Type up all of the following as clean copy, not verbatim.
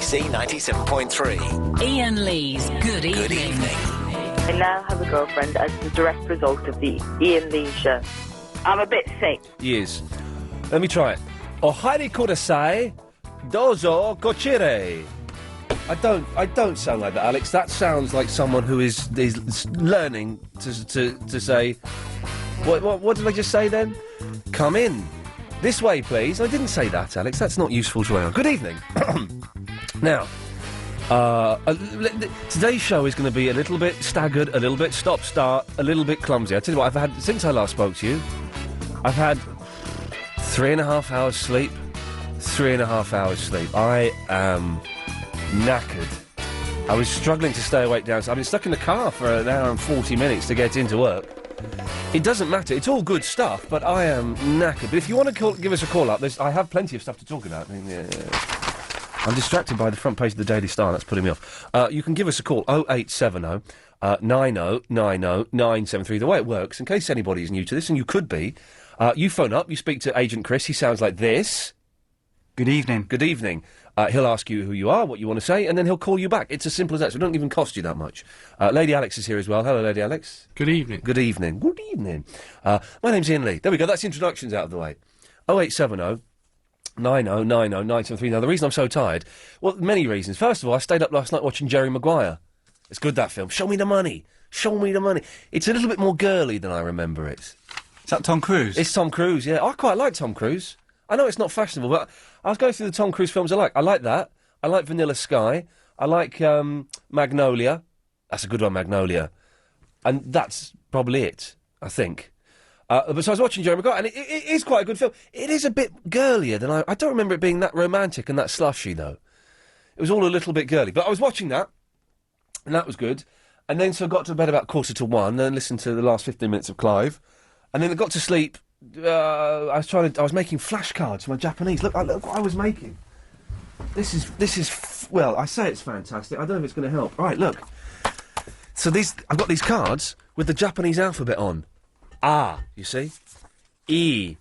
BBC 97.3. Iain Lee's Good Evening. Good evening. I now have a girlfriend as the direct result of the Iain Lee show. I'm a bit sick. Yes. Let me try it. Ohari kudasai, dozo kochire. I don't sound like that, Alex. That sounds like someone who is learning to say... What did I just say then? Come in. This way, please. I didn't say that, Alex. That's not useful to anyone. Good evening. Now, today's show is going to be a little bit staggered, a little bit stop-start, a little bit clumsy. I tell you what, since I last spoke to you, I've had 3.5 hours sleep. 3.5 hours sleep. I am knackered. I was struggling to stay awake down. I've been stuck in the car for an hour and 40 minutes to get into work. It doesn't matter. It's all good stuff, but I am knackered. But if you want to give us a call up, I have plenty of stuff to talk about. I mean, I'm distracted by the front page of the Daily Star. That's putting me off. You can give us a call, 0870 90 90 973. The way it works, in case anybody is new to this, and you could be, you phone up, you speak to Agent Chris. He sounds like this. Good evening. Good evening. He'll ask you who you are, what you want to say, and then he'll call you back. It's as simple as that, so it doesn't even cost you that much. Lady Alex is here as well. Hello, Lady Alex. Good evening. Good evening. Good evening. My name's Iain Lee. There we go, that's introductions out of the way. 0870 90 90 973. Now, the reason I'm so tired, well, many reasons. First of all, I stayed up last night watching Jerry Maguire. It's good, that film. Show me the money. Show me the money. It's a little bit more girly than I remember it. Is that Tom Cruise? It's Tom Cruise, yeah. I quite like Tom Cruise. I know it's not fashionable, but I was going through the Tom Cruise films I like. I like that. I like Vanilla Sky. I like Magnolia. That's a good one, Magnolia. And that's probably it, I think. But so I was watching Jerry Maguire, and it is quite a good film. It is a bit girlier than I don't remember it being that romantic and that slushy, though. It was all a little bit girly. But I was watching that, and that was good. And then so I got to bed about 1:45, and listened to the last 15 minutes of Clive. And then I got to sleep. I was making flashcards for my Japanese. Look what I was making. This is well, I say it's fantastic. I don't know if it's going to help. All right, look. So I've got these cards with the Japanese alphabet on. Ah, you see? E.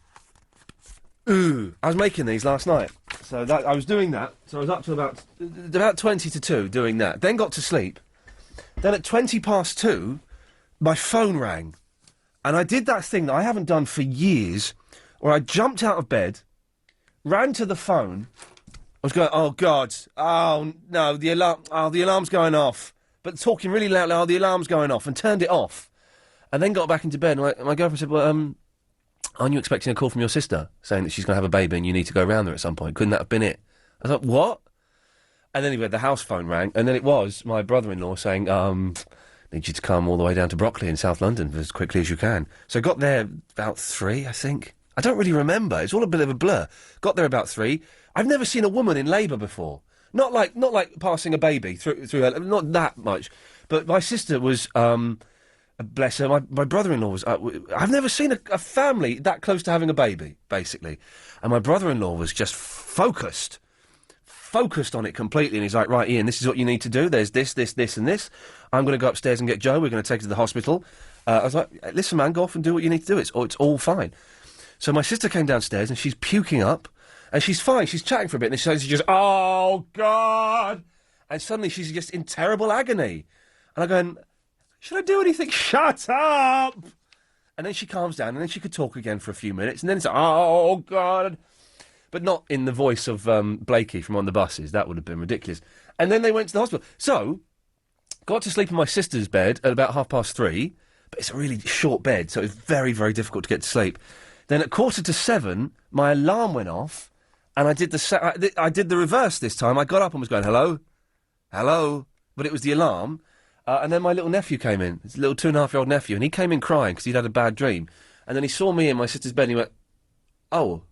U. I was making these last night. So I was doing that. So I was up to about 20 to 2 doing that. Then got to sleep. Then at 2:20, my phone rang. And I did that thing that I haven't done for years, where I jumped out of bed, ran to the phone. I was going, oh, God. Oh, no, the alarm's going off. But talking really loudly, oh, the alarm's going off, and turned it off. And then got back into bed, and my girlfriend said, well, aren't you expecting a call from your sister saying that she's going to have a baby and you need to go round there at some point? Couldn't that have been it? I thought, what? And then anyway, the house phone rang, and then it was my brother-in-law saying, need you to come all the way down to Brockley in South London as quickly as you can. So I got there about 3, I think. I don't really remember. It's all a bit of a blur. Got there about 3. I've never seen a woman in labour before. Not like passing a baby through her, not that much. But my sister was, bless her, my brother-in-law was, I've never seen a family that close to having a baby, basically. And my brother-in-law was just focused on it completely, and he's like, right, Iain, this is what you need to do. There's this, and this. I'm going to go upstairs and get Joe. We're going to take her to the hospital. I was like, listen, man, go off and do what you need to do. It's all fine. So my sister came downstairs, and she's puking up, and she's fine. She's chatting for a bit, and then she just, oh, God! And suddenly she's just in terrible agony. And I'm going, should I do anything? Shut up! And then she calms down, and then she could talk again for a few minutes, and then it's like, oh, God! But not in the voice of Blakey from On the Buses. That would have been ridiculous. And then they went to the hospital. So, got to sleep in my sister's bed at about 3:30, but it's a really short bed, so it's very, very difficult to get to sleep. Then at 7:15, my alarm went off, and I did the reverse this time. I got up and was going, hello? Hello? But it was the alarm. And then my little nephew came in, his little 2.5-year-old nephew, and he came in crying because he'd had a bad dream. And then he saw me in my sister's bed, and he went, oh.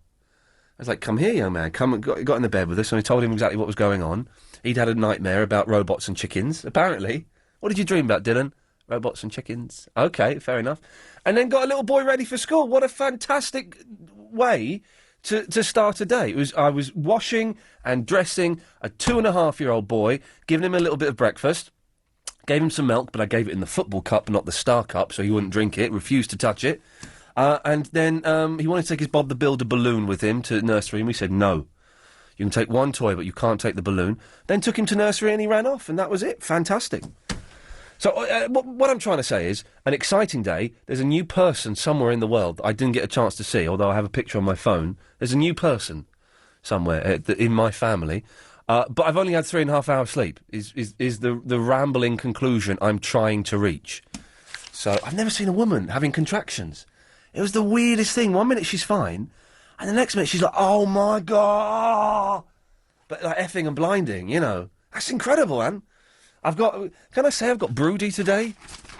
I was like, come here, young man. Come and got in the bed with us, and I told him exactly what was going on. He'd had a nightmare about robots and chickens, apparently. What did you dream about, Dylan? Robots and chickens. OK, fair enough. And then got a little boy ready for school. What a fantastic way to start a day. I was washing and dressing a 2.5-year-old boy, giving him a little bit of breakfast, gave him some milk, but I gave it in the football cup, not the Star Cup, so he wouldn't drink it, refused to touch it. And then he wanted to take his Bob the Builder balloon with him to nursery, and we said, no, You can take one toy, but you can't take the balloon. Then took him to nursery and he ran off, and that was it. Fantastic. So what I'm trying to say is, an exciting day. There's a new person somewhere in the world that I didn't get a chance to see, although I have a picture on my phone. There's a new person somewhere in my family. But I've only had 3.5 hours sleep, is the rambling conclusion I'm trying to reach. So I've never seen a woman having contractions. It was the weirdest thing. 1 minute she's fine, and the next minute she's like, oh my God! But like effing and blinding, you know. That's incredible, man. Can I say I've got broody today?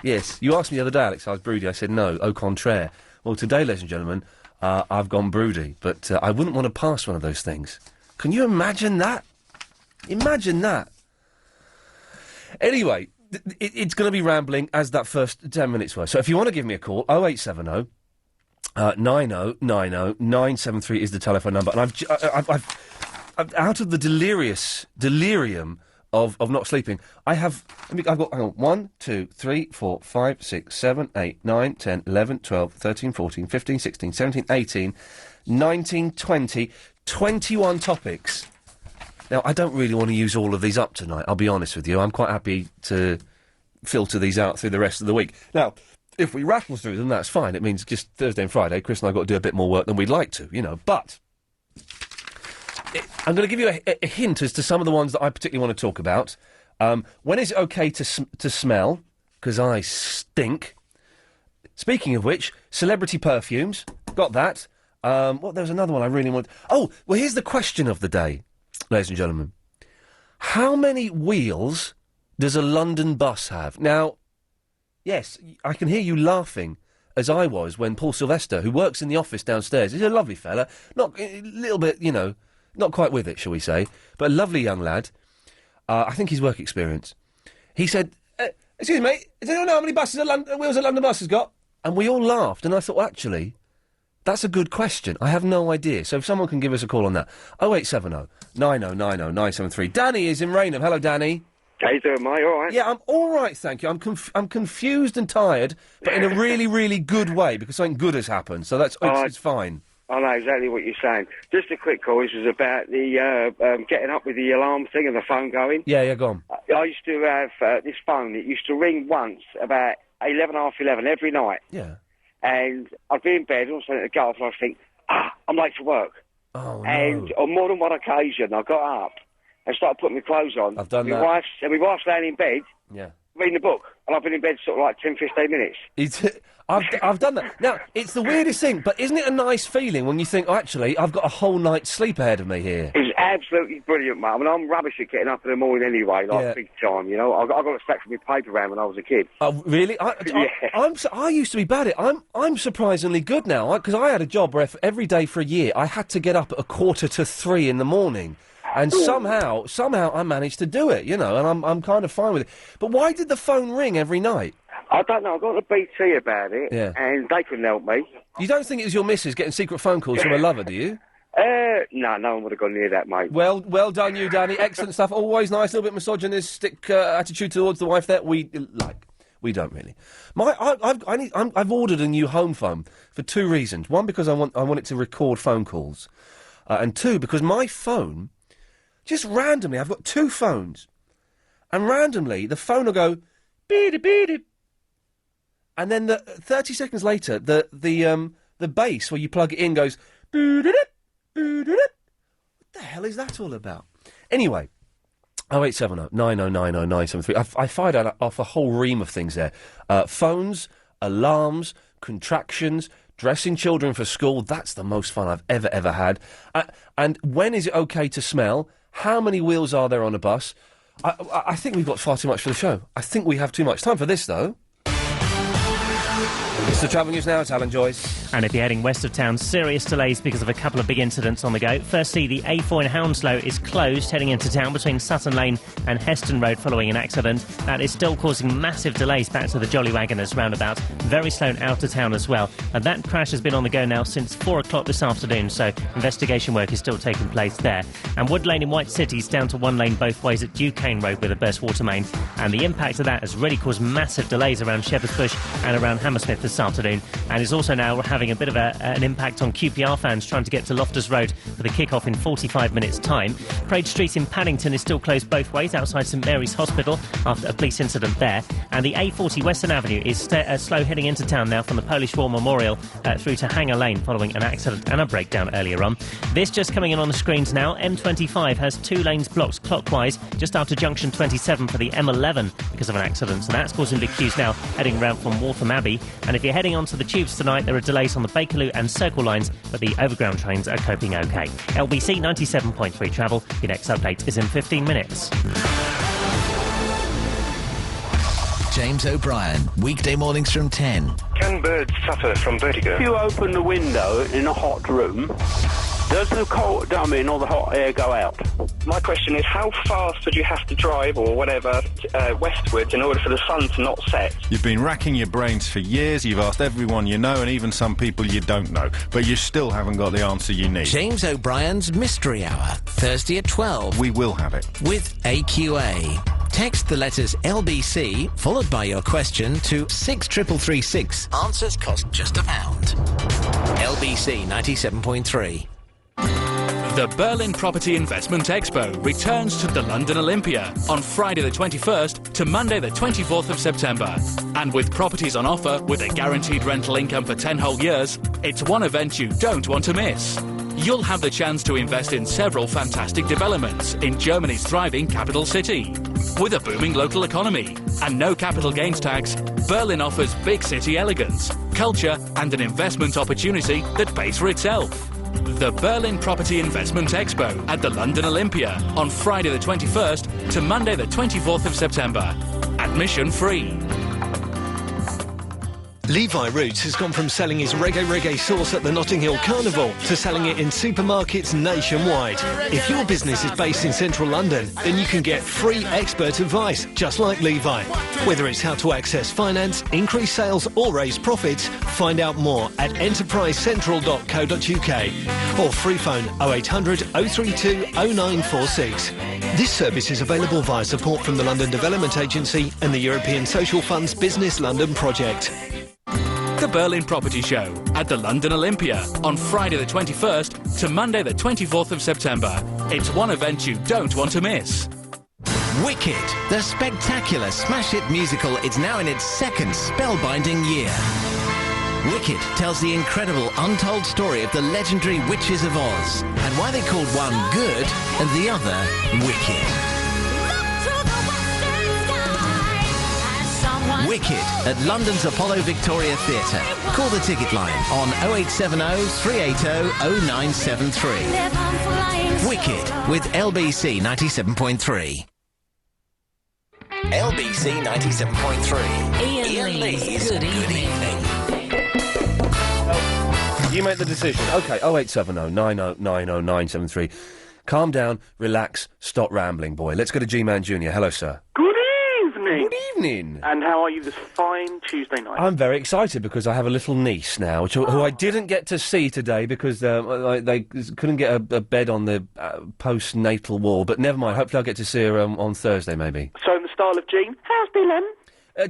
Yes. You asked me the other day, Alex, I was broody. I said no, au contraire. Well, today, ladies and gentlemen, I've gone broody, but I wouldn't want to pass one of those things. Can you imagine that? Imagine that. Anyway, it's going to be rambling as that first 10 minutes were. So if you want to give me a call, 0870 9090 973 is the telephone number. And I've out of the delirium of not sleeping, I've got, hang on, 1, 2, 3, 4, 5, 6, 7, 8, 9, 10, 11, 12, 13, 14, 15, 16, 17, 18, 19, 20, 21 topics. Now, I don't really want to use all of these up tonight, I'll be honest with you. I'm quite happy to filter these out through the rest of the week. Now, if we rattle through them, that's fine. It means just Thursday and Friday, Chris and I got to do a bit more work than we'd like to, you know. But I'm going to give you a hint as to some of the ones that I particularly want to talk about. When is it okay to smell? Because I stink. Speaking of which, celebrity perfumes. Got that. There was another one I really want. Oh, well, here's the question of the day, ladies and gentlemen. How many wheels does a London bus have? Now, yes, I can hear you laughing, as I was when Paul Sylvester, who works in the office downstairs, he's a lovely fella, not a little bit, you know, not quite with it, shall we say, but a lovely young lad. I think his work experience. He said, excuse me, mate, does anyone know how many wheels a London bus has got? And we all laughed, and I thought, well, actually, that's a good question. I have no idea. So if someone can give us a call on that. 0870 9090 973. Danny is in Raynham. Hello, Danny. How you doing, mate? All right? Yeah, I'm all right, thank you. I'm confused and tired, but in a really, really good way, because something good has happened. So it's fine. I know exactly what you're saying. Just a quick call. This was about the getting up with the alarm thing and the phone going. Yeah, go on. I used to have this phone. It used to ring once about 11, half 11 every night. Yeah. And I'd be in bed, all of a sudden it'd go off, and I'd think, I'm late for work. Oh, no. And on more than one occasion, I got up and started putting my clothes on. I've done that. My wife's laying in bed, reading a book, and I've been in bed sort of like 10, 15 minutes. I've done that. Now, it's the weirdest thing, but isn't it a nice feeling when you think, oh, actually, I've got a whole night's sleep ahead of me here? It was absolutely brilliant, mate. I mean, I'm rubbish at getting up in the morning anyway, big time, you know. I got a stack from my paper round when I was a kid. Oh, really? I used to be bad at it. I'm surprisingly good now, because I had a job where every day for a year I had to get up at 2:45 in the morning. And somehow I managed to do it, you know, and I'm kind of fine with it. But why did the phone ring every night? I don't know. I got the BT about it, and they couldn't help me. You don't think it was your missus getting secret phone calls from a lover, do you? No one would have gone near that, mate. Well done, you, Danny. Excellent stuff. Always nice, a little bit misogynistic attitude towards the wife there. We don't really. I've ordered a new home phone for two reasons. One, because I want it to record phone calls, and two, because my phone. Just randomly, I've got two phones, and randomly the phone will go beep beep, and then 30 seconds later the bass where you plug it in goes what the hell is that all about? Anyway, 0870 9090 973. I fired off a whole ream of things there. Phones, alarms, contractions, dressing children for school. That's the most fun I've ever had. And when is it okay to smell? How many wheels are there on a bus? I think we've got far too much for the show. I think we have too much time for this, though. It's the travel news now. It's Alan Joyce. And if you're heading west of town, serious delays because of a couple of big incidents on the go. Firstly, the A4 in Hounslow is closed heading into town between Sutton Lane and Heston Road following an accident. That is still causing massive delays back to the Jolly Wagoners roundabout. Very slow and out of town as well. And that crash has been on the go now since 4 o'clock this afternoon, so investigation work is still taking place there. And Wood Lane in White City is down to one lane both ways at Duquesne Road with a burst water main. And the impact of that has really caused massive delays around Shepherd's Bush and around Hammersmith this afternoon, and is also now having a bit of an impact on QPR fans trying to get to Loftus Road for the kick-off in 45 minutes' time. Parade Street in Paddington is still closed both ways outside St Mary's Hospital after a police incident there, and the A40 Western Avenue is slow heading into town now from the Polish War Memorial through to Hanger Lane following an accident and a breakdown earlier on. This just coming in on the screens now. M25 has 2 lanes blocked clockwise just after junction 27 for the M11 because of an accident, so that's causing big queues now heading round from Waltham Abbey. And if you're heading onto the tubes tonight, there are delays on the Bakerloo and Circle lines, but the overground trains are coping OK. LBC 97.3 travel. Your next update is in 15 minutes. James O'Brien, weekday mornings from 10. Can birds suffer from vertigo? If you open the window in a hot room, does the cold, all the hot air go out? My question is, how fast would you have to drive, or whatever, westwards in order for the sun to not set? You've been racking your brains for years, you've asked everyone you know and even some people you don't know, but you still haven't got the answer you need. James O'Brien's Mystery Hour, Thursday at 12. We will have it. With AQA. Text the letters LBC, followed by your question, to 63336. Answers cost just £1. LBC 97.3. The Berlin Property Investment Expo returns to the London Olympia on Friday the 21st to Monday the 24th of September. And with properties on offer with a guaranteed rental income for 10 whole years, it's one event you don't want to miss. You'll have the chance to invest in several fantastic developments in Germany's thriving capital city. With a booming local economy and no capital gains tax, Berlin offers big city elegance, culture and an investment opportunity that pays for itself. The Berlin Property Investment Expo at the London Olympia on Friday the 21st to Monday the 24th of September. Admission free. Levi Roots has gone from selling his reggae sauce at the Notting Hill Carnival to selling it in supermarkets nationwide. If your business is based in central London, then you can get free expert advice, just like Levi. Whether it's how to access finance, increase sales or raise profits, find out more at enterprisecentral.co.uk or free phone 0800 032 0946. This service is available via support from the London Development Agency and the European Social Fund's Business London project. The Berlin Property Show at the London Olympia on Friday the 21st to Monday the 24th of September. It's one event you don't want to miss. Wicked, the spectacular smash hit musical, is now in its second spellbinding year. Wicked tells the incredible untold story of the legendary Witches of Oz and why they called one good and the other wicked. Wicked at London's Apollo Victoria Theatre. Call the ticket line on 0870 380 0973. Wicked with LBC 97.3. LBC 97.3. Iain Lee's Good Evening. You make the decision. OK, 0870 9090 973. Calm down, relax, stop rambling, boy. Let's go to G-Man Jr. Hello, sir. Good evening. Good evening. And how are you this fine Tuesday night? I'm very excited because I have a little niece now, who I didn't get to see today because they couldn't get a bed on the postnatal ward. But never mind. Hopefully I'll get to see her on Thursday, maybe. So in the style of Gene, how's Dylan?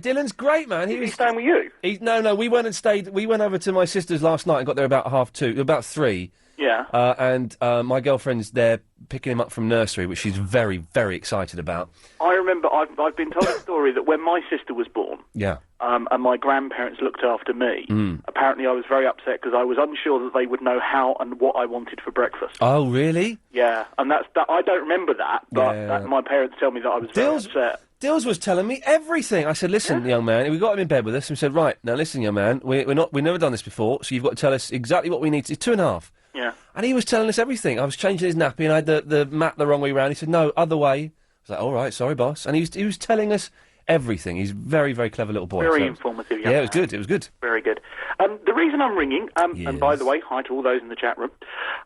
Dylan's great, man. He was staying with you? No, we went and stayed. We went over to my sister's last night and got there about 3:30. Yeah. And my girlfriend's there picking him up from nursery, which she's very, very excited about. I remember I've been told a story that when my sister was born, yeah, and my grandparents looked after me, apparently I was very upset because I was unsure that they would know how and what I wanted for breakfast. Oh, really? Yeah, and that I don't remember that, but my parents tell me that I was very upset. Dills was telling me everything. I said, listen, young man, we got him in bed with us, and we said, right, now listen, young man, we've never done this before, so you've got to tell us exactly what we need to do. 2.5. Yeah. And he was telling us everything. I was changing his nappy and I had the mat the wrong way round. He said, no, other way. I was like, all right, sorry, boss. And he was telling us everything. He's a very, very clever little boy. Very informative, young man. It was good. It was good. Very good. The reason I'm ringing, and by the way, hi to all those in the chat room.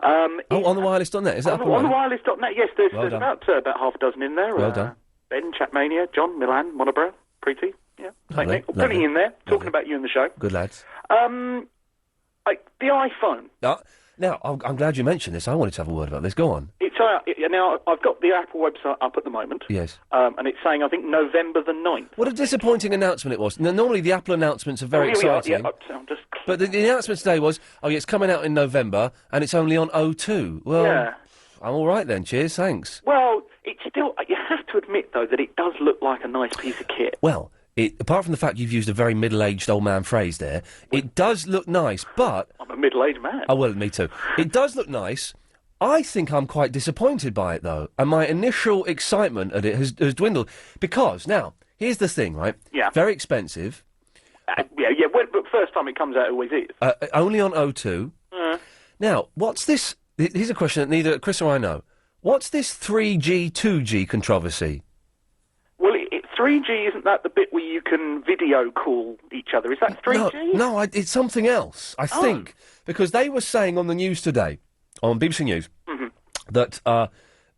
On the wireless.net, is that up on the wireless.net, yes, there's about half a dozen in there. Well done. Ben, Chatmania, John, Milan, Monobrow, Preeti, yeah. Lovely, plenty in there, talking about you in the show. Good lads. The iPhone. Now, I'm glad you mentioned this. I wanted to have a word about this. Go on. It's now I've got the Apple website up at the moment. Yes. And it's saying, I think, November the 9th. What a disappointing announcement it was. Now, normally the Apple announcements are very exciting. I'm just... But the announcement today was, it's coming out in November, and it's only on O2. Well, Yeah. I'm all right then. Cheers, thanks. Well, it's still... You have to admit, though, that it does look like a nice piece of kit. Well, apart from the fact you've used a very middle-aged old man phrase there, it does look nice, but... I'm a middle-aged man. Oh, well, me too. It does look nice. I think I'm quite disappointed by it, though, and my initial excitement at it has dwindled. Because, now, here's the thing, right? Yeah. Very expensive. But first time it comes out, it always is. Only on O2. Now, what's this... Here's a question that neither Chris or I know. What's this 3G, 2G controversy? Well, 3G, isn't that the bit where you can video call each other? Is that 3G? No, it's something else, I think. Because they were saying on the news today, on BBC News, that a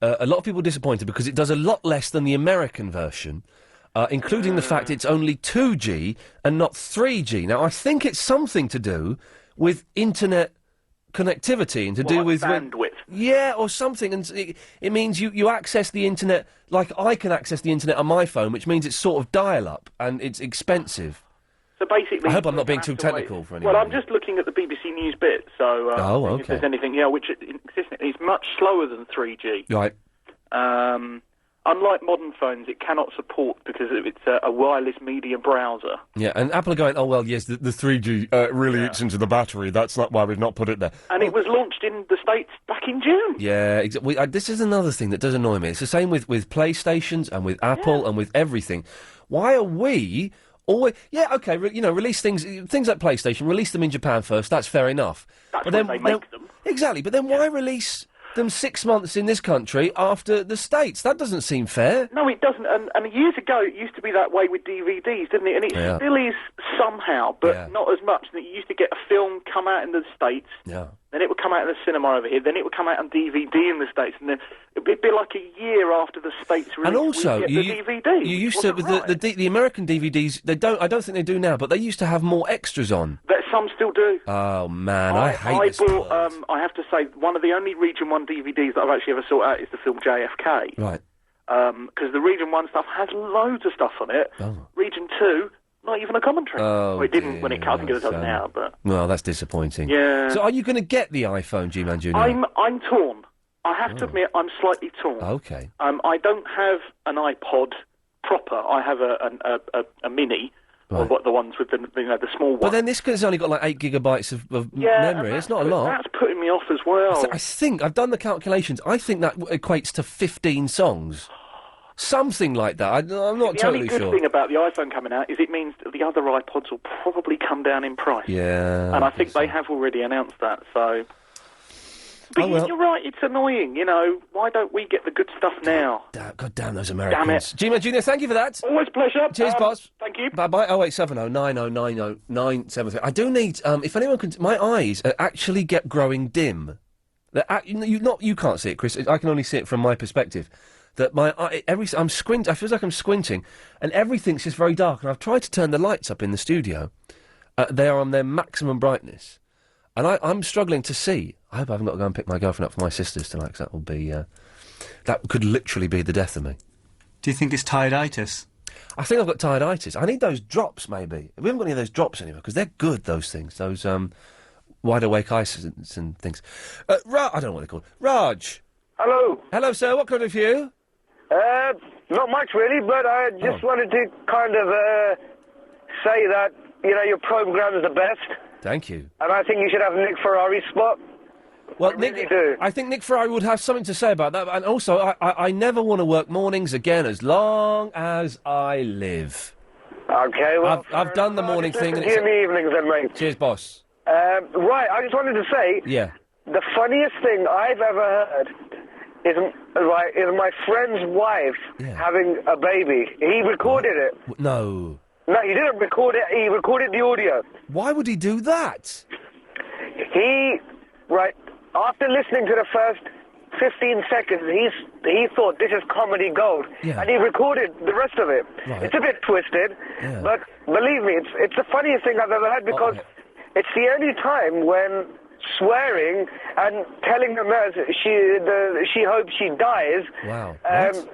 lot of people are disappointed because it does a lot less than the American version, including the fact it's only 2G and not 3G. Now, I think it's something to do with internet connectivity and to do with bandwidth. Yeah, or something, and it means you access the internet like I can access the internet on my phone, which means it's sort of dial-up and it's expensive. So basically, I hope I'm not being too technical for anyone. Well, I'm just looking at the BBC News bit, so okay. if there's anything, which is much slower than 3G. Right. Unlike modern phones, it cannot support because it's a wireless media browser. Yeah, and Apple are going, oh, well, yes, the 3G really eats into the battery. That's not why we've not put it there. And it was launched in the States back in June. Yeah, this is another thing that does annoy me. It's the same with PlayStations and with Apple and with everything. Why are we always... Yeah, OK, release things like PlayStation, release them in Japan first, that's fair enough. That's when they make them. Exactly, but then why release them 6 months in this country after the States? That doesn't seem fair. No, it doesn't. And years ago, it used to be that way with DVDs, didn't it? And it still is somehow, but not as much. And you used to get a film come out in the States, then it would come out in the cinema over here, then it would come out on DVD in the States, and then it'd be like a year after the States release. And also, the DVD. You used to with the American DVDs. I don't think they do now, but they used to have more extras on. Some still do. Oh man, I hate this. I bought. I have to say, one of the only Region 1 DVDs that I've actually ever sought out is the film JFK. Right. Because the Region 1 stuff has loads of stuff on it. Oh. Region 2, not even a commentary. Oh, well, it didn't when it came. I think it does now, but... Well, that's disappointing. Yeah. So are you going to get the iPhone, G-Man Jr.? I'm torn. I have to admit, I'm slightly torn. Okay. I don't have an iPod proper. I have a mini... Or the ones with the small one. But then this has only got like 8 gigabytes of memory. It's not a lot. That's putting me off as well. I think I've done the calculations. I think that equates to 15 songs, something like that. I'm not totally sure. The only good thing about the iPhone coming out is it means that the other iPods will probably come down in price. Yeah, and I think they have already announced that. So. But you're right, it's annoying, Why don't we get the good stuff now? God damn those Americans. Damn it. G-Man Jr., thank you for that. Always a pleasure. Cheers, boss. Thank you. Bye-bye. 0870 9090 973. I do need, if anyone can... My eyes actually get growing dim. You can't see it, Chris. I can only see it from my perspective. That my eye... I'm squint. I feel like I'm squinting, and everything's just very dark, and I've tried to turn the lights up in the studio. They are on their maximum brightness. And I'm struggling to see. I hope I haven't got to go and pick my girlfriend up for my sisters tonight, because that will be... that could literally be the death of me. Do you think it's tired'itis? I think I've got tired'itis. I need those drops, maybe. We haven't got any of those drops anymore, because they're good, those things. Those wide-awake ices and things. I don't know what they're called. Raj. Hello. Hello, sir. What can I do for you? Not much, really, but I just wanted to kind of say that, your program's the best. Thank you. And I think you should have Nick Ferrari's spot. Well, I think Nick Ferrari would have something to say about that. And also, I never want to work mornings again as long as I live. Okay, well... I've done the morning thing. And in the evenings then, mate. Cheers, boss. Right, I just wanted to say... Yeah. The funniest thing I've ever heard is my friend's wife having a baby. He recorded it. No. No, he didn't record it. He recorded the audio. Why would he do that? After listening to the first 15 seconds, he thought this is comedy gold. Yeah. And he recorded the rest of it. Right. It's a bit twisted, but believe me, it's the funniest thing I've ever heard because it's the only time when swearing and telling the nurse she hopes she dies. Wow.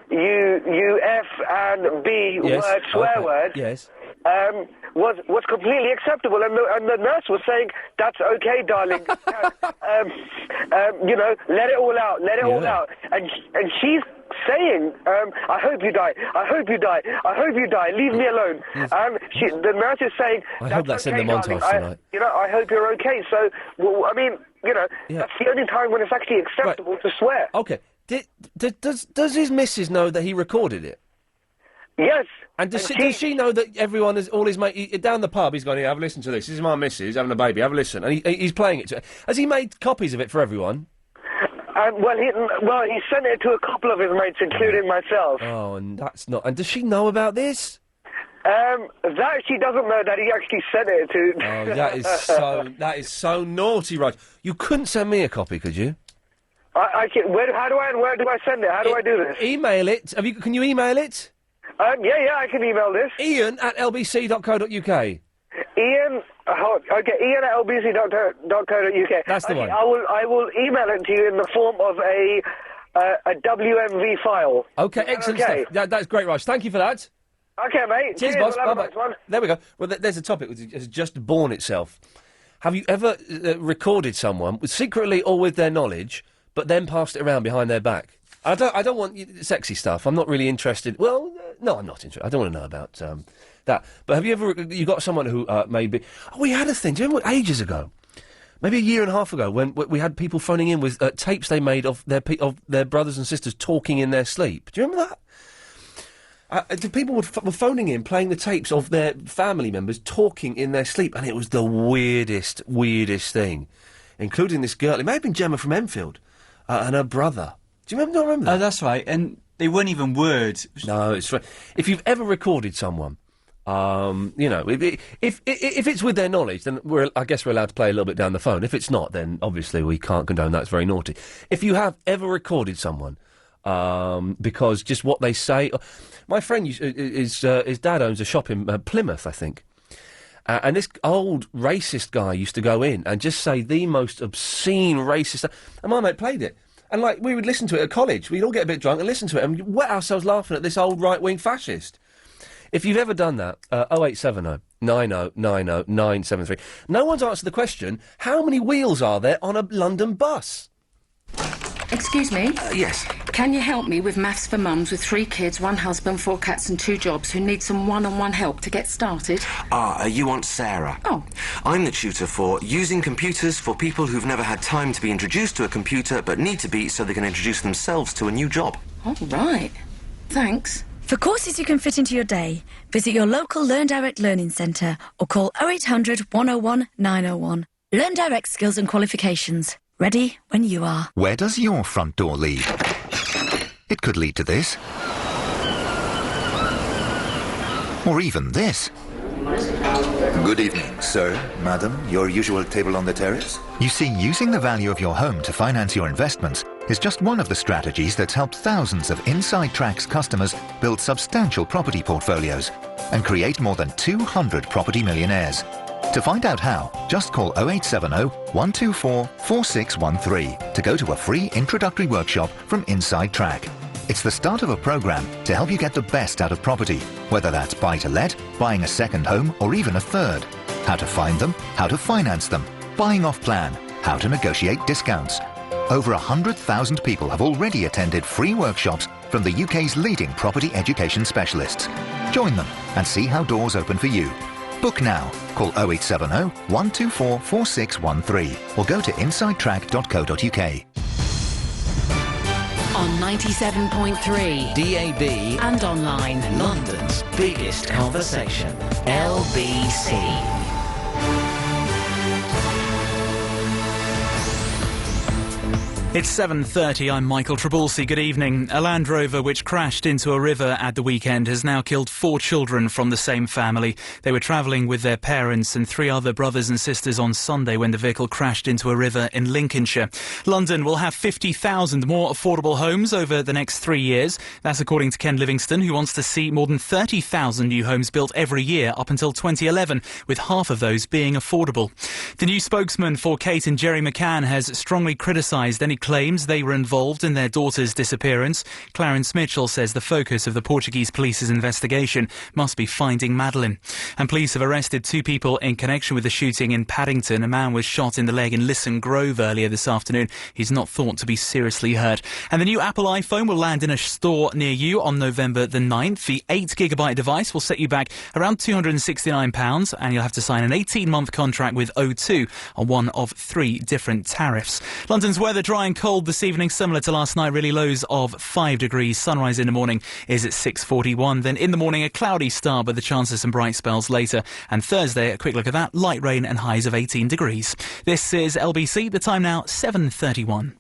You F and B word, swear word. Yes. Was completely acceptable, and the nurse was saying, "That's okay, darling. You know, let it all out, all out." And she's saying, "I hope you die. I hope you die. I hope you die. Leave me alone." The nurse is saying, I hope that's okay, in the montage darling. tonight. I hope you're okay. So, well, I mean, that's the only time when it's actually acceptable to swear. Okay. Does his missus know that he recorded it? Yes. And does she know that everyone is all his mate down the pub? He's gone, "Here, have a listen to this. This is my missus having a baby. Have a listen." And he's playing it to her. Has he made copies of it for everyone? He sent it to a couple of his mates, including myself. Oh, and that's not. And does she know about this? That she doesn't know that he actually sent it to. Oh, that is so naughty, right? You couldn't send me a copy, could you? I can. Where do I send it? How do I do this? Email it. Can you email it? Yeah, I can email this. Iain at lbc.co.uk. Iain, okay, Iain at lbc.co.uk. That's the one. I will email it to you in the form of a WMV file. Okay, excellent stuff. That's great, Raj. Thank you for that. Okay, mate. Cheers, boss. Bye-bye. There we go. Well, there's a topic which has just born itself. Have you ever recorded someone, secretly or with their knowledge, but then passed it around behind their back? I don't want sexy stuff. I'm not really interested. Well, no, I'm not interested. I don't want to know about that. But have you ever... You got someone who maybe... Oh, we had a thing. Do you remember ages ago? Maybe a year and a half ago, when we had people phoning in with tapes they made of their brothers and sisters talking in their sleep. Do you remember that? The people were phoning in, playing the tapes of their family members talking in their sleep, and it was the weirdest thing, including this girl. It may have been Gemma from Enfield and her brother. Do you remember that? Oh, that's right. And they weren't even words. No, it's right. If you've ever recorded someone, if it's with their knowledge, then I guess we're allowed to play a little bit down the phone. If it's not, then obviously we can't condone that. It's very naughty. If you have ever recorded someone, because just what they say... My friend, his dad owns a shop in Plymouth, I think. And this old racist guy used to go in and just say the most obscene racist stuff. And my mate played it. And, we would listen to it at college. We'd all get a bit drunk and listen to it and wet ourselves laughing at this old right-wing fascist. If you've ever done that, 0870 90 90 973. No one's answered the question, how many wheels are there on a London bus? Excuse me? Yes. Can you help me with maths for mums with 3 kids, 1 husband, 4 cats and 2 jobs who need some one-on-one help to get started? You want Sarah. Oh. I'm the tutor for using computers for people who've never had time to be introduced to a computer but need to be so they can introduce themselves to a new job. All right. Thanks. For courses you can fit into your day, visit your local Learn Direct Learning Centre or call 0800 101 901. Learn Direct skills and qualifications. Ready when you are. Where does your front door lead? It could lead to this. Or even this. Good evening, sir, madam. Your usual table on the terrace? You see, using the value of your home to finance your investments is just one of the strategies that's helped thousands of Inside Track's customers build substantial property portfolios and create more than 200 property millionaires. To find out how, just call 0870 124 4613 to go to a free introductory workshop from Inside Track. It's the start of a program to help you get the best out of property, whether that's buy-to-let, buying a second home, or even a third. How to find them, how to finance them, buying off plan, how to negotiate discounts. Over 100,000 people have already attended free workshops from the UK's leading property education specialists. Join them and see how doors open for you. Book now. Call 0870 124 4613 or go to insidetrack.co.uk. On 97.3 DAB and online. London's biggest conversation. LBC. It's 7:30. I'm Michael Trabulsi. Good evening. A Land Rover which crashed into a river at the weekend has now killed 4 children from the same family. They were travelling with their parents and 3 other brothers and sisters on Sunday when the vehicle crashed into a river in Lincolnshire. London will have 50,000 more affordable homes over the next 3 years. That's according to Ken Livingstone, who wants to see more than 30,000 new homes built every year up until 2011, with half of those being affordable. The new spokesman for Kate and Jerry McCann has strongly criticised any claims they were involved in their daughter's disappearance. Clarence Mitchell says the focus of the Portuguese police's investigation must be finding Madeleine. And police have arrested 2 people in connection with the shooting in Paddington. A man was shot in the leg in Lisson Grove earlier this afternoon. He's not thought to be seriously hurt. And the new Apple iPhone will land in a store near you on November the 9th. The 8GB device will set you back around £269, and you'll have to sign an 18-month contract with O2 on one of 3 different tariffs. London's weather dry and cold this evening, similar to last night, really lows of 5 degrees. Sunrise in the morning is at 6:41. Then in the morning, a cloudy start with the chance of some bright spells later. And Thursday, a quick look at that, light rain and highs of 18 degrees. This is LBC, the time now 7:31.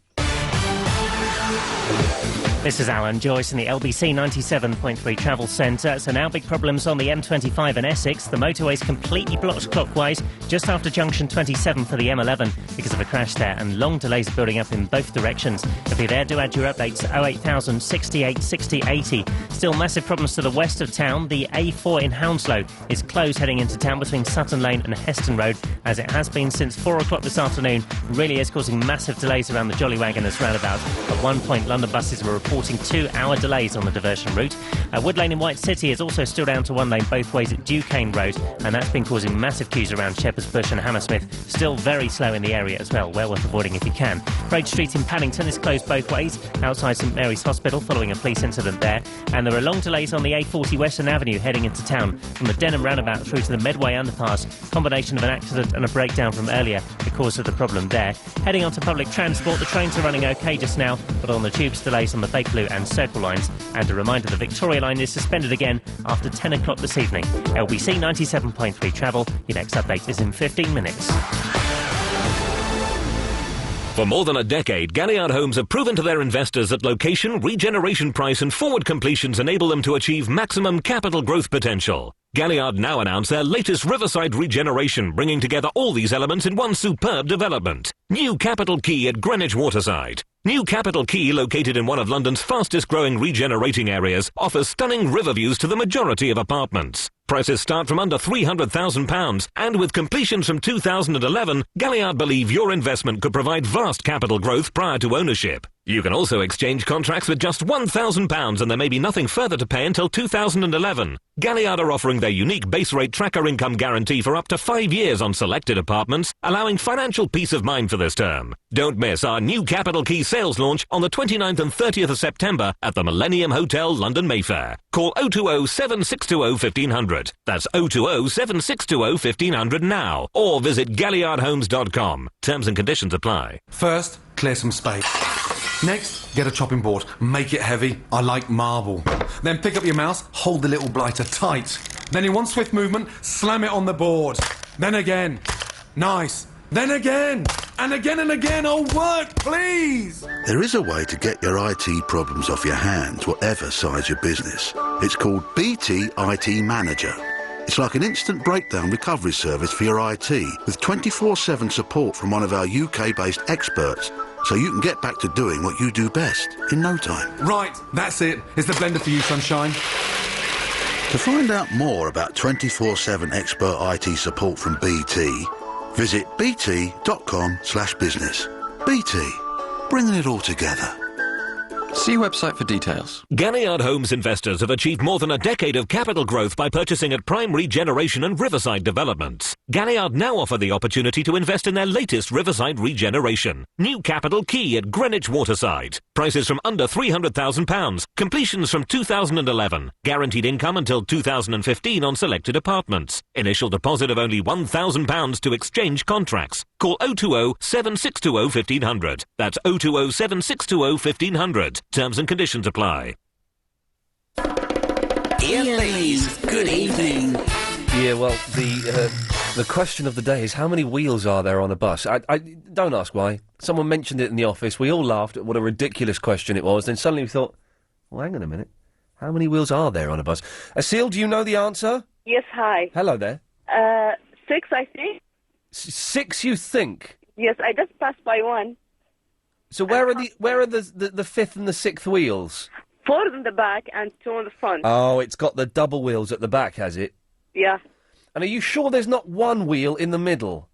This is Alan Joyce in the LBC 97.3 travel centre. So now big problems on the M25 in Essex. The motorway's completely blocked clockwise just after junction 27 for the M11 because of a crash there, and long delays are building up in both directions. If you're there, do add your updates to 08000 68 60 80. Still massive problems to the west of town. The A4 in Hounslow is closed heading into town between Sutton Lane and Heston Road, as it has been since 4 o'clock this afternoon. Really is causing massive delays around the Jolly Wagoners roundabout. At one point, London buses were reporting 2-hour delays on the diversion route. Wood Lane in White City is also still down to 1 lane both ways at Duquesne Road, and that's been causing massive queues around Shepherd's Bush and Hammersmith. Still very slow in the area as well, well worth avoiding if you can. Braid Street in Paddington is closed both ways outside St Mary's Hospital following a police incident there, and there are long delays on the A40 Western Avenue heading into town from the Denham roundabout through to the Medway underpass. Combination of an accident and a breakdown from earlier, the cause of the problem there. Heading onto public transport, the trains are running OK just now, but on the tubes, delays on the Bakerloo and Circle lines. And a reminder, the Victoria line is suspended again after 10 o'clock this evening. LBC 97.3 travel. Your next update is in 15 minutes. For more than a decade, Galliard Homes have proven to their investors that location, regeneration price and forward completions enable them to achieve maximum capital growth potential. Galliard now announce their latest riverside regeneration, bringing together all these elements in one superb development. New Capital Quay at Greenwich Waterside. New Capital Quay, located in one of London's fastest-growing regenerating areas, offers stunning river views to the majority of apartments. Prices start from under £300,000, and with completions from 2011, Galliard believe your investment could provide vast capital growth prior to ownership. You can also exchange contracts with just £1,000, and there may be nothing further to pay until 2011. Galliard are offering their unique base rate tracker income guarantee for up to 5 years on selected apartments, allowing financial peace of mind for this term. Don't miss our New Capital Quay sales launch on the 29th and 30th of September at the Millennium Hotel, London Mayfair. Call 020 7620 1500. That's 020 7620 1500 now, or visit galliardhomes.com. Terms and conditions apply. First, clear some space. Next, get a chopping board. Make it heavy. I like marble. Then pick up your mouse, hold the little blighter tight. Then in one swift movement, slam it on the board. Then again. Nice. Then again. And again and again. Oh, work, please! There is a way to get your IT problems off your hands, whatever size your business. It's called BT IT Manager. It's like an instant breakdown recovery service for your IT, with 24/7 support from one of our UK-based experts, so you can get back to doing what you do best in no time. Right, that's it. It's the blender for you, sunshine. To find out more about 24/7 expert IT support from BT, visit bt.com/business. BT, bringing it all together. See website for details. Galliard Homes investors have achieved more than a decade of capital growth by purchasing at prime regeneration and riverside developments. Galliard now offer the opportunity to invest in their latest riverside regeneration. New Capital Quay at Greenwich Waterside. Prices from under £300,000. Completions from 2011. Guaranteed income until 2015 on selected apartments. Initial deposit of only £1,000 to exchange contracts. Call 020 7620 1500. That's 020 7620 1500. Terms and conditions apply. Iain Lee's Good Evening. Yeah, well, the The question of the day is, how many wheels are there on a bus? I don't ask why. Someone mentioned it in the office. We all laughed at what a ridiculous question it was. Then suddenly we thought, well, hang on a minute. How many wheels are there on a bus? Aseel, do you know the answer? Yes, hi. Hello there. 6, I think. 6, you think? Yes, I just passed by one. So where are the fifth and the sixth wheels? 4 in the back and 2 on the front. Oh, it's got the double wheels at the back, has it? Yeah. And are you sure there's not one wheel in the middle?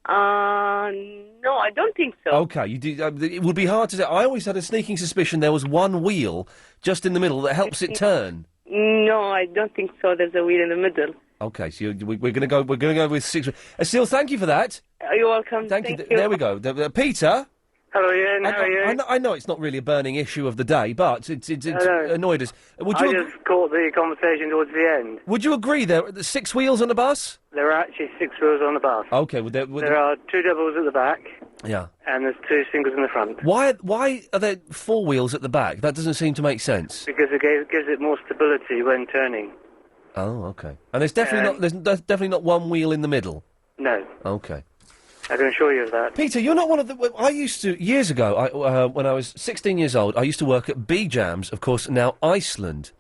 No, I don't think so. Okay, you do. It would be hard to say. I always had a sneaking suspicion there was one wheel just in the middle that helps it turn. No, I don't think so. There's a wheel in the middle. Okay, so we're going to go. We're going to go with 6. Aseel, thank you for that. You're welcome. Thank you. There we go. Peter. Hello, Ian. How are you? I know it's not really a burning issue of the day, but it's annoyed us. I just caught the conversation towards the end. Would you agree there are 6 wheels on the bus? There are actually 6 wheels on the bus. Okay, well, there are 2 doubles at the back. Yeah. And there's 2 singles in the front. Why are there 4 wheels at the back? That doesn't seem to make sense. Because it gives it more stability when turning. Oh, okay. And there's definitely not one wheel in the middle. No. Okay. I can assure you of that. Peter, you're not one of the... I used to... Years ago, when I was 16 years old, I used to work at B Jams, of course, now Iceland.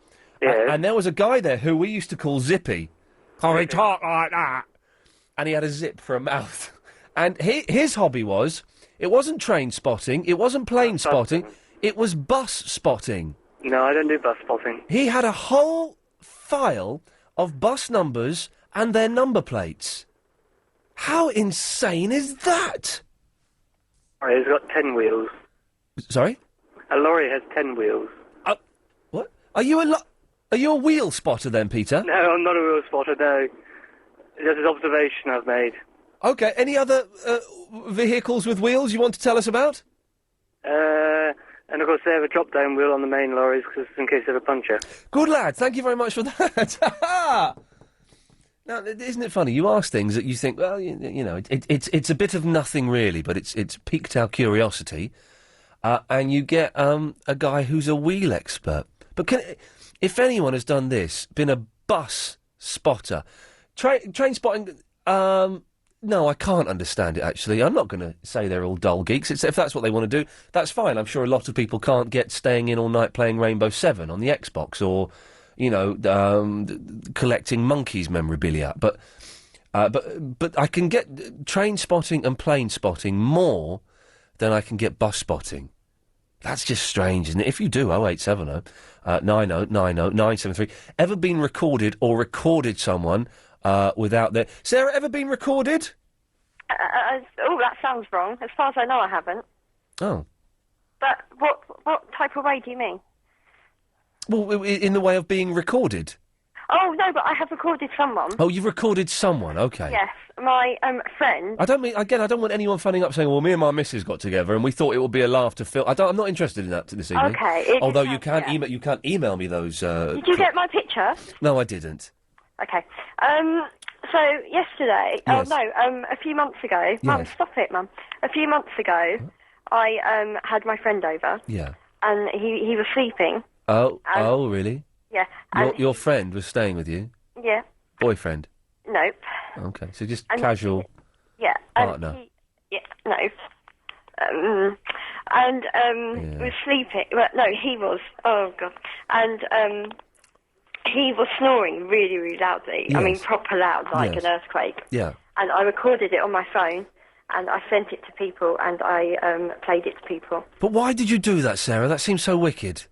Yeah. And there was a guy there who we used to call Zippy. Oh, he talked like that. And he had a zip for a mouth. And his hobby was... It wasn't train spotting, it wasn't plane spotting, it was bus spotting. No, I don't do bus spotting. He had a whole file of bus numbers and their number plates. How insane is that? It's got 10 wheels. Sorry? A lorry has 10 wheels. What? Are you a wheel spotter then, Peter? No, I'm not a wheel spotter, no. Just an observation I've made. Okay, any other vehicles with wheels you want to tell us about? And of course they have a drop-down wheel on the main lorries cause in case of a puncture. Good lad, thank you very much for that. Now, isn't it funny? You ask things that you think, well, you know, it's a bit of nothing really, but it's piqued our curiosity, and you get a guy who's a wheel expert. But if anyone has done this, been a bus spotter, train spotting, no, I can't understand it, actually. I'm not going to say they're all dull geeks. If that's what they want to do, that's fine. I'm sure a lot of people can't get staying in all night playing Rainbow 7 on the Xbox or... collecting monkeys memorabilia. But I can get train spotting and plane spotting more than I can get bus spotting. That's just strange, isn't it? If you do, 0870 90 90 973. Ever been recorded or recorded someone without their... Sarah, ever been recorded? That sounds wrong. As far as I know, I haven't. Oh. But what type of way do you mean? Well, in the way of being recorded. Oh, no, but I have recorded someone. Oh, you've recorded someone, okay. Yes, my friend. I don't want anyone phoning up saying, well, me and my missus got together and we thought it would be a laugh to film. I'm not interested in that this evening. Okay. Although you can't email me those... Did you get my picture? No, I didn't. Okay. So, yesterday... Yes. a few months ago... Yes. Mum, stop it, Mum. A few months ago, I had my friend over. Yeah. And he was sleeping. Oh, really? Yeah. Your friend was staying with you? Yeah. Boyfriend? Nope. Okay, so just casual yeah. partner? No. Was sleeping. Well, no, he was. Oh, God. And he was snoring really, really loudly. Yes. I mean, proper loud, like an earthquake. Yeah. And I recorded it on my phone, and I sent it to people, and I played it to people. But why did you do that, Sarah? That seems so wicked.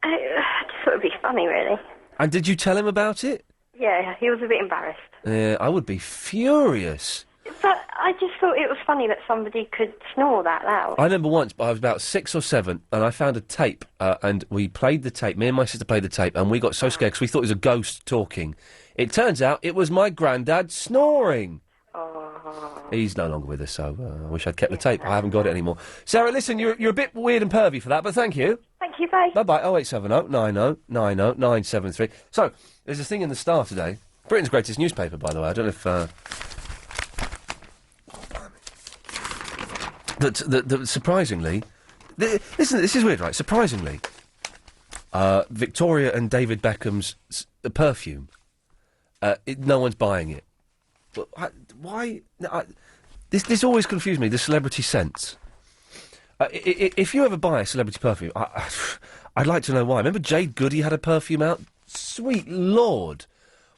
I just thought it'd be funny, really. And did you tell him about it? Yeah, he was a bit embarrassed. I would be furious. But I just thought it was funny that somebody could snore that loud. I remember once, I was about 6 or 7, and I found a tape, and we played the tape. Me and my sister played the tape, and we got so scared because we thought it was a ghost talking. It turns out it was my granddad snoring. Oh. He's no longer with us, so I wish I'd kept the tape. I haven't got it anymore. Sarah, listen, you're a bit weird and pervy for that, but thank you. Thank you, bye. Bye-bye. 0870 90 90 973. So, there's a thing in the Star today. Britain's greatest newspaper, by the way. I don't know if... That surprisingly... Listen, this is weird, right? Surprisingly, Victoria and David Beckham's perfume, no one's buying it. Why? This always confused me, the celebrity scents. If you ever buy a celebrity perfume, I'd like to know why. Remember Jade Goody had a perfume out? Sweet Lord.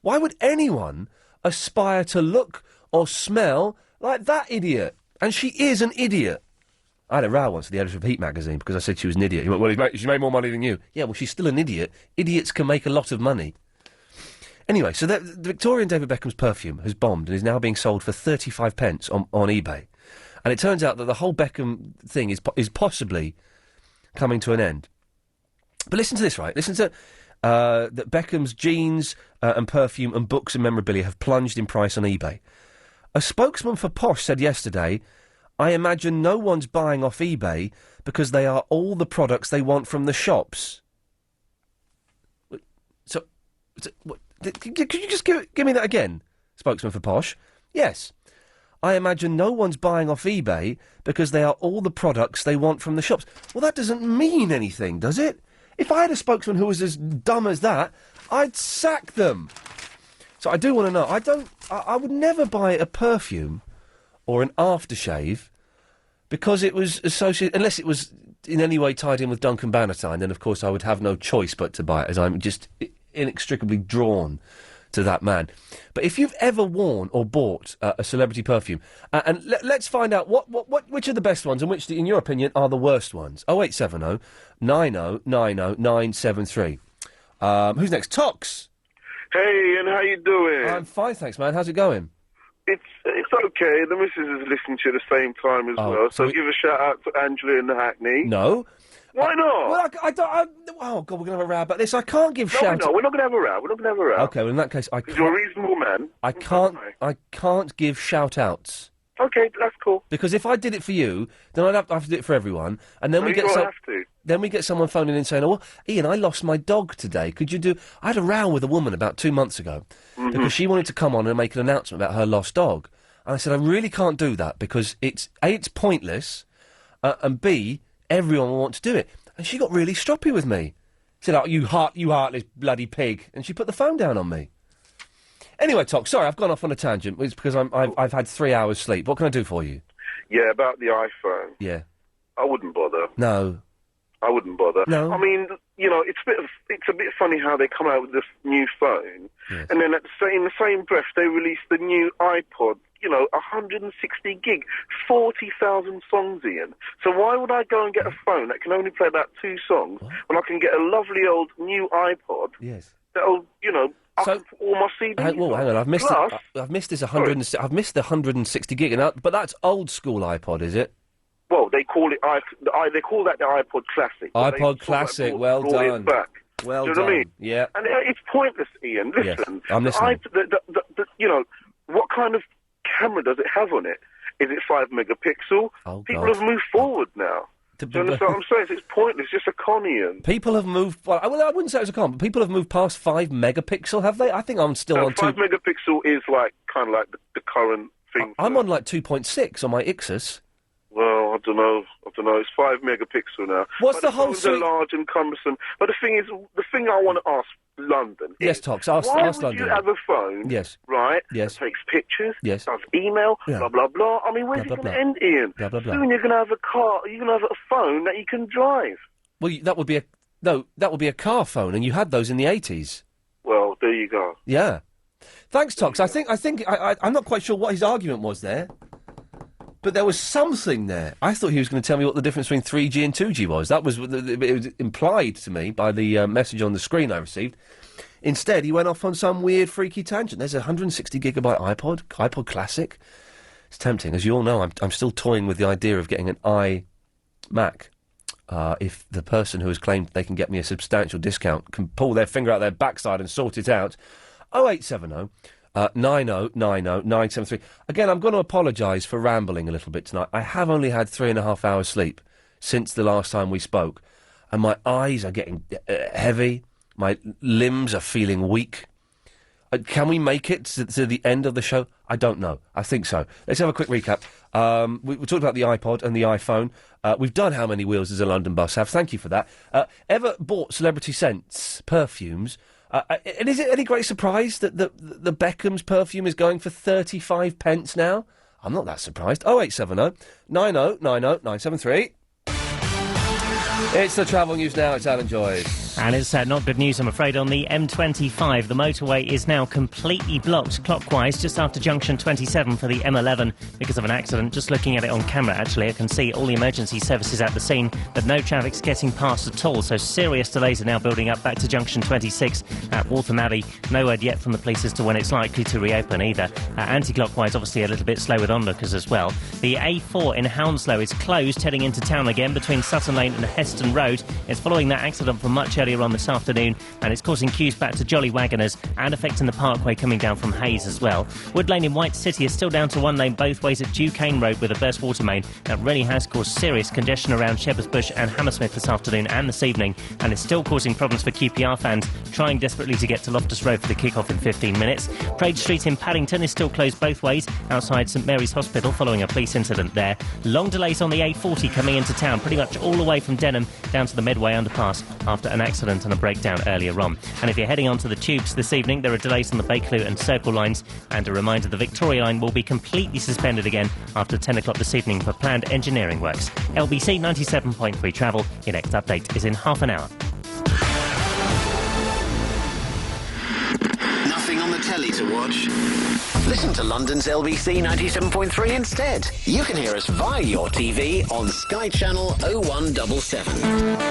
Why would anyone aspire to look or smell like that idiot? And she is an idiot. I had a row once with the editor of Heat magazine because I said she was an idiot. He went, well, she made more money than you. Yeah, well, she's still an idiot. Idiots can make a lot of money. Anyway, so the Victorian David Beckham's perfume has bombed and is now being sold for 35 pence on eBay. And it turns out that the whole Beckham thing is possibly coming to an end. But listen to this, right? Listen to that Beckham's jeans and perfume and books and memorabilia have plunged in price on eBay. A spokesman for Posh said yesterday, I imagine no one's buying off eBay because they are all the products they want from the shops. Could you just give me that again, spokesman for Posh? Yes. I imagine no one's buying off eBay because they are all the products they want from the shops. Well, that doesn't mean anything, does it? If I had a spokesman who was as dumb as that, I'd sack them. So I do want to know. I would never buy a perfume or an aftershave because it was associated, unless it was in any way tied in with Duncan Bannatyne, then of course I would have no choice but to buy it, as I'm just inextricably drawn to that man. But if you've ever worn or bought a celebrity perfume, and let's find out which are the best ones and which, in your opinion, are the worst ones. 0870 90 90 973. Who's next? Tox. Hey, and how you doing? I'm fine, thanks, man. How's it going? It's okay. The missus is listening to you at the same time as well. So give a shout out to Angela in the Hackney. No. Why not? Well, I don't. Oh God, we're going to have a row about this. I can't give shout. No, we're not going to have a row. We're not going to have a row. Okay, well in that case, I can't. You're a reasonable man. I can't give shout outs. Okay, that's cool. Because if I did it for you, then I'd have to do it for everyone, and then No, you don't have to. Then we get someone phoning in saying, "Oh, well, Ian, I lost my dog today. Could you do?" I had a row with a woman about 2 months ago because she wanted to come on and make an announcement about her lost dog, and I said, "I really can't do that because it's pointless, and B, everyone will want to do it." And she got really stroppy with me. She said, "Oh, you heartless bloody pig," and she put the phone down on me. Anyway, Tox, sorry, I've gone off on a tangent. It's because I've had 3 hours sleep. What can I do for you? Yeah, about the iPhone. Yeah. I wouldn't bother. No. I wouldn't bother. No. I mean, it's a bit funny how they come out with this new phone, and then in the same breath they release the new iPod. 160 gig, 40,000 songs, Ian. So why would I go and get a phone that can only play about 2 songs when I can get a lovely old new iPod? Yes. That'll, I can put all my CDs. Hang on. I've missed Plus, I've missed this 100. I've missed the 160 gig, but that's old school iPod, is it? Well, they call it they call that the iPod Classic. iPod Classic. Well done. It back. Well Do you done. know what I mean? Yeah. And it's pointless, Ian. Listen. Yes, I'm listening. What kind of camera does it have on it? Is it 5 megapixel? Oh, People God. have moved forward now. Do you understand what I'm saying? It's pointless. It's just a con, Ian. People have moved. Well, I wouldn't say it was a con, but people have moved past 5 megapixel, have they? I think I'm still on 5 megapixel is kind of like the current thing. I'm on like 2.6 on my Ixus. Well, I don't know. It's 5 megapixel now. What's but the whole phones are large and cumbersome. But the thing I want to ask London Yes, is, Tox, ask why London. would you have a phone, Yes. right, Yes. that takes pictures, Yes. does email, Yeah. blah, blah, blah. I mean, where's Blah, it blah, going to blah. end, Ian? Blah, blah, blah. Soon you're going to have a car, you're going to have a phone that you can drive. Well, that would be a car phone, and you had those in the 80s. Well, there you go. Yeah. Thanks, Tox. I'm not quite sure what his argument was there, but there was something there. I thought he was going to tell me what the difference between 3G and 2G was. That was it was implied to me by the message on the screen I received. Instead, he went off on some weird, freaky tangent. There's a 160 gigabyte iPod Classic. It's tempting, as you all know. I'm still toying with the idea of getting an iMac. If the person who has claimed they can get me a substantial discount can pull their finger out their backside and sort it out. 0870 90 90 973. Again, I'm going to apologise for rambling a little bit tonight. I have only had 3.5 hours sleep since the last time we spoke, and my eyes are getting heavy. My limbs are feeling weak. Can we make it to the end of the show? I don't know. I think so. Let's have a quick recap. We talked about the iPod and the iPhone. We've done How Many Wheels Does a London Bus Have? Thank you for that. Ever bought celebrity scents, perfumes, And is it any great surprise that the Beckham's perfume is going for 35 pence now? I'm not that surprised. 0870 90 90 973. It's the travel news now. It's Alan Joyce. And it's not good news, I'm afraid, on the M25. The motorway is now completely blocked clockwise just after junction 27 for the M11 because of an accident. Just looking at it on camera, actually, I can see all the emergency services at the scene, but no traffic's getting past at all. So serious delays are now building up back to junction 26 at Waltham Abbey. No word yet from the police as to when it's likely to reopen either. Anti-clockwise, obviously, a little bit slow with onlookers as well. The A4 in Hounslow is closed heading into town again between Sutton Lane and Heston Road. It's following that accident from much earlier on this afternoon, and it's causing queues back to Jolly Wagoners and affecting the Parkway coming down from Hayes as well. Wood Lane in White City is still down to one lane both ways at Duquesne Road with a burst water main. That really has caused serious congestion around Shepherd's Bush and Hammersmith this afternoon and this evening, and it's still causing problems for QPR fans trying desperately to get to Loftus Road for the kick-off in 15 minutes. Praed Street in Paddington is still closed both ways outside St Mary's Hospital following a police incident there. Long delays on the A40 coming into town, pretty much all the way from Denham down to the Medway underpass after an accident and a breakdown earlier on. And if you're heading onto the tubes this evening, there are delays on the Bakerloo and Circle lines, and a reminder the Victoria line will be completely suspended again after 10 o'clock this evening for planned engineering works. LBC 97.3 travel. Your next update is in half an hour. Nothing on the telly to watch? Listen to London's LBC 97.3 instead. You can hear us via your TV on Sky Channel 0177.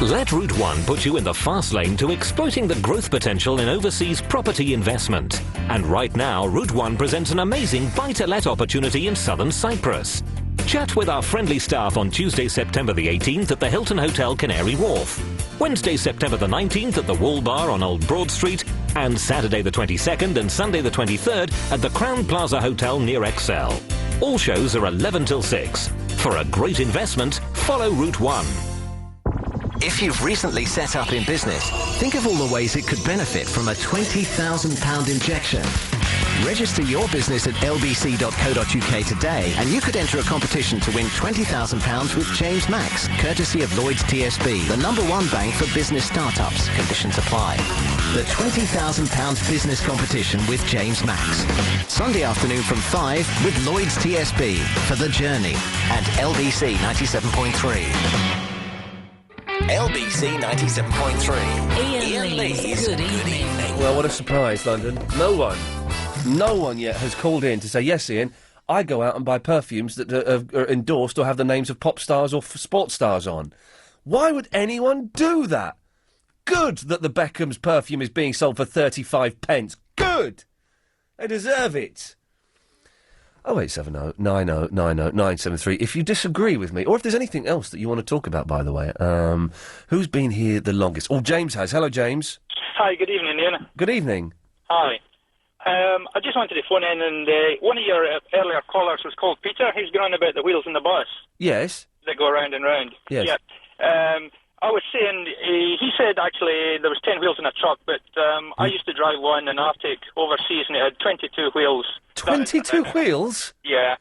Let Route 1 put you in the fast lane to exploiting the growth potential in overseas property investment. And right now, Route 1 presents an amazing buy-to-let opportunity in southern Cyprus. Chat with our friendly staff on Tuesday, September the 18th at the Hilton Hotel, Canary Wharf. Wednesday, September the 19th at the Wall Bar on Old Broad Street, and Saturday the 22nd and Sunday the 23rd at the Crown Plaza Hotel near Excel. All shows are 11 till 6. For a great investment, follow Route 1. If you've recently set up in business, think of all the ways it could benefit from a £20,000 injection. Register your business at lbc.co.uk today and you could enter a competition to win £20,000 with James Max, courtesy of Lloyds TSB, the #1 bank for business startups. Conditions apply. The £20,000 business competition with James Max. Sunday afternoon from 5 with Lloyds TSB for The Journey and LBC 97.3. LBC 97.3. Iain Lee's Good Evening. Well, what a surprise, London. No one yet has called in to say, yes, Iain, I go out and buy perfumes that are endorsed or have the names of pop stars or sports stars on. Why would anyone do that? Good that the Beckham's perfume is being sold for 35 pence. Good! They deserve it. 0870 90 90 973. If you disagree with me, or if there's anything else that you want to talk about, by the way, who's been here the longest? Oh, James has. Hello, James. Hi, good evening, Ian. Good evening. Hi. I just wanted to phone in, and one of your earlier callers was called Peter. He's going on about the wheels in the bus. Yes. That go round and round. Yes. Yeah. I was saying, he said actually there was 10 wheels in a truck, but I used to drive one in Arctic overseas, and it had 22 wheels. 22 wheels? Yeah.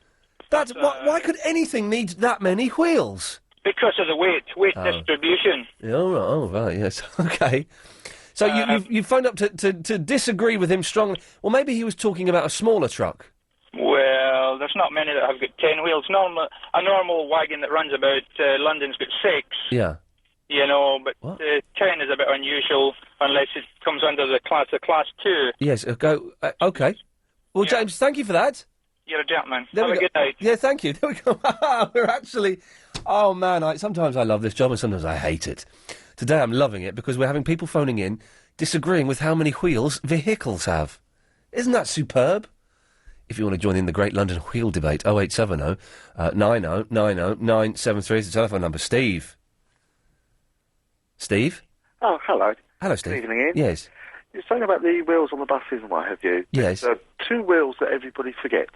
That's why could anything need that many wheels? Because of the weight distribution. Oh, right, yes. Okay. So you phoned up to disagree with him strongly. Well, maybe he was talking about a smaller truck. Well, there's not many that have got 10 wheels. A normal wagon that runs about London's got 6. Yeah. You know, but 10 is a bit unusual unless it comes under the class of Class 2. Yes, okay. Well, yeah. James, thank you for that. You're a gentleman. Have a good night. Yeah, thank you. There we go. We're actually... Oh, man, sometimes I love this job and sometimes I hate it. Today I'm loving it because we're having people phoning in disagreeing with how many wheels vehicles have. Isn't that superb? If you want to join in the Great London Wheel Debate, 0870 90 90 973 is the telephone number. Steve? Steve? Oh, hello. Hello, Steve. Good evening, Ian. Yes. You're saying about the wheels on the buses and what have you. Yes. There are 2 wheels that everybody forgets.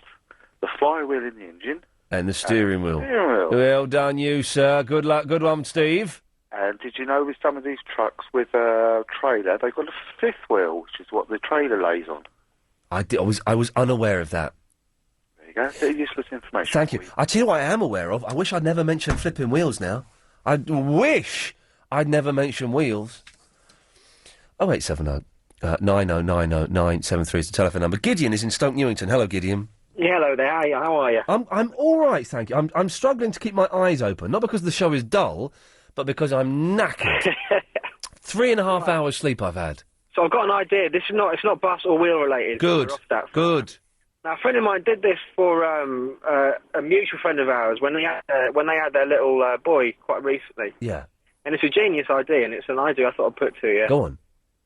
The flywheel in the engine. And the steering wheel. Steering wheel. Well done, you, sir. Good luck. Good one, Steve. And did you know with some of these trucks with a trailer, they've got a 5th wheel, which is what the trailer lays on. I was unaware of that. There you go. Bit of useless information. Thank you. I tell you what I am aware of. I wish I'd never mentioned flipping wheels now. I wish I'd never mentioned wheels. 0870 9090973 is the telephone number. Gideon is in Stoke Newington. Hello, Gideon. Yeah, hello there. How are you? I'm all right, thank you. I'm struggling to keep my eyes open, not because the show is dull, but because I'm knackered. 3.5 hours sleep I've had. So I've got an idea. It's not bus or wheel related. Good. We're off that. Good. Now, a friend of mine did this for a mutual friend of ours when they had their little boy quite recently. Yeah. And it's a genius idea, and it's an idea I thought I'd put to you. Go on.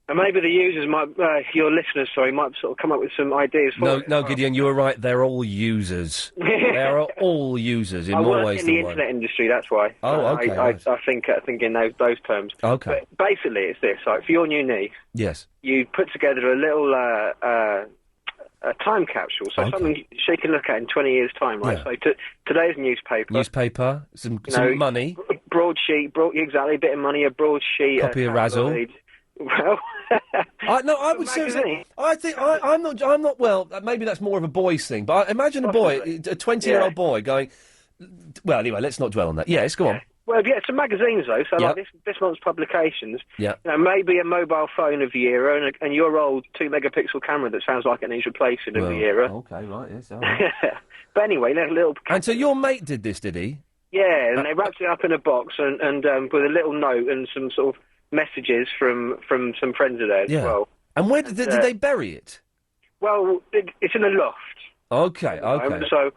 And maybe the users might, your listeners, might sort of come up with some ideas for it. No, Gideon, you were right. They're all users. They're all users in more ways in than the one. internet industry, that's why. Oh, okay, right. I think in those terms. Okay. But basically, it's this: like for your new niece, Yes. you put together a little a time capsule, so something she can look at in 20 years' time, right? Yeah. So today's newspaper, some money, broadsheet, exactly, a bit of money, a broadsheet, copy of Razzle. tabloid. Well, I would seriously. I think I'm not. Well, maybe that's more of a boy's thing. But imagine a boy, a 20-year-old boy, going. Well, anyway, let's not dwell on that. Yes, go on. Well, yeah, some magazines though. So like this month's publications. Yeah. You know, maybe a mobile phone of the era and your old 2-megapixel camera that sounds like it needs replacing of the era. Okay, right. Yes. All right. But anyway, little. And so your mate did this, did he? Yeah, and they wrapped it up in a box and with a little note and some sort of messages from some friends of theirs as well. And where did they bury it? Well, it's in a loft. Okay. So,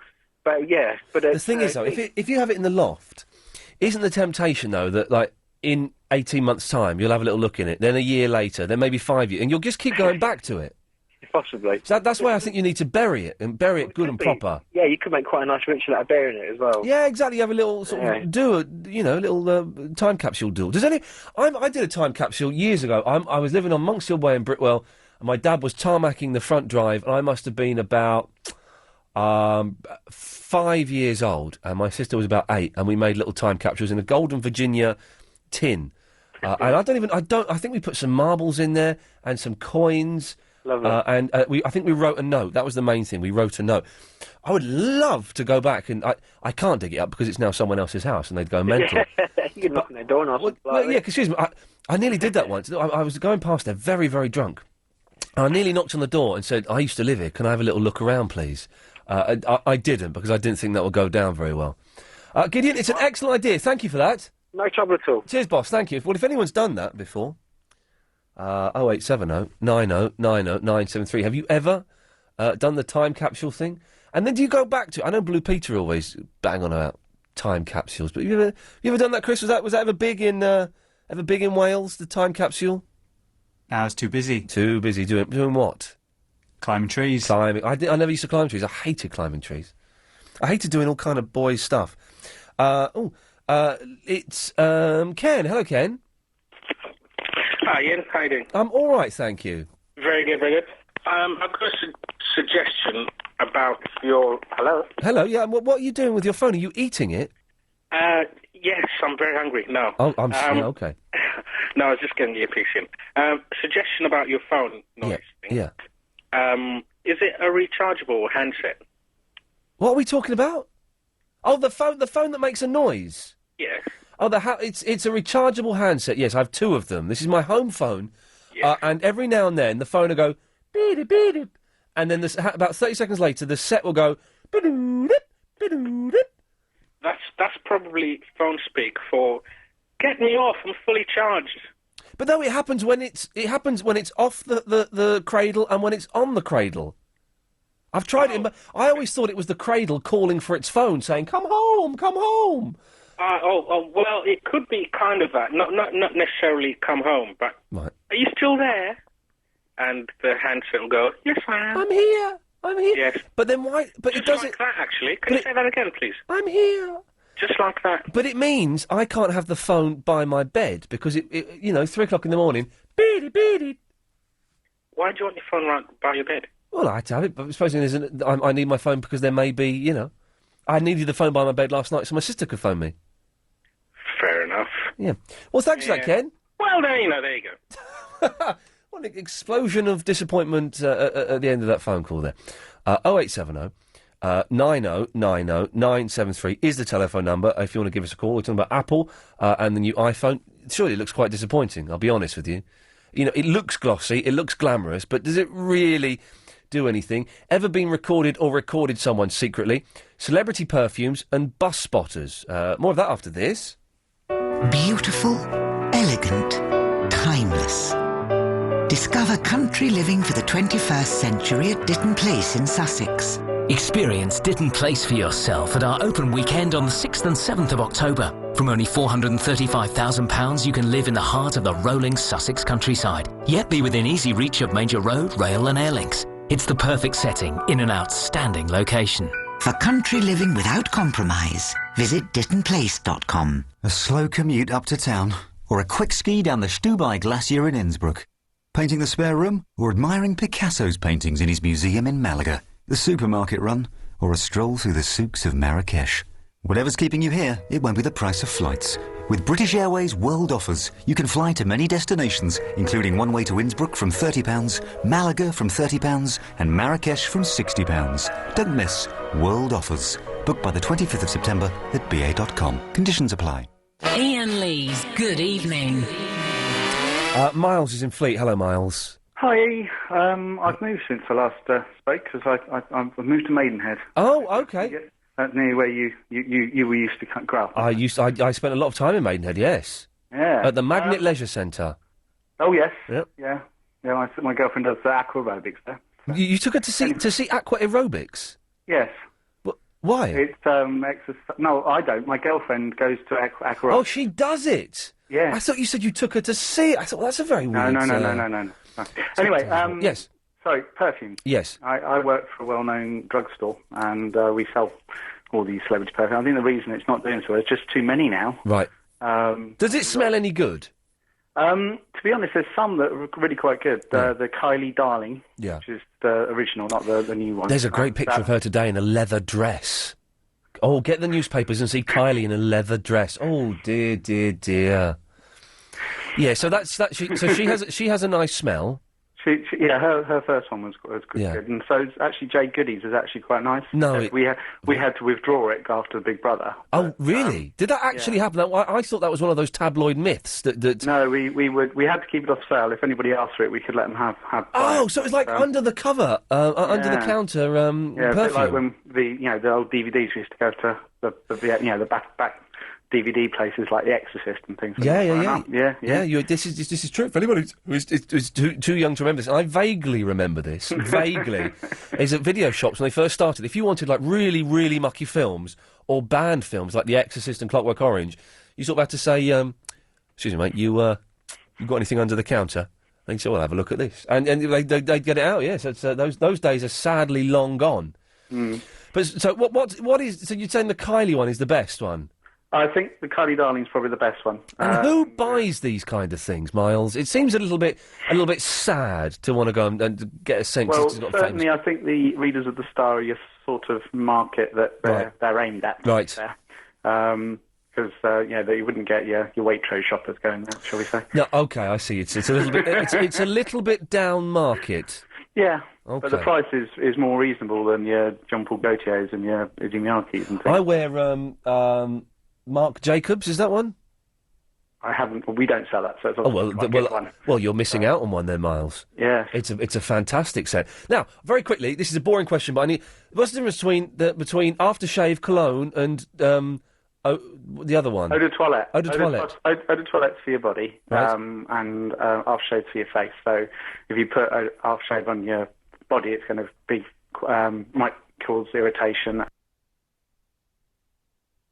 but yeah, but the thing is though, if you have it in the loft, isn't the temptation though that like in 18 months' time you'll have a little look in it, then a year later, then maybe 5 years, and you'll just keep going back to it? Possibly. So that's why I think you need to bury it and bury it good and proper. Yeah, you could make quite a nice ritual out of burying it as well. Yeah, exactly. You have a little sort of little time capsule duel. I did a time capsule years ago. I was living on Monks Hill Way in Britwell, and my dad was tarmacking the front drive, and I must have been about 5 years old, and my sister was about 8, and we made little time capsules in a Golden Virginia tin. And I think we put some marbles in there and some coins. Lovely. I think we wrote a note. That was the main thing. We wrote a note. I would love to go back, and I can't dig it up because it's now someone else's house, and they'd go mental. You can knock on their door and ask. Excuse me. I nearly did that once. I was going past there, very, very drunk. And I nearly knocked on the door and said, "I used to live here. Can I have a little look around, please?" I didn't because I didn't think that would go down very well. Gideon, it's an excellent idea. Thank you for that. No trouble at all. Cheers, boss. Thank you. Well, if anyone's done that before. 0870 90 90 973. Have you ever done the time capsule thing? And then do you go back to? I know Blue Peter always bang on about time capsules, but you ever done that, Chris? Was that ever big in Wales? The time capsule? I was too busy. Too busy doing what? Climbing trees. Climbing. I never used to climb trees. I hated climbing trees. I hated doing all kind of boys stuff. It's Ken. Hello, Ken. Hi, Ian. How you doing? I'm all right, thank you. Very good, very good. I've got a suggestion about your... Hello? Hello, yeah, what are you doing with your phone? Are you eating it? Yes, I'm very hungry. No. Oh, I'm sorry, okay. No, I was just getting you a piece in. Suggestion about your phone noise thing. Yeah. Is it a rechargeable handset? What are we talking about? Oh, the phone that makes a noise? Yes. Oh, it's a rechargeable handset. Yes, I have 2 of them. This is my home phone, and every now and then the phone will go beep beep, and then about 30 seconds later the set will go. That's probably phone speak for get me off. I'm fully charged. But no, it happens when it's off the cradle and when it's on the cradle. I've tried it, but I always thought it was the cradle calling for its phone, saying "Come home, come home." Well, it could be kind of that. Not necessarily come home, but right. Are you still there? And the handset will go, yes, I am. I'm here. Yes. But then why? But it doesn't. Like that, actually. Can you say that again, please? I'm here. Just like that. But it means I can't have the phone by my bed because it 3 o'clock in the morning. Beady. Why do you want your phone right by your bed? Well, I had to have it, but supposing I need my phone because there may be, I needed the phone by my bed last night so my sister could phone me. Fair enough. Yeah. Well, thanks for that, Ken. Well, there you go. What an explosion of disappointment at the end of that phone call there. 0870 90 90 973 is the telephone number if you want to give us a call. We're talking about Apple and the new iPhone. Surely it looks quite disappointing, I'll be honest with you. You know, it looks glossy, it looks glamorous, but does it really do anything? Ever been recorded or recorded someone secretly? Celebrity perfumes and bus spotters. More of that after this. Beautiful, elegant, timeless. Discover country living for the 21st century at Ditton Place in Sussex. Experience Ditton Place for yourself at our open weekend on the 6th and 7th of October. From only £435,000, you can live in the heart of the rolling Sussex countryside, yet be within easy reach of major road, rail and air links. It's the perfect setting in an outstanding location. For country living without compromise, visit DittonPlace.com. A slow commute up to town, or a quick ski down the Stubai Glacier in Innsbruck. Painting the spare room, or admiring Picasso's paintings in his museum in Malaga. The supermarket run, or a stroll through the souks of Marrakesh. Whatever's keeping you here, it won't be the price of flights. With British Airways World Offers, you can fly to many destinations, including one way to Innsbruck from £30, Malaga from £30, and Marrakesh from £60. Don't miss World Offers. Book by the 25th of September at ba.com. Conditions apply. Iain Lee's Good Evening. Miles is in Fleet. Hello, Miles. Hi, I've moved since I last spoke because I've moved to Maidenhead. Oh, okay. Near where you were used to grow up. I spent a lot of time in Maidenhead. Yes. Yeah. At the Magnet Leisure Centre. Oh yes. Yep. Yeah. My girlfriend does aqua aerobics there. You took her to see aqua aerobics. Yes. Why? It's exercise. No, I don't. My girlfriend goes to aqua. Oh, she does it. Yeah. I thought you said you took her to see it. I thought, well, that's a very weird... No. Anyway, yes. Sorry, perfume. Yes. I work for a well-known drugstore, and we sell all these celebrity perfumes. I think the reason it's not doing so is just too many now. Right. Does it smell any good? To be honest, there's some that are really quite good. The Kylie Darling, Yeah. which is the original, not the new one. There's a great picture of her today in a leather dress. Oh, get the newspapers and see Kylie in a leather dress. Oh, dear, dear, dear. Yeah, so that's that. She has a nice smell. Her first one was good, and so actually Jade Goody's is actually quite nice. No, we had to withdraw it after Big Brother. Oh, really? Did that actually happen? I thought that was one of those tabloid myths. That No, we had to keep it off sale. If anybody asked for it, we could let them have. Oh, so it was like under the cover, under the counter. Yeah, a perfume. bit like when the old DVDs we used to go to the back DVD places like The Exorcist and things. Yeah. This is true. For anybody who's too young to remember this, and I vaguely remember this. Vaguely, is at video shops when they first started. If you wanted like really, really mucky films or banned films like The Exorcist and Clockwork Orange, you sort of had to say, "Excuse me, mate, you got anything under the counter?" And you say, "Well, have a look at this," and they'd get it out. Yes, those days are sadly long gone. Mm. But so what is? So you're saying the Kylie one is the best one? I think the Kylie Darling's probably the best one. And who buys these kind of things, Miles? It seems a little bit sad to want to go and get a sense. Well, it's not certainly, famous. I think the readers of the Star are your sort of market that they're aimed at. Right. Because you wouldn't get your Waitrose shoppers going there, shall we say? No, okay, I see. It's a little bit. It's a little bit down market. Yeah. Okay. But the price is more reasonable than your John Paul Gaultiers and your Izzy Miyakis and things. I wear Marc Jacobs. Is that one? I haven't. Well, we don't sell that, so it's one. Well, you're missing out on one there, Miles. Yeah. It's a fantastic set. Now, very quickly, this is a boring question, but I need. What's the difference between aftershave cologne and the other one? Eau de toilette. Eau de toilette. Eau de toilette's for your body, Right. and aftershave's for your face. So if you put aftershave on your body, it's going to be might cause irritation.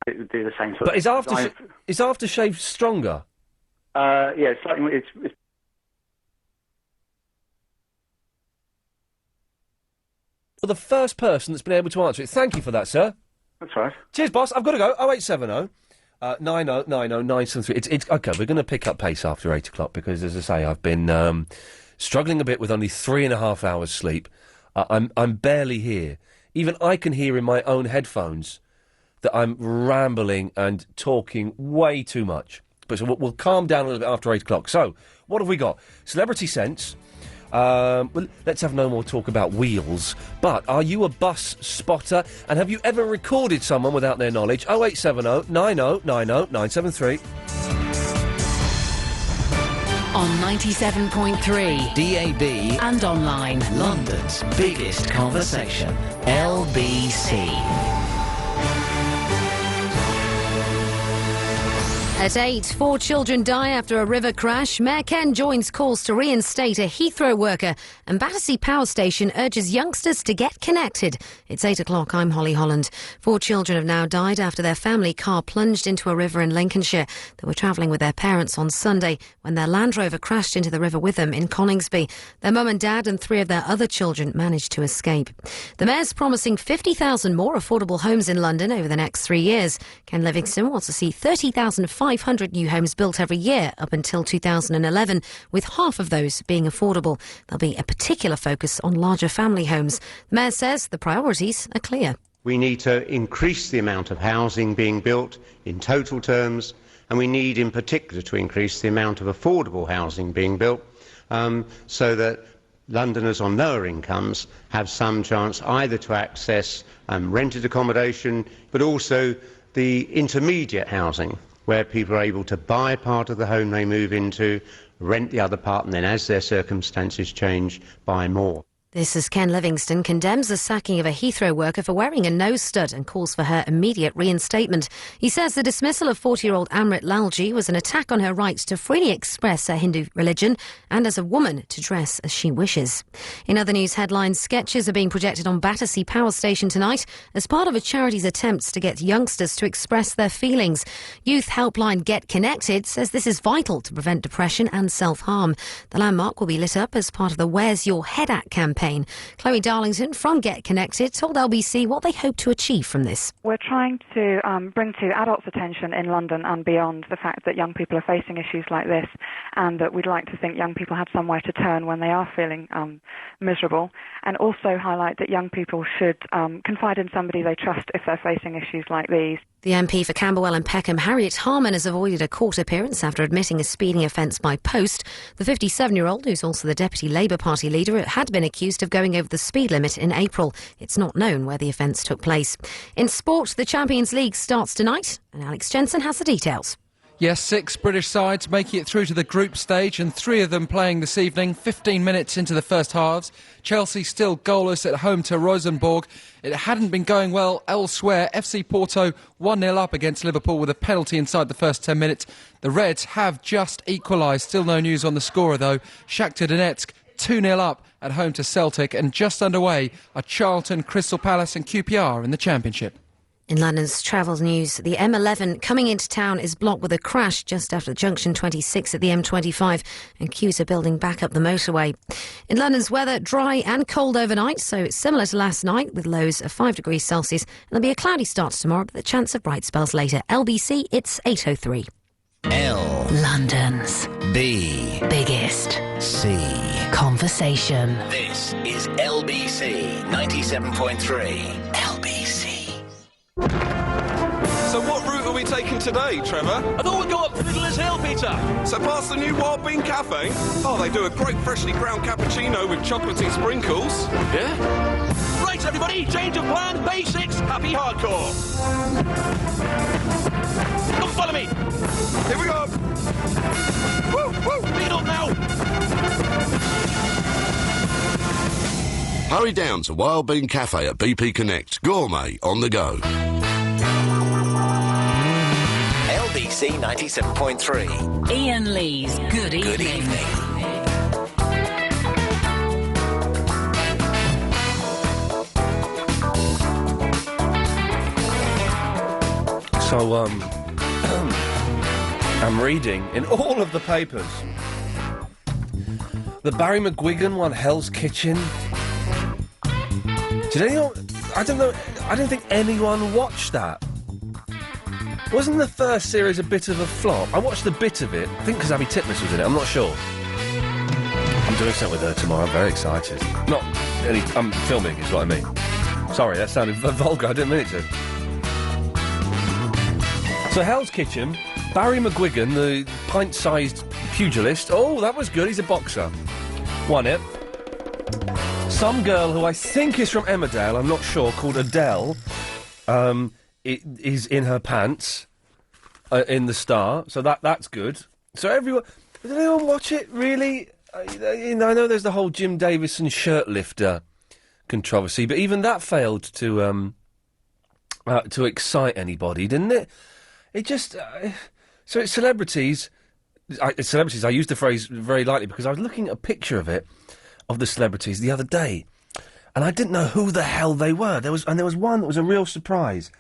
It would do the same sort. But is aftershave stronger? Yeah, slightly. It's For the first person that's been able to answer it. Thank you for that, sir. That's right. Cheers, boss. I've got to go. 0870 90 90 973. It's okay. We're going to pick up pace after 8 o'clock because, as I say, I've been struggling a bit with only 3.5 hours sleep. I'm barely here. Even I can hear in my own headphones that I'm rambling and talking way too much. But so we'll calm down a little bit after 8 o'clock. So, what have we got? Celebrity Sense. Well, let's have no more talk about wheels. But are you a bus spotter? And have you ever recorded someone without their knowledge? 0870 90 90 973. On 97.3 DAB and online. London's biggest conversation. LBC. At 8, 4 children die after a river crash. Mayor Ken joins calls to reinstate a Heathrow worker. And Battersea Power Station urges youngsters to get connected. It's 8 o'clock. I'm Holly Holland. 4 children have now died after their family car plunged into a river in Lincolnshire. They were travelling with their parents on Sunday when their Land Rover crashed into the river with them in Coningsby. Their mum and dad and 3 of their other children managed to escape. The Mayor's promising 50,000 more affordable homes in London over the next 3 years. Ken Livingstone wants to see 30,500 new homes built every year up until 2011, with half of those being affordable. There'll be a particular focus on larger family homes. The Mayor says the priorities are clear. We need to increase the amount of housing being built in total terms, and we need in particular to increase the amount of affordable housing being built so that Londoners on lower incomes have some chance either to access rented accommodation, but also the intermediate housing, where people are able to buy part of the home they move into, rent the other part, and then as their circumstances change, buy more. This is Ken Livingstone condemns the sacking of a Heathrow worker for wearing a nose stud and calls for her immediate reinstatement. He says the dismissal of 40-year-old Amrit Lalji was an attack on her rights to freely express her Hindu religion and as a woman to dress as she wishes. In other news headlines, sketches are being projected on Battersea Power Station tonight as part of a charity's attempts to get youngsters to express their feelings. Youth helpline Get Connected says this is vital to prevent depression and self-harm. The landmark will be lit up as part of the Where's Your Head At campaign. Chloe Darlington from Get Connected told LBC what they hope to achieve from this. We're trying to bring to adults' attention in London and beyond the fact that young people are facing issues like this, and that we'd like to think young people have somewhere to turn when they are feeling miserable, and also highlight that young people should confide in somebody they trust if they're facing issues like these. The MP for Camberwell and Peckham, Harriet Harman, has avoided a court appearance after admitting a speeding offence by post. The 57-year-old, who's also the Deputy Labour Party leader, had been accused of going over the speed limit in April. It's not known where the offence took place. In sport, the Champions League starts tonight, and Alex Jensen has the details. Yes, 6 British sides making it through to the group stage, and 3 of them playing this evening, 15 minutes into the first halves. Chelsea still goalless at home to Rosenborg. It hadn't been going well elsewhere. FC Porto 1-0 up against Liverpool with a penalty inside the first 10 minutes. The Reds have just equalised. Still no news on the scorer, though. Shakhtar Donetsk 2-0 up at home to Celtic, and just underway are Charlton, Crystal Palace and QPR in the Championship. In London's travel news, the M11 coming into town is blocked with a crash just after junction 26 at the M25, and queues are building back up the motorway. In London's weather, dry and cold overnight, so it's similar to last night with lows of 5 degrees Celsius. And there'll be a cloudy start tomorrow, but the chance of bright spells later. LBC, it's 8:03. L. London's B. biggest C. conversation. This is LBC 97.3. LBC. So what route are we taking today, Trevor? I thought we'd go up the middle of this hill, Peter. So past the new Wild Bean Cafe? Oh, they do a great freshly ground cappuccino with chocolatey sprinkles. Yeah? Right, everybody, change of plan, basics, happy hardcore. Come follow me. Here we go. Woo, woo, lead up now. Hurry down to Wild Bean Cafe at BP Connect. Gourmet on the go. LBC 97.3. Iain Lee's Good Evening. Good evening. So, I'm reading in all of the papers. The Barry McGuigan one, Hell's Kitchen. Did anyone... I don't think anyone watched that. Wasn't the first series a bit of a flop? I watched a bit of it. I think because Abby Titmus was in it. I'm not sure. I'm doing something with her tomorrow. I'm very excited. Not any... I'm filming, is what I mean. Sorry, that sounded vulgar. I didn't mean it to. So, Hell's Kitchen, Barry McGuigan, the pint-sized pugilist. Oh, that was good. He's a boxer. Won it. Some girl who I think is from Emmerdale, I'm not sure, called Adele, is in her pants in the Star. So that's good. So everyone... Did anyone watch it, really? I know there's the whole Jim Davison shirt lifter controversy, but even that failed to excite anybody, didn't it? It just... so it's celebrities... I use the phrase very lightly because I was looking at a picture of the celebrities the other day, and I didn't know who the hell they were. There was one that was a real surprise.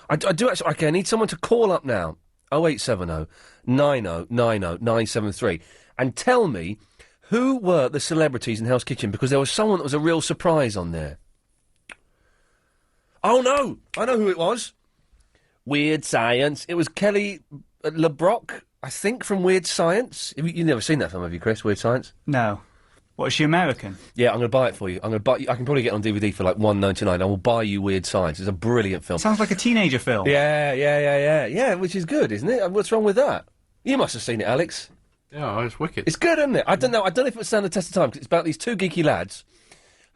I do actually... Okay, I need someone to call up now. 0870 90 90 973 and tell me who were the celebrities in Hell's Kitchen, because there was someone that was a real surprise on there. Oh no! I know who it was. Weird Science. It was Kelly LeBrock, I think, from Weird Science. You've never seen that film, have you, Chris? Weird Science? No. What, is she American? Yeah, I'm going to buy it for you. I can probably get it on DVD for like $1.99. I will buy you Weird Science. It's a brilliant film. Sounds like a teenager film. Yeah, which is good, isn't it? What's wrong with that? You must have seen it, Alex. Yeah, it's wicked. It's good, isn't it? I don't know if it would stand the test of time, because it's about these two geeky lads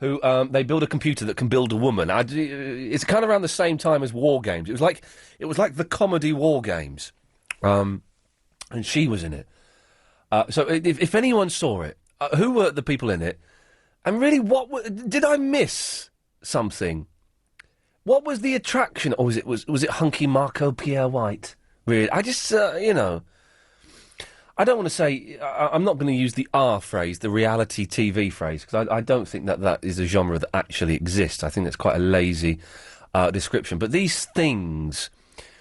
who they build a computer that can build a woman. It's kind of around the same time as War Games. It was like the comedy War Games, and she was in it. So if anyone saw it, who were the people in it? And really, did I miss something? What was the attraction? Or was it hunky Marco Pierre White? Really, I just I don't want to say... I'm not going to use the R phrase, the reality TV phrase, because I don't think that is a genre that actually exists. I think that's quite a lazy description. But these things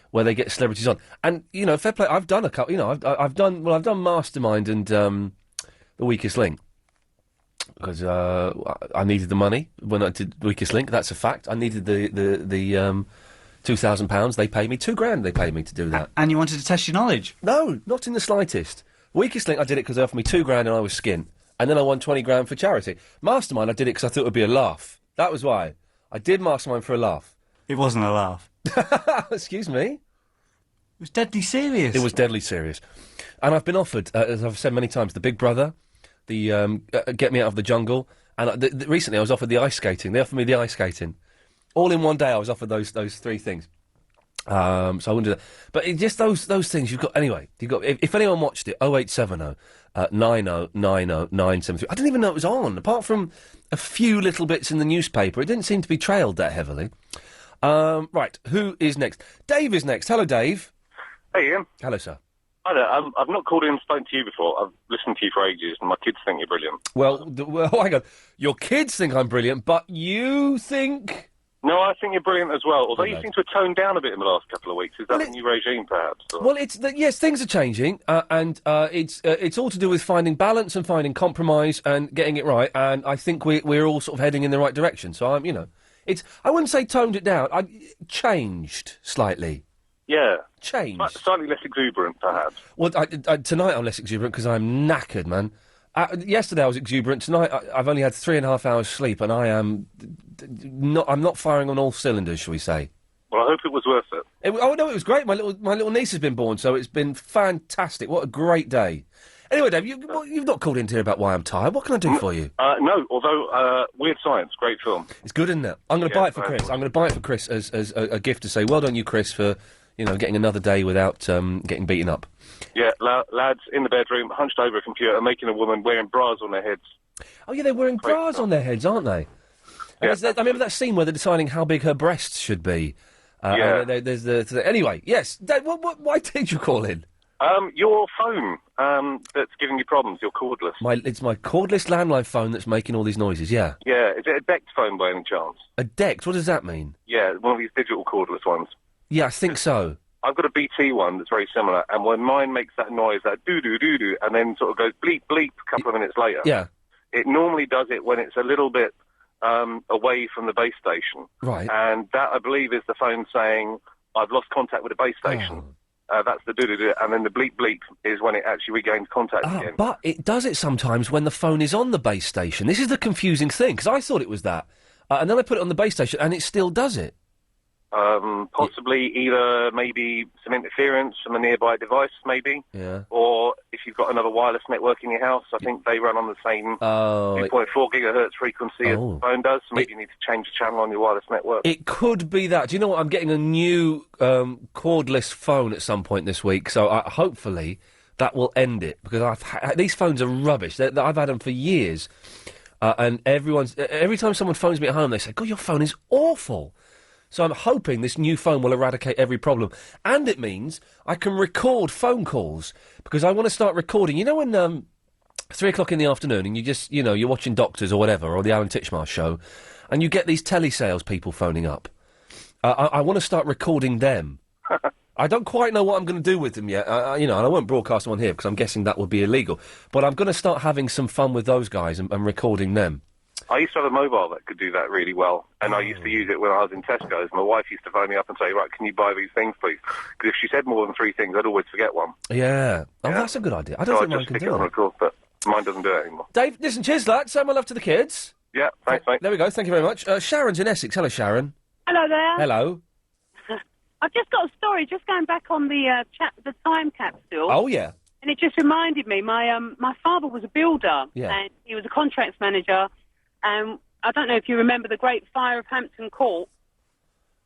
where they get celebrities on, and fair play. I've done a couple. I've done Mastermind and The Weakest Link because I needed the money when I did Weakest Link. That's a fact. I needed the £2,000. They paid me £2,000. They paid me to do that. And you wanted to test your knowledge? No, not in the slightest. Weakest Link, I did it because they offered me £2,000 and I was skint, and then I won £20,000 for charity. Mastermind, I did it because I thought it would be a laugh. That was why I did Mastermind, for a laugh. It wasn't a laugh. Excuse me. It was deadly serious. It was deadly serious, and I've been offered, as I've said many times, the Big Brother, the Get Me Out of the Jungle, and recently I was offered the ice skating. They offered me the ice skating. All in one day, I was offered those three things. So I wouldn't do that. But just those things you've got... Anyway, if anyone watched it, 0870 90 90 973. I didn't even know it was on. Apart from a few little bits in the newspaper, it didn't seem to be trailed that heavily. Right, who is next? Dave is next. Hello, Dave. Hey, Ian. Hello, sir. Hi there. I've not called in and spoken to you before. I've listened to you for ages, and my kids think you're brilliant. Well, hang on. Your kids think I'm brilliant, but you think... No, I think you're brilliant as well, although you seem to have toned down a bit in the last couple of weeks. Is that a new regime, perhaps? Or? Well, yes, things are changing, and it's all to do with finding balance and finding compromise and getting it right, and I think we're all sort of heading in the right direction. So, I wouldn't say toned it down. I changed slightly. Yeah. Changed. Slightly less exuberant, perhaps. Well, tonight I'm less exuberant because I'm knackered, man. Yesterday I was exuberant. Tonight I've only had 3.5 hours sleep, and I'm not firing on all cylinders, shall we say? Well, I hope it was worth it. Oh no, it was great. My little niece has been born, so it's been fantastic. What a great day. Anyway, Dave, you've not called in to hear about why I'm tired. What can I do for you? No, although Weird Science, great film. It's good, isn't it? I'm going to buy it for Chris. I'm going to buy it for Chris as a gift to say, well done, you, Chris, for getting another day without getting beaten up. Yeah, lads in the bedroom, hunched over a computer, making a woman wearing bras on their heads. Oh, yeah, they're wearing bras on their heads, aren't they? Yeah. I remember that scene where they're deciding how big her breasts should be. Anyway, yes. Dave, why did you call in? Your phone that's giving you problems, your cordless. It's my cordless landline phone that's making all these noises, yeah. Yeah, is it a decked phone by any chance? A decked? What does that mean? Yeah, one of these digital cordless ones. Yeah, I think so. I've got a BT one that's very similar, and when mine makes that noise, that doo-doo-doo-doo, and then sort of goes bleep, bleep a couple of minutes later. Yeah. It normally does it when it's a little bit away from the base station. Right. And that, I believe, is the phone saying, I've lost contact with the base station. That's the doo-doo-doo, and then the bleep, bleep is when it actually regains contact again. But it does it sometimes when the phone is on the base station. This is the confusing thing, because I thought it was that. And then I put it on the base station, and it still does it. Possibly either maybe some interference from a nearby device, maybe. Yeah. Or if you've got another wireless network in your house, I think they run on the same 2.4 gigahertz frequency as the phone does, so maybe you need to change the channel on your wireless network. It could be that. Do you know what? I'm getting a new cordless phone at some point this week, so hopefully that will end it, because these phones are rubbish. I've had them for years, and every time someone phones me at home, they say, God, your phone is awful. So I'm hoping this new phone will eradicate every problem. And it means I can record phone calls, because I want to start recording. You know when 3 o'clock in the afternoon and you just, you're watching Doctors or whatever, or the Alan Titchmarsh show, and you get these telesales people phoning up. I want to start recording them. I don't quite know what I'm going to do with them yet, and I won't broadcast them on here because I'm guessing that would be illegal. But I'm going to start having some fun with those guys and recording them. I used to have a mobile that could do that really well, and I used to use it when I was in Tesco's. My wife used to phone me up and say, right, can you buy these things, please? Because if she said more than 3 things, I'd always forget one. Yeah. Oh, that's a good idea. I don't think mine can do it. Of course, but mine doesn't do it anymore. Dave, listen, cheers for that. Say my love to the kids. Yeah, thanks, mate. There we go. Thank you very much. Sharon's in Essex. Hello, Sharon. Hello there. Hello. I've just got a story, just going back on the time capsule. Oh, yeah. And it just reminded me, my father was a builder, and he was a contracts manager, and I don't know if you remember the Great Fire of Hampton Court.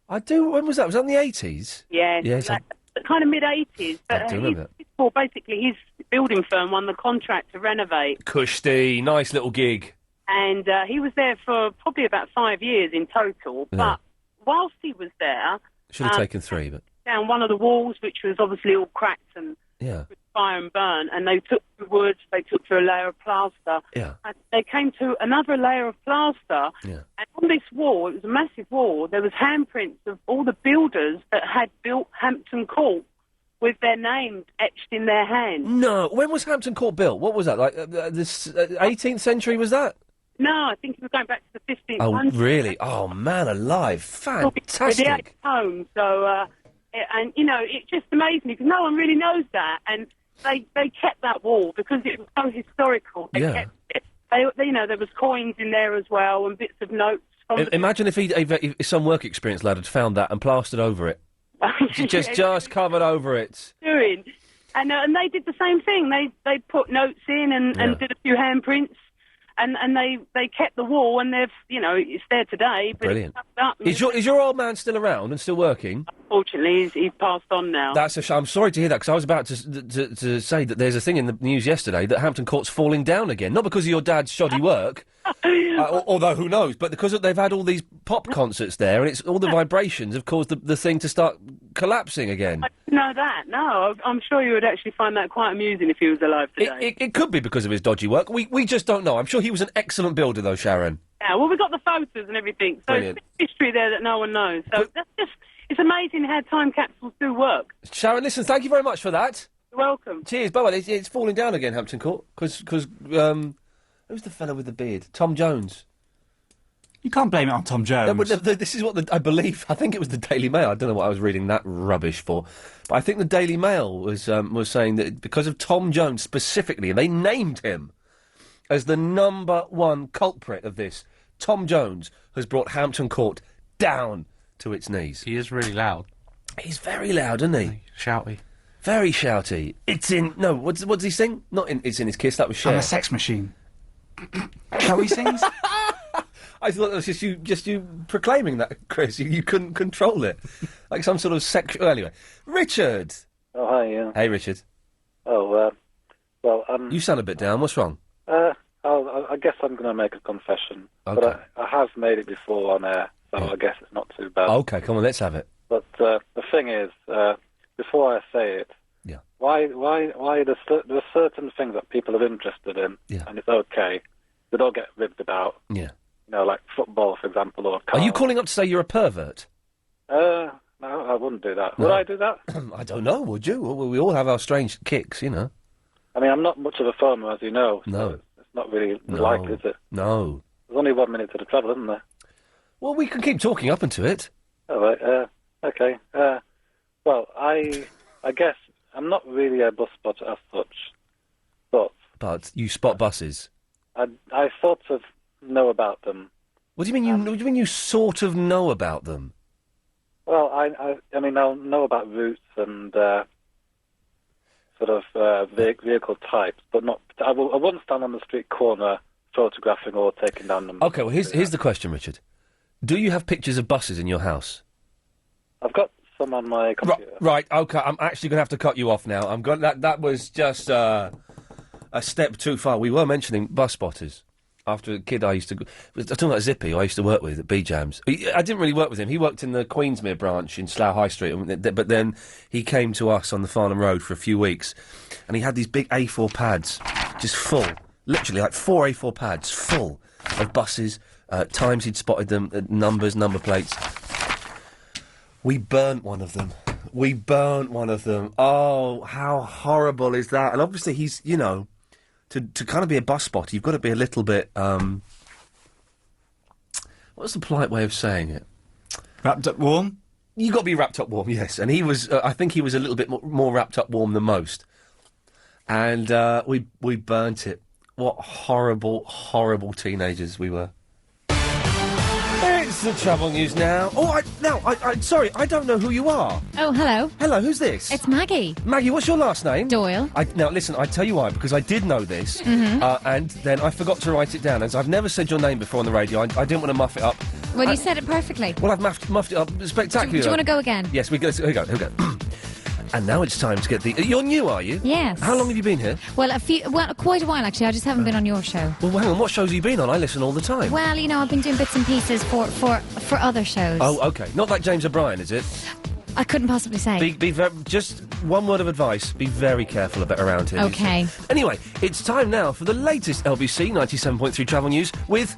I do. When was that? Was that in the 80s? Yes. Yes. Kind of mid-80s. But I do remember basically, his building firm won the contract to renovate. Kushti, nice little gig. And he was there for probably about 5 years in total. Yeah. But whilst he was there... Should have taken 3, but... Down one of the walls, which was obviously all cracked and fire and burn, and they took the wood, they took to a layer of plaster. Yeah. And they came to another layer of plaster, and on this wall, it was a massive wall, there was handprints of all the builders that had built Hampton Court with their names etched in their hands. No. When was Hampton Court built? What was that, like the 18th century, was that? No, I think it was going back to the 15th Oh, century. really? Oh, man alive. With Fantastic. the home, so... and, it just amazed me, because no one really knows that, and they kept that wall because it was so historical. They kept it. There was coins in there as well, and bits of notes. Imagine if some work experience lad had found that and plastered over it. just covered over it. And they did the same thing. They put notes in and did a few handprints. And they kept the wall, and they've, it's there today. But Brilliant. It's up. Is your old man still around and still working? Unfortunately, he's passed on now. That's a shame. I'm sorry to hear that, because I was about to say that there's a thing in the news yesterday that Hampton Court's falling down again. Not because of your dad's shoddy work, although who knows, but because they've had all these pop concerts there, and it's all the vibrations have caused the thing to start collapsing again. I didn't know that. No, I'm sure you would actually find that quite amusing if he was alive today. It could be because of his dodgy work. We just don't know. I'm sure he was an excellent builder, though, Sharon. Yeah, well, we've got the photos and everything, so Brilliant. it's history there that no one knows. So that's just, it's amazing how time capsules do work. Sharon, listen, thank you very much for that. You're welcome. Cheers. By the way, it's falling down again, Hampton Court, because who's the fellow with the beard? Tom Jones. You can't blame it on Tom Jones. No, but this is what I believe. I think it was the Daily Mail. I don't know what I was reading that rubbish for, but I think the Daily Mail was saying that because of Tom Jones specifically, and they named him as the #1 culprit of this. Tom Jones has brought Hampton Court down to its knees. He is really loud. He's very loud, isn't he? Shouty. Very shouty. It's in... No, what does he sing? Not in It's in His Kiss, that was Cher. I'm a sex machine. Is that what he sings? I thought that was just you proclaiming that, Chris. You couldn't control it. Like some sort of sexual... Anyway. Richard! Oh, hi, Iain. Hey, Richard. Oh, You sound a bit down. What's wrong? I guess I'm going to make a confession. Okay. But I have made it before on air, so I guess it's not too bad. Okay, come on, let's have it. But the thing is, before I say it, why there's certain things that people are interested in, and it's okay. They don't get ribbed about. Yeah. Like football, for example, or Are you calling up to say you're a pervert? No, I wouldn't do that. No. Would I do that? I don't know, would you? Well, we all have our strange kicks, you know. I mean, I'm not much of a phoner, as you know. So No. it's not really like, is it? No. There's only 1 minute to the travel, isn't there? Well, we can keep talking up into it. All right. Okay. Well, I guess I'm not really a bus spotter as such, But you spot buses. I sort of know about them. What do you mean? What do you mean? You sort of know about them? Well, I mean, I'll know about routes and sort of vehicle types, but not. I wouldn't stand on the street corner photographing or taking down them. Okay. Well, here's the question, Richard. Do you have pictures of buses in your house? I've got some on my computer. Right, OK, I'm actually going to have to cut you off now. That was just a step too far. We were mentioning bus spotters. After a kid I used to... I'm talking about Zippy, who I used to work with at B-Jams. I didn't really work with him. He worked in the Queensmere branch in Slough High Street, but then he came to us on the Farnham Road for a few weeks, and he had these big A4 pads, just full, literally like 4 A4 pads, full of buses, times he'd spotted them, numbers, number plates. We burnt one of them. Oh, how horrible is that? And obviously he's, you know... To kind of be a bus spotter, you've got to be a little bit, what's the polite way of saying it? Wrapped up warm? You've got to be wrapped up warm, yes. And he was, I think he was a little bit more wrapped up warm than most. And we burnt it. What horrible, horrible teenagers we were. It's the travel news now. Oh, sorry, I don't know who you are. Oh, hello. Hello, who's this? It's Maggie. Maggie, what's your last name? Doyle. Now, listen, I tell you why, because I did know this, Mhm. and then I forgot to write it down, as I've never said your name before on the radio. I didn't want to muff it up. Well, you said it perfectly. Well, I've muffed it up spectacularly. Do you want to go again? Yes, here we go. And now it's time to get the... You're new, are you? Yes. How long have you been here? Well, quite a while, actually. I just haven't been on your show. Well, hang on, what shows have you been on? I listen all the time. Well, you know, I've been doing bits and pieces for other shows. Oh, OK. Not like James O'Brien, is it? I couldn't possibly say. Just one word of advice. Be very careful around here. OK. Anyway, it's time now for the latest LBC 97.3 travel news with...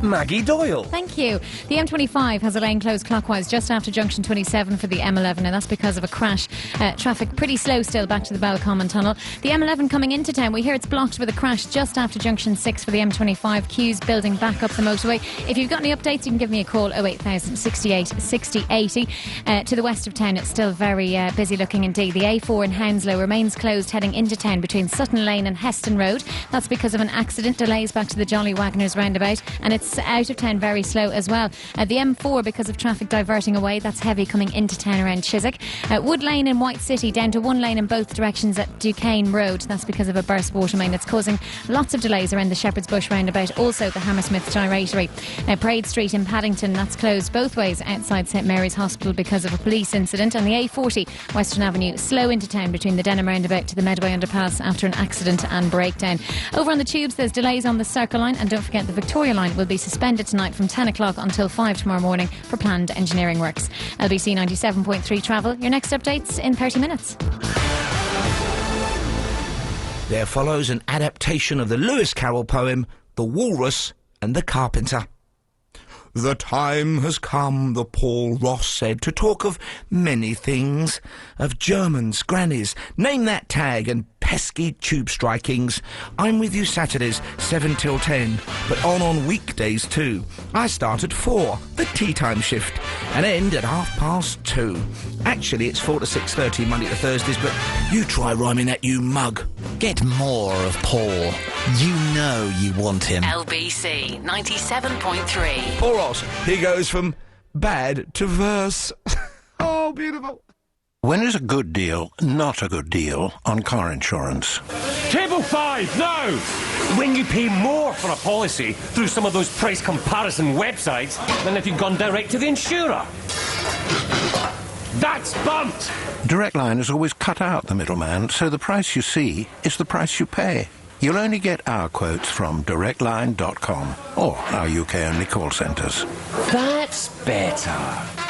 Maggie Doyle. Thank you. The M25 has a lane closed clockwise just after junction 27 for the M11, and that's because of a crash. Traffic pretty slow still back to the Balcommon Tunnel. The M11 coming into town, we hear it's blocked with a crash just after junction 6 for the M25. Queues building back up the motorway. If you've got any updates, you can give me a call, 08000 68 60 80. To the west of town, it's still very busy looking indeed. The A4 in Hounslow remains closed heading into town between Sutton Lane and Heston Road. That's because of an accident. Delays back to the Jolly Wagoners roundabout, and it's out of town very slow as well. The M4 because of traffic diverting away, that's heavy coming into town around Chiswick. Wood Lane in White City down to one lane in both directions at Duquesne Road. That's because of a burst water main that's causing lots of delays around the Shepherd's Bush roundabout. Also the Hammersmith Gyratory. Parade Street in Paddington, that's closed both ways outside St Mary's Hospital because of a police incident. And the A40 Western Avenue slow into town between the Denham roundabout to the Medway underpass after an accident and breakdown. Over on the tubes there's delays on the Circle Line, and don't forget the Victoria Line will be suspended tonight from 10 o'clock until 5 tomorrow morning for planned engineering works. LBC 97.3 travel. Your next updates in 30 minutes. There follows an adaptation of the Lewis Carroll poem, The Walrus and the Carpenter. The time has come, the Paul Ross said, to talk of many things, of Germans, grannies, name that tag, and pesky tube strikings. I'm with you Saturdays, 7 till 10, but on weekdays too. I start at 4, the tea time shift, and end at 2:30. Actually, it's 4 to 6:30 Monday to Thursdays, but you try rhyming that, you mug. Get more of Paul. You know you want him. LBC 97.3. Paul Ross, he goes from bad to verse. Oh, beautiful. When is a good deal not a good deal on car insurance? Table 5, now! When you pay more for a policy through some of those price comparison websites than if you'd gone direct to the insurer. That's bumped! Direct Line has always cut out the middleman, so the price you see is the price you pay. You'll only get our quotes from directline.com or our UK-only call centres. That's better.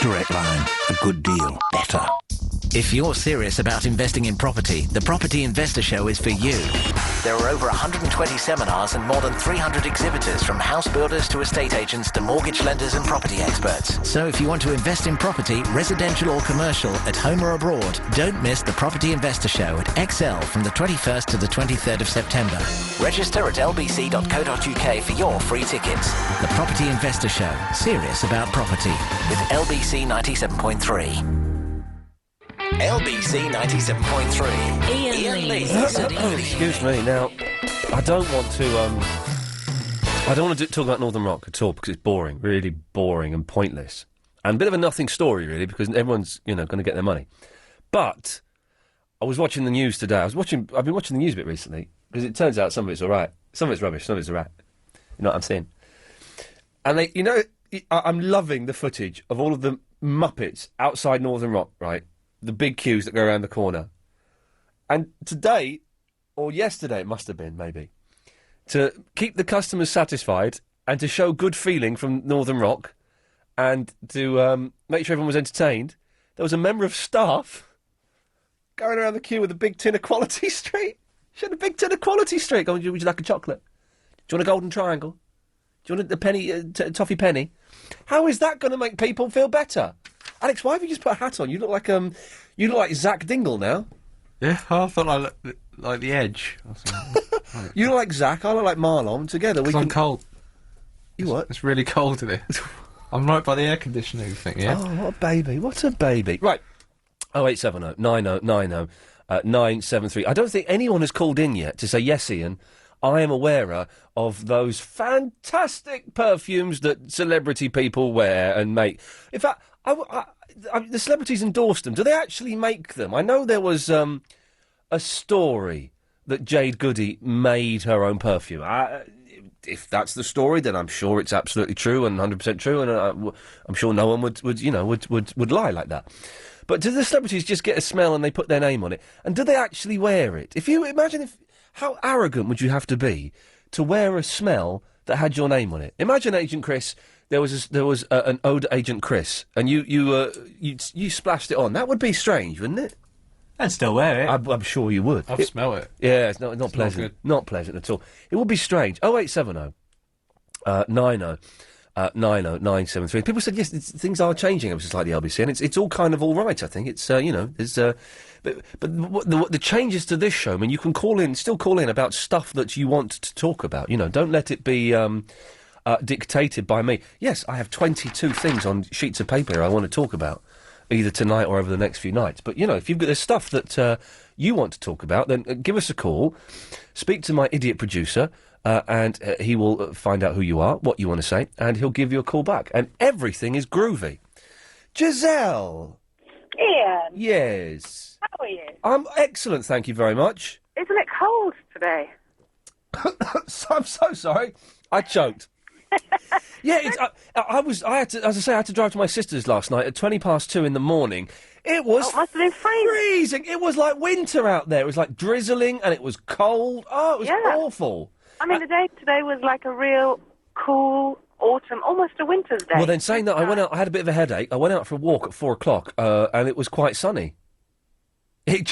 Direct Line, a good deal better. If you're serious about investing in property, the Property Investor Show is for you. There are over 120 seminars and more than 300 exhibitors, from house builders to estate agents to mortgage lenders and property experts. So if you want to invest in property, residential or commercial, at home or abroad, don't miss the Property Investor Show at XL from the 21st to the 23rd of September. Register at lbc.co.uk for your free tickets. The Property Investor Show, serious about property, with LBC 97.3. LBC 97.3. Iain Lee. Excuse me. Now, I don't want to talk about Northern Rock at all, because it's boring, really boring and pointless, and a bit of a nothing story, really, because everyone's going to get their money. But I was watching the news today. I've been watching the news a bit recently, because it turns out some of it's all right, some of it's rubbish, some of it's all right. You know what I'm saying? And I'm loving the footage of all of the Muppets outside Northern Rock, right? The big queues that go around the corner. And today, or yesterday it must have been, maybe, to keep the customers satisfied and to show good feeling from Northern Rock and to make sure everyone was entertained, there was a member of staff going around the queue with a big tin of Quality Street. She had a big tin of Quality Street. Going, would you like a chocolate? Do you want a golden triangle? Do you want a penny, toffee penny? How is that going to make people feel better? Alex, why have you just put a hat on? You look like Zach Dingle now. Yeah, I thought I looked like the Edge. You look like Zach, I look like Marlon. Together we can... I'm cold. You what? It's really cold in here. I'm right by the air conditioning thing, yeah? Oh, what a baby. What a baby. Right. 0870 9090 973. I don't think anyone has called in yet to say, yes, Ian, I am aware of those fantastic perfumes that celebrity people wear and make. In fact, the celebrities endorsed them. Do they actually make them? I know there was a story that Jade Goody made her own perfume. If that's the story, then I'm sure it's absolutely true and 100% true, and I'm sure no one would lie like that. But do the celebrities just get a smell and they put their name on it? And do they actually wear it? If you imagine how arrogant would you have to be to wear a smell that had your name on it? Imagine Agent Chris. There was an ode to Agent Chris, and you splashed it on. That would be strange, wouldn't it? I'd still wear it. I'm sure you would. I'd smell it. Yeah, it's not pleasant. Good. Not pleasant at all. It would be strange. 0870 90 973. People said, yes, things are changing. It was just like the LBC, and it's all kind of all right, I think. It's, there's... But the changes to this show, I mean, you can still call in about stuff that you want to talk about. Don't let it be dictated by me. Yes, I have 22 things on sheets of paper I want to talk about, either tonight or over the next few nights. But, if there's stuff that you want to talk about, then give us a call, speak to my idiot producer, and he will find out who you are, what you want to say, and he'll give you a call back. And everything is groovy. Giselle! Ian! Yes? How are you? I'm excellent, thank you very much. Isn't it cold today? I'm so sorry. I choked. Yeah, I had to drive to my sister's last night at 2:20 in the morning. It was it must have been freezing. It was like winter out there. It was like drizzling and it was cold. Oh, it was awful. I mean, the day today was like a real cool autumn, almost a winter's day. Well, then saying that, I went out. I had a bit of a headache. I went out for a walk at 4:00, and it was quite sunny. It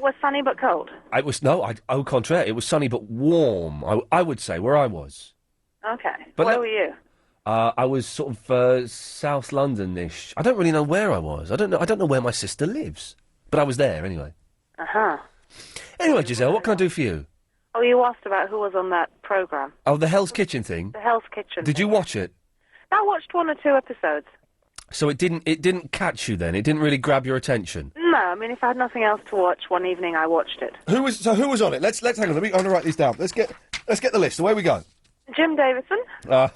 was sunny but cold. It was au contraire. It was sunny but warm. I would say where I was. Okay. But where were you? I was sort of South London-ish. I don't really know where I was. I don't know where my sister lives. But I was there anyway. Uh-huh. Anyway, Giselle, what can I do for you? Oh, you asked about who was on that programme. Oh, the Hell's Kitchen thing? The Hell's Kitchen. Did you watch it? I watched 1 or 2 episodes. So it didn't catch you then? It didn't really grab your attention? No, I mean, if I had nothing else to watch one evening, I watched it. Who was on it? Let's hang on. I'm going to write these down. Let's get the list. Away we go. Jim Davidson. Hang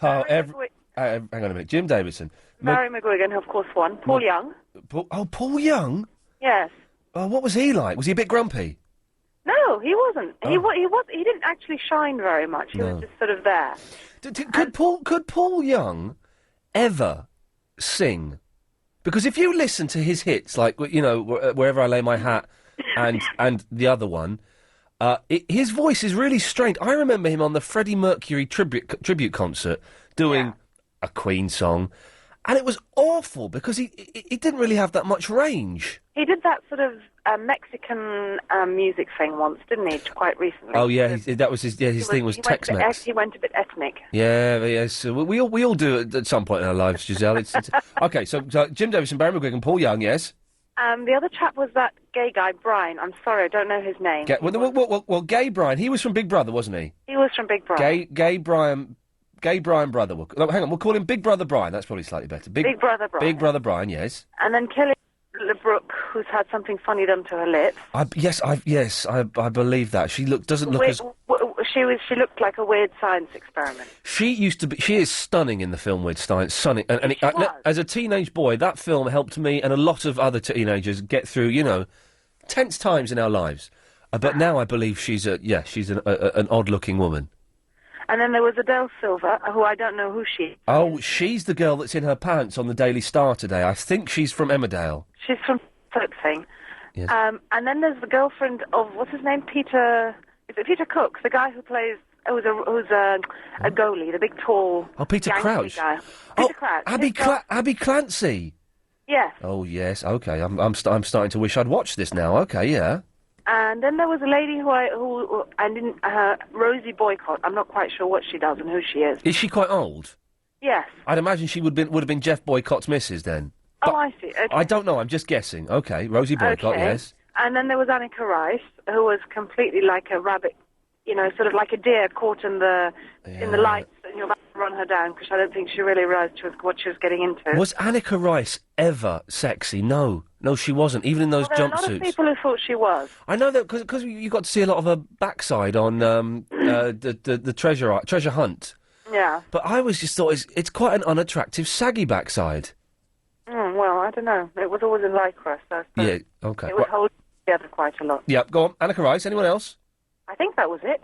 on a minute. Jim Davidson. Barry McGuigan, of course, won. Paul Young. Paul Young? Yes. What was he like? Was he a bit grumpy? No, he wasn't. He didn't actually shine very much. He was just sort of there. Could Paul Young ever sing? Because if you listen to his hits, like Wherever I Lay My Hat, and the other one, his voice is really strange. I remember him on the Freddie Mercury tribute concert doing a Queen song, and it was awful because he didn't really have that much range. He did that sort of Mexican music thing once, didn't he? Quite recently. Oh yeah, that was his thing was Tex-Mex. He went a bit ethnic. Yeah, yes. We all do it at some point in our lives, Giselle. It's okay. So Jim Davidson, Barry McGuigan, Paul Young, yes. The other chap was that gay guy, Brian. I'm sorry, I don't know his name. Well, Gay Brian, he was from Big Brother, wasn't he? He was from Big Brother. Gay Brian Brother. Hang on, we'll call him Big Brother Brian. That's probably slightly better. Big Brother Brian. Big Brother Brian, yes. And then Kelly LeBrook, who's had something funny done to her lips. I believe that. She doesn't look as... She looked like a weird science experiment. She is stunning in the film Weird Science. Stunning. And as a teenage boy, that film helped me and a lot of other teenagers get through, tense times in our lives. But now I believe she's an odd-looking woman. And then there was Adele Silva, who I don't know who she is. Oh, she's the girl that's in her pants on the Daily Star today. I think she's from Emmerdale. She's from Thing. Yes. And then there's the girlfriend of, what's his name? Peter... Is it Peter Cook? The guy who plays... who's a goalie, the big, tall... Oh, Peter gangly Crouch. Guy. Peter Crouch. Abby Clancy. Yes. Oh, yes, OK. I'm starting to wish I'd watched this now. OK, yeah. And then there was a lady who I didn't... Rosie Boycott. I'm not quite sure what she does and who she is. Is she quite old? Yes. I'd imagine she would have been Jeff Boycott's missus then. Oh, I see. Okay. I don't know, I'm just guessing. OK, Rosie Boycott, Okay. yes. And then there was Annika Rice, who was completely like a rabbit, sort of like a deer caught in the lights, and you're about to run her down, because I don't think she really realised what she was getting into. Was Annika Rice ever sexy? No, she wasn't, even in those There are a lot of jumpsuits. people who thought she was. I know that because you got to see a lot of her backside on the treasure hunt. Yeah. But I always just thought it's quite an unattractive, saggy backside. Well, I don't know. It was always in lycra, so Yeah, okay. it would hold together quite a lot. Yeah, go on. Annika Rice, anyone else? I think that was it.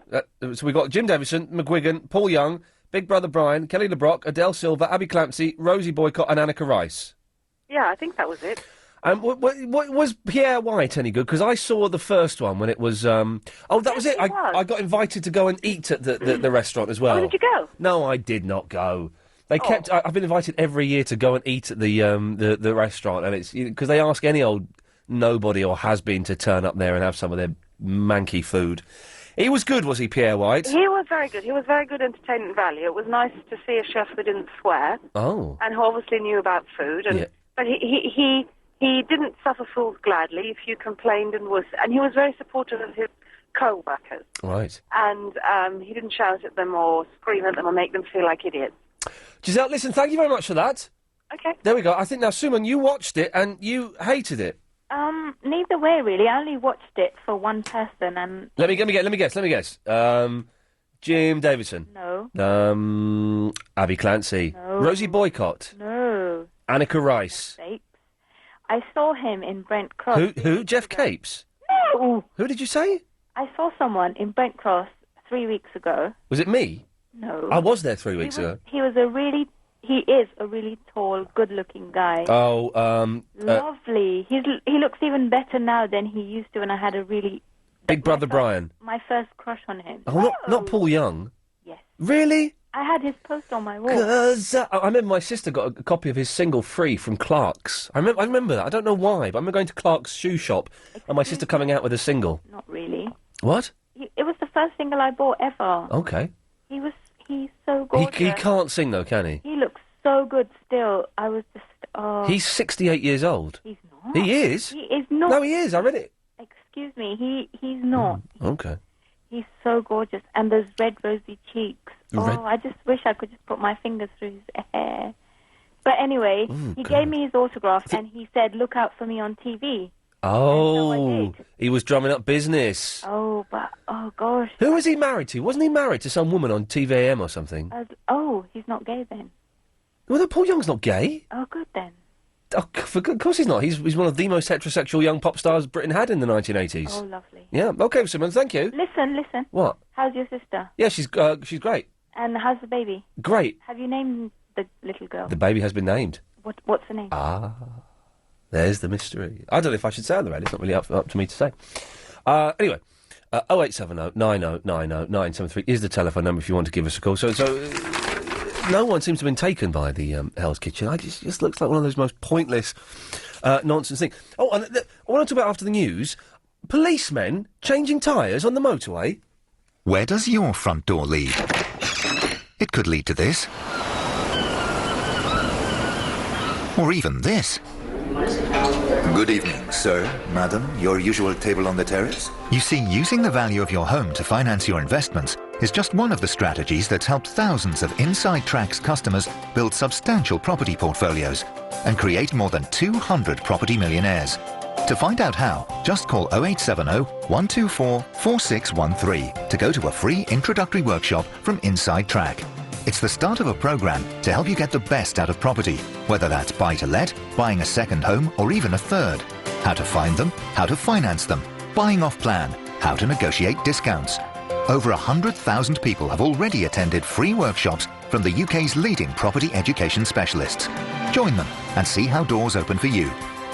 So we've got Jim Davison, McGuigan, Paul Young, Big Brother Brian, Kelly LeBrock, Adele Silva, Abby Clancy, Rosie Boycott and Annika Rice. Yeah, I think that was it. What was Pierre White any good? Because I saw the first one when it was... that was it. I got invited to go and eat at the restaurant as well. Oh, did you go? No, I did not go. They kept... I've been invited every year to go and eat at the restaurant, and it's... Because they ask any old nobody or has-been to turn up there and have some of their manky food. He was good, was he, Pierre White? He was very good. He was very good entertainment value. It was nice to see a chef that didn't swear. Oh. And who obviously knew about food. And, Yeah. But he didn't suffer fools gladly if you complained, and he was very supportive of his co-workers. Right. And he didn't shout at them or scream at them or make them feel like idiots. Giselle, listen, thank you very much for that. Okay. There we go. I think now, Suman, you watched it and you hated it. Neither way, really. I only watched it for one person, and Let me guess. Jim Davison. No. Abby Clancy. No. Rosie Boycott. no. Annika Rice. Sakes. I saw him in Brent Cross. Who? Jeff Capes? No. Who did you say? I saw someone in Brent Cross 3 weeks ago. Was it me? No. I was there 3 weeks ago. He is a really tall, good-looking guy. Oh, Lovely. He looks even better now than he used to when I had a really... Big Brother Brian. My first crush on him. Oh, not Paul Young. Yes. Really? I had his post on my wall. 'Cause I remember my sister got a copy of his single free from Clark's. I remember that. I don't know why, but I remember going to Clark's shoe shop and my sister coming out with a single. Not really. What? It was the first single I bought ever. Okay. He's so gorgeous. He can't sing though, can he? He looks so good still. I was just... Oh. He's 68 years old. He's not. He is? He is not. No, he is. I read it. Excuse me. He's not. Okay. He's so gorgeous. And those red rosy cheeks. Red- Oh, I just wish I could just put my fingers through his hair. But anyway, he gave me his autograph and he said, look out for me on TV. Oh, he was drumming up business. Oh, but, oh gosh. Who was he married to? Wasn't he married to some woman on TVAM or something? He's not gay then. Well, Paul Young's not gay. Oh, good then. Oh, of course he's not. He's one of the most heterosexual young pop stars Britain had in the 1980s. Oh, lovely. Yeah, OK, Simon, thank you. Listen. What? How's your sister? Yeah, she's great. And how's the baby? Great. Have you named the little girl? The baby has been named. What's the name? Ah, there's the mystery. I don't know if I should say on the radio. It's not really up to me to say. Anyway, 0870 90 90 973 is the telephone number if you want to give us a call. So no one seems to have been taken by the Hell's Kitchen. It just looks like one of those most pointless nonsense things. Oh, and I want to talk about after the news. Policemen changing tyres on the motorway. Where does your front door lead? It could lead to this. Or even this. Good evening, sir, madam. Your usual table on the terrace? You see, using the value of your home to finance your investments is just one of the strategies that's helped thousands of Inside Track's customers build substantial property portfolios and create more than 200 property millionaires. To find out how, just call 0870 124 4613 to go to a free introductory workshop from Inside Track. It's the start of a program to help you get the best out of property, whether that's buy-to-let, buying a second home, or even a third. How to find them, how to finance them, buying off plan, how to negotiate discounts. Over 100,000 people have already attended free workshops from the UK's leading property education specialists. Join them and see how doors open for you.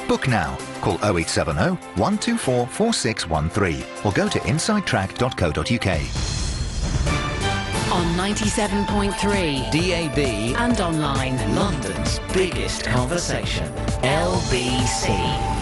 Book now. Call 0870 124 4613 or go to insidetrack.co.uk. On 97.3 DAB and online. London's biggest conversation. LBC.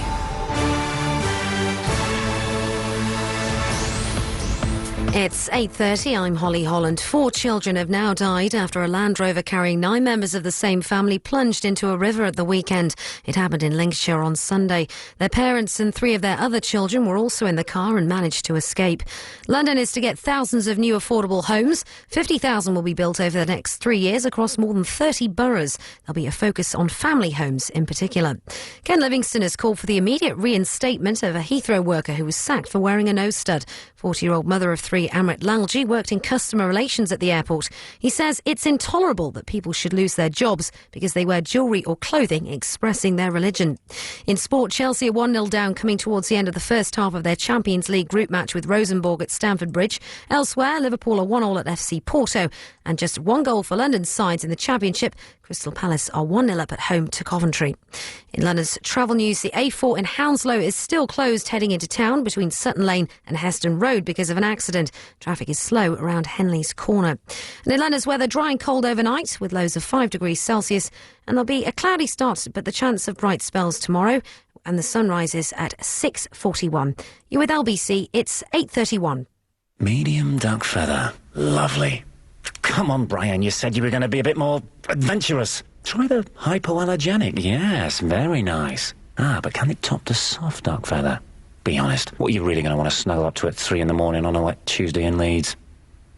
It's 8:30. I'm Holly Holland. 4 children have now died after a Land Rover carrying 9 members of the same family plunged into a river at the weekend. It happened in Lincolnshire on Sunday. Their parents and 3 of their other children were also in the car and managed to escape. London is to get thousands of new affordable homes. 50,000 will be built over the next 3 years across more than 30 boroughs. There'll be a focus on family homes in particular. Ken Livingstone has called for the immediate reinstatement of a Heathrow worker who was sacked for wearing a nose stud. 40-year-old mother of 3, Amrit Lalji, worked in customer relations at the airport. He says it's intolerable that people should lose their jobs because they wear jewellery or clothing expressing their religion. In sport, Chelsea are 1-0 down coming towards the end of the first half of their Champions League group match with Rosenborg at Stamford Bridge. Elsewhere, Liverpool are 1-1 at FC Porto, and just 1 goal for London's sides in the Championship. Crystal Palace are 1-0 up at home to Coventry. In London's travel news, the A4 in Hounslow is still closed heading into town between Sutton Lane and Heston Road because of an accident. Traffic is slow around Henley's Corner. And in London's weather, dry and cold overnight with lows of 5 degrees Celsius, and there'll be a cloudy start but the chance of bright spells tomorrow, and the sun rises at 6:41. You're with LBC, it's 8:31. Medium duck feather. Lovely. Come on, Brian, you said you were going to be a bit more adventurous. Try the hypoallergenic. Yes, very nice. But can it top the soft duck feather? Be honest, what are you really going to want to snuggle up to at 3 in the morning on a wet Tuesday in Leeds?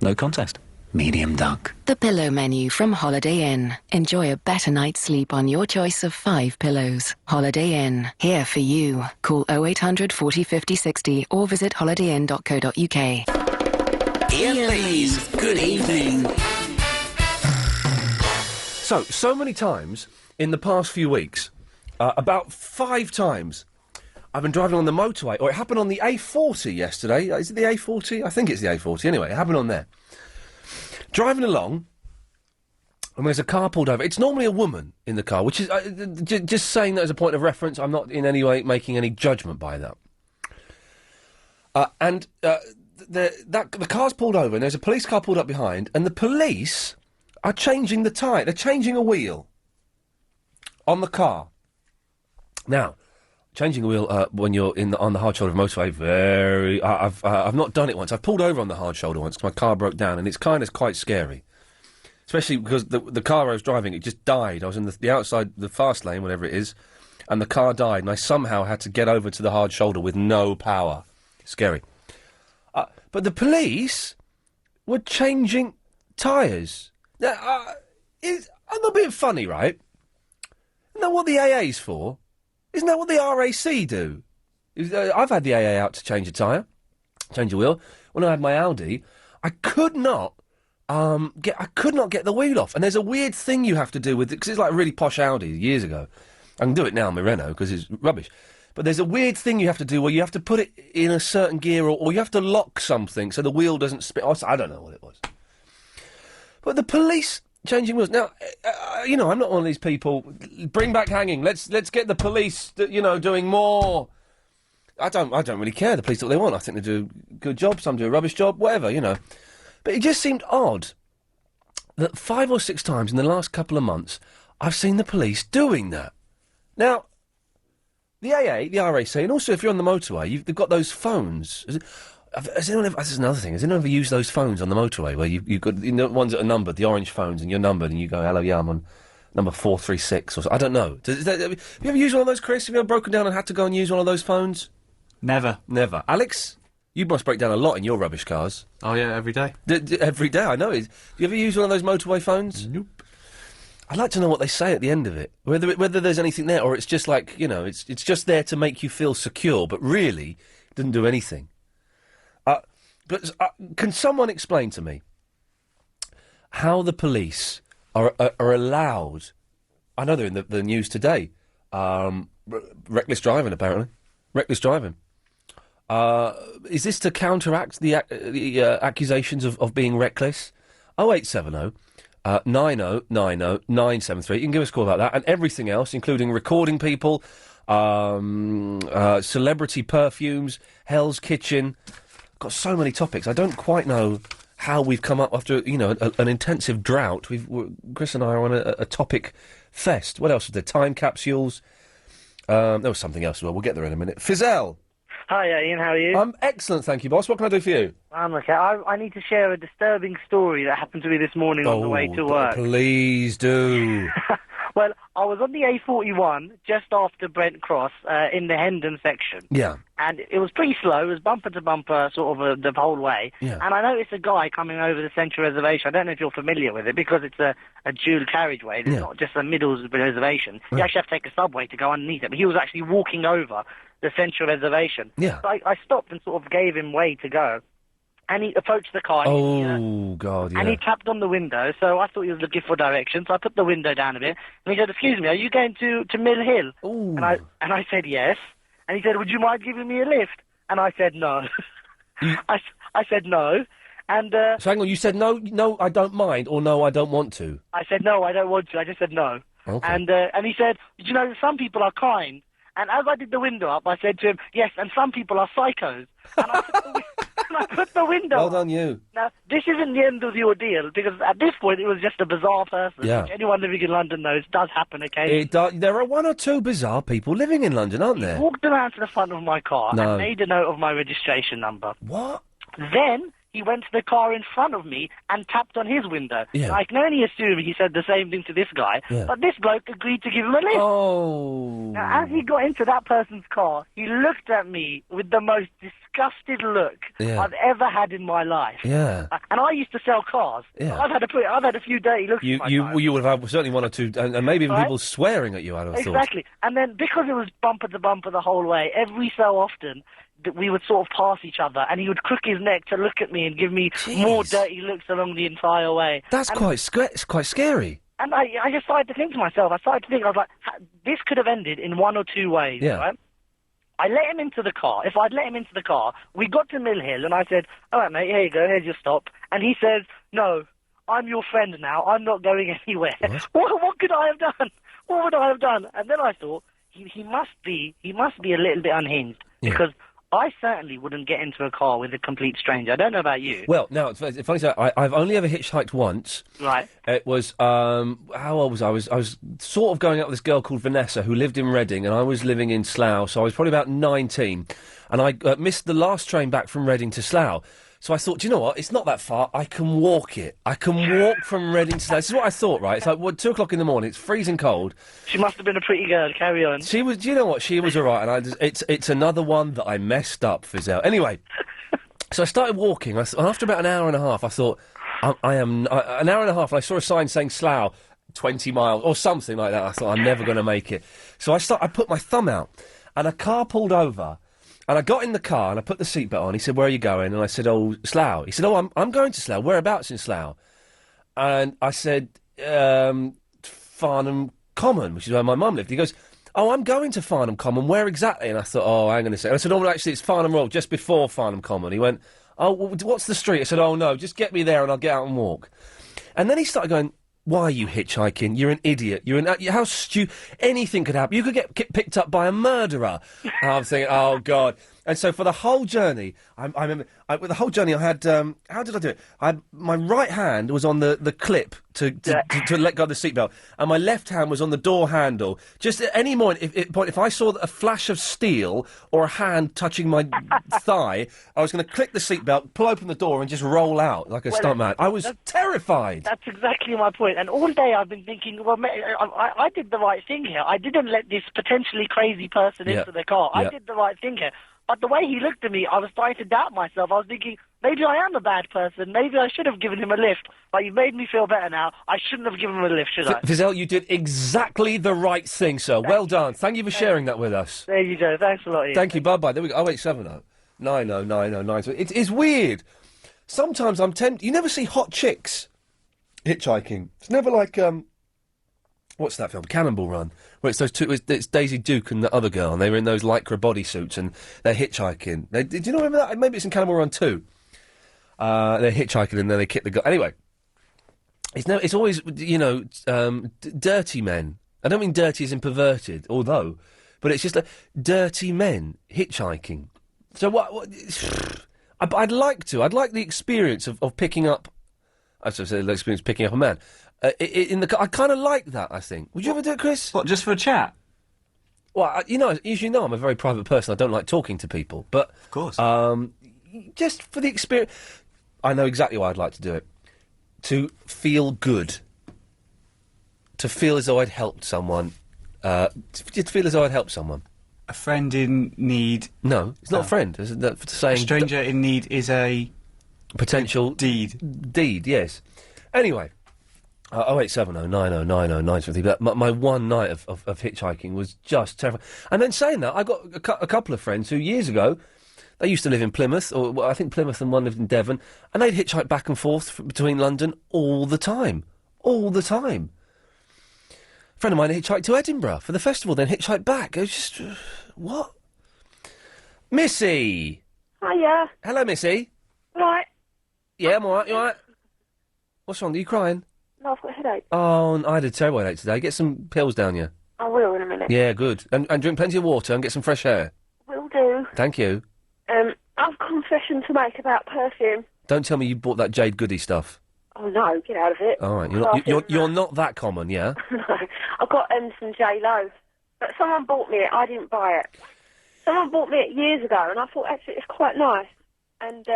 No contest. Medium duck. The pillow menu from Holiday Inn. Enjoy a better night's sleep on your choice of 5 pillows. Holiday Inn. Here for you. Call 0800 40 50 60 or visit holidayinn.co.uk. Iain Lee's Good Evening. So many times in the past few weeks, about 5 times, I've been driving on the motorway, or it happened on the A40 yesterday. Is it the A40? I think it's the A40. Anyway, it happened on there. Driving along, and there's a car pulled over. It's normally a woman in the car, which is just saying that as a point of reference. I'm not in any way making any judgment by that. The car's pulled over, and there's a police car pulled up behind, and the police are changing the tyre. They're changing a wheel on the car. Now, changing a wheel when you're on the hard shoulder of a motorway, I've not done it once. I've pulled over on the hard shoulder once because my car broke down, and it's kind of quite scary. Especially because the car I was driving, it just died. I was in the outside, the fast lane, whatever it is, and the car died, and I somehow had to get over to the hard shoulder with no power. Scary. But the police were changing tyres. Now, I'm a bit funny, right? Isn't that what the AA's for? Isn't that what the RAC do? I've had the AA out to change a tyre, change a wheel. When I had my Audi, I could not get the wheel off. And there's a weird thing you have to do with it, because it's like a really posh Audi years ago. I can do it now in my Renault because it's rubbish. But there's a weird thing you have to do where you have to put it in a certain gear, or you have to lock something so the wheel doesn't spin. I don't know what it was. But the police changing wheels. Now, I'm not one of these people. Bring back hanging. Let's get the police, doing more. I don't really care. The police do what they want. I think they do a good job. Some do a rubbish job. Whatever, But it just seemed odd that 5 or 6 times in the last couple of months I've seen the police doing that. Now, the AA, the RAC, and also if you're on the motorway, they've got those phones. Has anyone ever, this is another thing, has anyone ever used those phones on the motorway where you've got ones that are numbered, the orange phones, and you're numbered, and you go, hello, yeah, I'm on number 436, or so. I don't know. Have you ever used one of those, Chris? Have you ever broken down and had to go and use one of those phones? Never. Alex? You must break down a lot in your rubbish cars. Oh, yeah, every day. Every day, I know. Do you ever use one of those motorway phones? Nope. I'd like to know what they say at the end of it. Whether there's anything there, or it's just like, it's just there to make you feel secure, but really, it doesn't do anything. But can someone explain to me how the police are allowed... I know they're in the news today. Reckless driving, apparently. Reckless driving. Is this to counteract the accusations of being reckless? 0870 90 90 973. You can give us a call about that and everything else, including recording people, celebrity perfumes, Hell's Kitchen. Got so many topics. I don't quite know how we've come up after, an intensive drought. Chris and I are on a topic fest. What else was there? Time capsules. There was something else as well. We'll get there in a minute. Fizelle. Hi, Ian. How are you? I'm excellent, thank you, boss. What can I do for you? I'm okay. I need to share a disturbing story that happened to me this morning on the way to work. Please do. Well, I was on the A41 just after Brent Cross in the Hendon section. Yeah. And it was pretty slow. It was bumper to bumper sort of the whole way. Yeah. And I noticed a guy coming over the Central Reservation. I don't know if you're familiar with it because it's a dual carriageway. It's not just a middle reservation. You actually have to take a subway to go underneath it. But he was actually walking over the Central Reservation. Yeah. So I stopped and sort of gave him way to go. And he approached the car. Oh, God, yeah. And he tapped on the window, so I thought he was looking for directions. So I put the window down a bit. And he said, "Excuse me, are you going to Mill Hill?" Ooh. And I said, "Yes." And he said, "Would you mind giving me a lift?" And I said, "No." I said, "No." And So hang on, you said no, I don't mind, or no, I don't want to? I said, "No, I don't want to." I just said no. Okay. And he said, some people are kind. And as I did the window up, I said to him, "Yes, and some people are psychos." And I put the window Well up. done, you. Now, this isn't the end of the ordeal, because at this point it was just a bizarre person, Yeah. which anyone living in London knows does happen occasionally. There are one or two bizarre people living in London, aren't there? Walked around to the front of my car No. and made a note of my registration number. What? Then he went to the car in front of me and tapped on his window. Yeah. I can only assume he said the same thing to this guy, Yeah. but this bloke agreed to give him a lift. Oh. Now, as he got into that person's car, he looked at me with the most disgusted look Yeah. I've ever had in my life. Yeah. And I used to sell cars. Yeah. I've had a few dirty looks in my time. You would have had certainly one or two, and maybe even Right? people swearing at you, I'd have thought. Exactly. And then because it was bumper to bumper the whole way, every so often that we would sort of pass each other, and he would crook his neck to look at me and give me more dirty looks along the entire way. That's And- it's quite scary. And I just started to think to myself, I was like, this could have ended in one or two ways, Yeah. right? I let him into the car. If I'd let him into the car, we got to Mill Hill, and I said, "All right, mate, here you go, here's your stop." And he said, "No, I'm your friend now, I'm not going anywhere." What could I have done? What would I have done? And then I thought, he must be a little bit unhinged, because I certainly wouldn't get into a car with a complete stranger. I don't know about you. Well, now, it's funny, I've only ever hitchhiked once. Right. It was, how old was I? I was sort of going out with this girl called Vanessa who lived in Reading, and I was living in Slough, so I was probably about 19. And I missed the last train back from Reading to Slough. So I thought, do you know what? It's not that far. I can walk it. I can walk from Reading to Slough. This is what I thought, right? It's like 2 o'clock in the morning. It's freezing cold. She must have been a pretty girl. Carry on. She was. Do you know what? She was all right. And it's another one that I messed up, Fizelle. Anyway, so I started walking. And after about an hour and a half, I thought, I am an hour and a half. And I saw a sign saying Slough, 20 miles or something like that. I thought I'm never going to make it. So I put my thumb out, and a car pulled over. And I got in the car and I put the seatbelt on. He said, "Where are you going?" And I said, "Oh, Slough." He said, "Oh, I'm going to Slough. Whereabouts in Slough?" And I said, "Farnham Common," which is where my mum lived. He goes, "Oh, I'm going to Farnham Common. Where exactly?" And I thought, "Oh, hang on a second." I said, "Oh, well, actually, it's Farnham Road, just before Farnham Common." He went, "Oh, well, what's the street?" I said, "Oh, no, just get me there and I'll get out and walk." And then he started going, "Why are you hitchhiking? You're an idiot. How anything could happen. You could get picked up by a murderer." And I'm thinking, oh, God. And so for the whole journey, I remember, with the whole journey I had, how did I do it? My right hand was on the clip to let go of the seatbelt, and my left hand was on the door handle. Just at any moment, if I saw a flash of steel or a hand touching my thigh, I was going to click the seatbelt, pull open the door, and just roll out like a stuntman. I was terrified. That's exactly my point. And all day I've been thinking, well, I did the right thing here. I didn't let this potentially crazy person into the car. I did the right thing here. But the way he looked at me, I was starting to doubt myself. I was thinking, maybe I am a bad person. Maybe I should have given him a lift. But you've made me feel better now. I shouldn't have given him a lift, should I? Fizelle, you did exactly the right thing, sir. Well done. Thank you for sharing that with us. There you go. Thanks a lot, Ian. Thank you. Bye-bye. There we go. 0870 909093. It's weird. Sometimes I'm tempted. You never see hot chicks hitchhiking. It's never like, What's that film? Cannonball Run, where it's those two. It's Daisy Duke and the other girl, and they were in those lycra bodysuits, and they're hitchhiking. Did you not remember that? Maybe it's in Cannonball Run 2. They're hitchhiking, and then they kick the girl. Anyway, it's always dirty men. I don't mean dirty as in perverted, although, but it's just like dirty men hitchhiking. So what I'd like the experience of picking up. I should say the experience of picking up a man. In the car, I kind of like that, I think. Would you ever do it, Chris? What, just for a chat? Well, as you know, I'm a very private person. I don't like talking to people. But, of course. Just for the experience. I know exactly why I'd like to do it. To feel good. To feel as though I'd helped someone. To feel as though I'd helped someone. A friend in need... No, it's not a friend. It's saying... A stranger in need is a... Potential... Deed. Deed, yes. Anyway... 08709090950. But my one night of hitchhiking was just terrifying. And then saying that, I got a couple of friends who years ago, they used to live in Plymouth, or well, I think Plymouth and one lived in Devon, and they'd hitchhike back and forth between London all the time. All the time. A friend of mine hitchhiked to Edinburgh for the festival, then hitchhiked back. It was just... what? Missy! Hiya. Hello, Missy. Right. Yeah, I'm alright, you alright? What's wrong? Are you crying? No, I've got a headache. Oh, I had a terrible headache today. Get some pills down you. I will in a minute. Yeah, good. And drink plenty of water and get some fresh air. Will do. Thank you. I've a confession to make about perfume. Don't tell me you bought that Jade Goody stuff. Oh no, get out of it. All right, Perfume, you're not that common, yeah? No, I got some J-Lo, but someone bought me it. I didn't buy it. Someone bought me it years ago, and I thought actually it's quite nice. And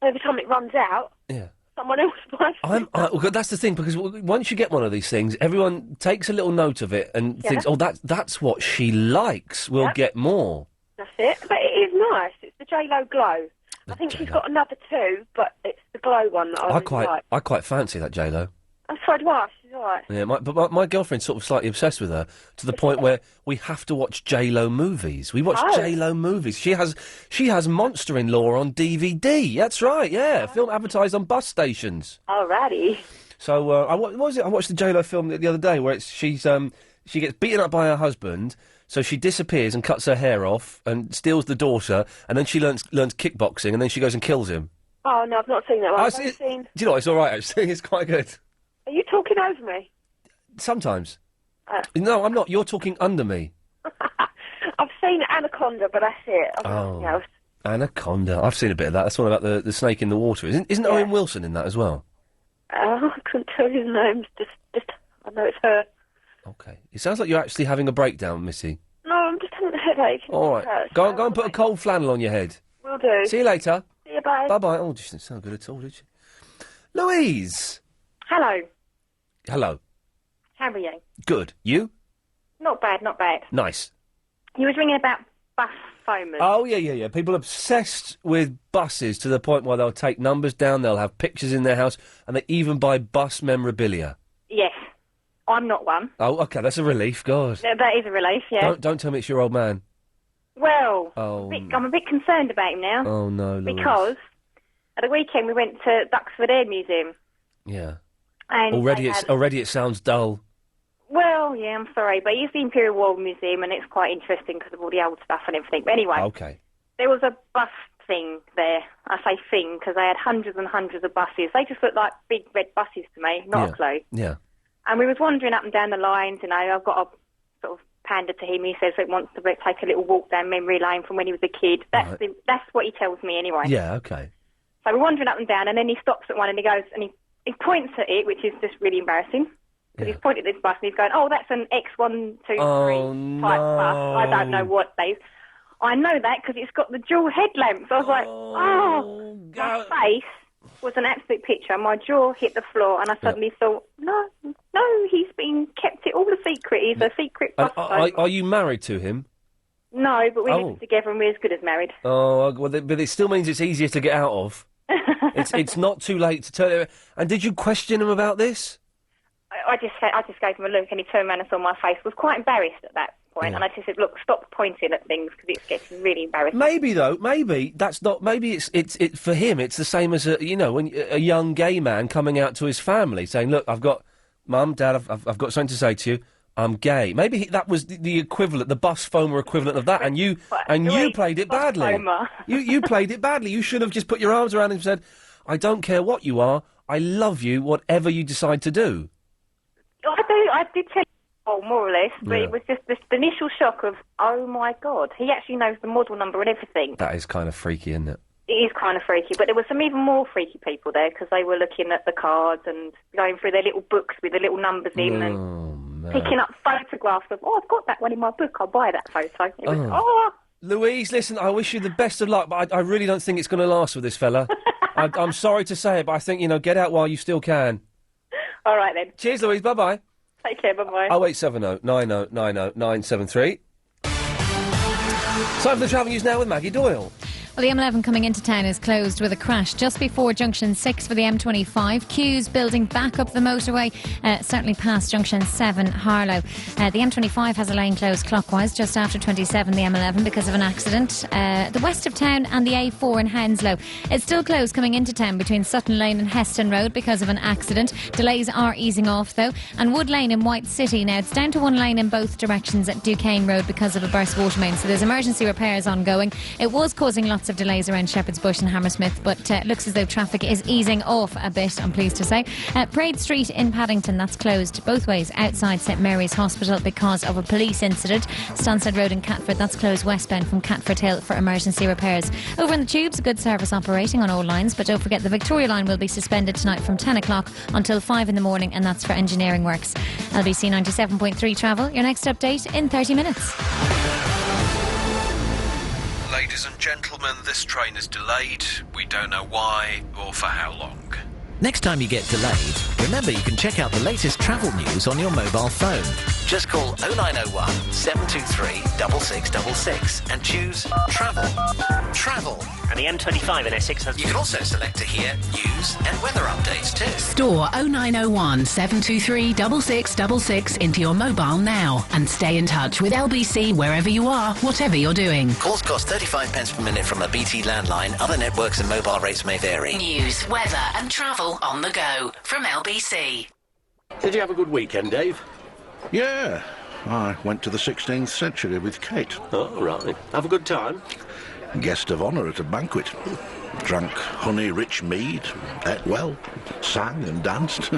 every time it runs out, yeah, someone else buys it. Well, that's the thing, because once you get one of these things, everyone takes a little note of it and thinks, oh, that's what she likes. We'll get more. That's it. But it is nice. It's the J-Lo Glow. I think she's got another two, but it's the Glow one that I really like. I quite fancy that J-Lo. I'm sorry, why? She's all right. Yeah, but my girlfriend's sort of slightly obsessed with her, to the point where we have to watch J-Lo movies. We watch J-Lo movies. She has Monster-in-Law on DVD. That's right, yeah. Film advertised on bus stations. Alrighty. So, what was it? I watched the J-Lo film the other day where she gets beaten up by her husband, so she disappears and cuts her hair off and steals the daughter, and then she learns kickboxing, and then she goes and kills him. Oh, no, I've not seen that one. I've only seen... Do you know what? It's all right, actually. It's quite good. Are you talking over me? Sometimes. No, I'm not. You're talking under me. I've seen Anaconda, but that's it. Nothing else. Anaconda. I've seen a bit of that. That's one about the snake in the water. Isn't Owen Wilson in that as well? I couldn't tell you the names. Just I know it's her. Okay. It sounds like you're actually having a breakdown, Missy. No, I'm just having a headache. All right. Go and put a cold flannel on your head. Will do. See you later. See you, bye. Bye-bye. Oh, she didn't sound good at all, did she? Louise! Hello. Hello. How are you? Good. You? Not bad, not bad. Nice. You was ringing about bus foamers. Oh, yeah. People obsessed with buses to the point where they'll take numbers down, they'll have pictures in their house, and they even buy bus memorabilia. Yes. I'm not one. Oh, OK, that's a relief, God. That is a relief, yeah. Don't tell me it's your old man. Well, Oh, I'm a bit concerned about him now. Oh, no, Louise. Because at the weekend we went to Duxford Air Museum. Yeah. And Already it sounds dull. Well, yeah, I'm sorry, but it's the Imperial War Museum and it's quite interesting because of all the old stuff and everything. But anyway, OK. There was a bus thing there. I say thing because they had hundreds and hundreds of buses. They just looked like big red buses to me, not a clue. Yeah. And we was wandering up and down the lines, you know, I've got a sort of pander to him. He says he wants to take a little walk down memory lane from when he was a kid. That's what he tells me anyway. Yeah, OK. So we're wandering up and down, and then he stops at one and he goes, and he points at it, which is just really embarrassing. Because he's pointed at this bus and he's going, oh, that's an X123 type bus. I don't know what they... I know that because it's got the dual headlamps. I was like, my face was an absolute picture. My jaw hit the floor and I suddenly thought, no, he's been kept it all a secret. He's a secret bus owner. Are you married to him? No, but we live together and we're as good as married. Oh, well, but it still means it's easier to get out of. It's not too late to turn it. And did you question him about this? I just gave him a look and he turned around and saw my face. Was quite embarrassed at that point, and I just said, "Look, stop pointing at things because it's getting really embarrassing." Maybe that's not. Maybe it's for him. It's the same as when a young gay man coming out to his family saying, "Look, I've got Mum, Dad, I've got something to say to you. I'm gay. Maybe that was the equivalent, the bus foamer equivalent of that, and you played it badly. You played it badly. You should have just put your arms around him and said, I don't care what you are, I love you, whatever you decide to do. I did tell you, more or less, but it was just the initial shock of, oh my God, he actually knows the model number and everything. That is kind of freaky, isn't it? It is kind of freaky, but there were some even more freaky people there because they were looking at the cards and going through their little books with the little numbers in and picking up photographs of, I've got that one in my book, I'll buy that photo. It was, Louise, listen, I wish you the best of luck, but I really don't think it's going to last with this fella. I'm sorry to say it, but I think, get out while you still can. All right, then. Cheers, Louise, bye-bye. Take care, bye-bye. 0870 90 90 973. Time for the travel news now with Maggie Doyle. Well, the M11 coming into town is closed with a crash just before junction 6 for the M25. Queues building back up the motorway, certainly past junction 7, Harlow. The M25 has a lane closed clockwise just after 27, the M11, because of an accident. The west of town and the A4 in Hounslow. It's still closed coming into town between Sutton Lane and Heston Road because of an accident. Delays are easing off, though. And Wood Lane in White City, now it's down to one lane in both directions at Duquesne Road because of a burst water main. So there's emergency repairs ongoing. It was causing lots of delays around Shepherd's Bush and Hammersmith, but looks as though traffic is easing off a bit, I'm pleased to say. Parade Street in Paddington, that's closed both ways outside St Mary's Hospital because of a police incident. Stansted Road in Catford, that's closed westbound from Catford Hill for emergency repairs. Over in the Tubes, a good service operating on all lines, but don't forget the Victoria line will be suspended tonight from 10 o'clock until 5 in the morning, and that's for engineering works. LBC 97.3 travel, your next update in 30 minutes. Ladies and gentlemen, this train is delayed. We don't know why or for how long. Next time you get delayed, remember you can check out the latest travel news on your mobile phone. Just call 0901 723 6666 and choose Travel. Travel. And the M25 in Essex has... You can also select to hear news and weather updates too. Store 0901 723 6666 into your mobile now and stay in touch with LBC wherever you are, whatever you're doing. Calls cost 35 pence per minute from a BT landline. Other networks and mobile rates may vary. News, weather and travel on the go from LBC. Did you have a good weekend, Dave? Yeah, I went to the 16th century with Kate. Oh, right. Have a good time? Guest of honour at a banquet. Drank honey-rich mead, ate well, sang and danced.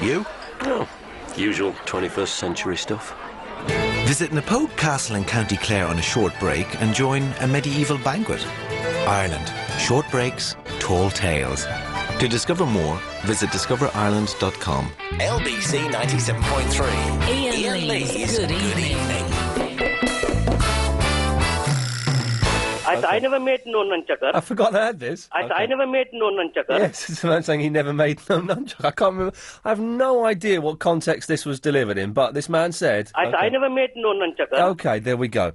You? Oh, usual 21st century stuff. Visit Napote Castle in County Clare on a short break and join a medieval banquet. Ireland. Short breaks, tall tales. To discover more, visit discoverireland.com. LBC 97.3. Iain Lee's Good Evening. I never made no nunchucker. I forgot I had this. I never made no nunchucker. Yes, it's a man saying he never made no nunchuck. I can't remember. I have no idea what context this was delivered in, but this man said... I never made no nunchucker. OK, there we go.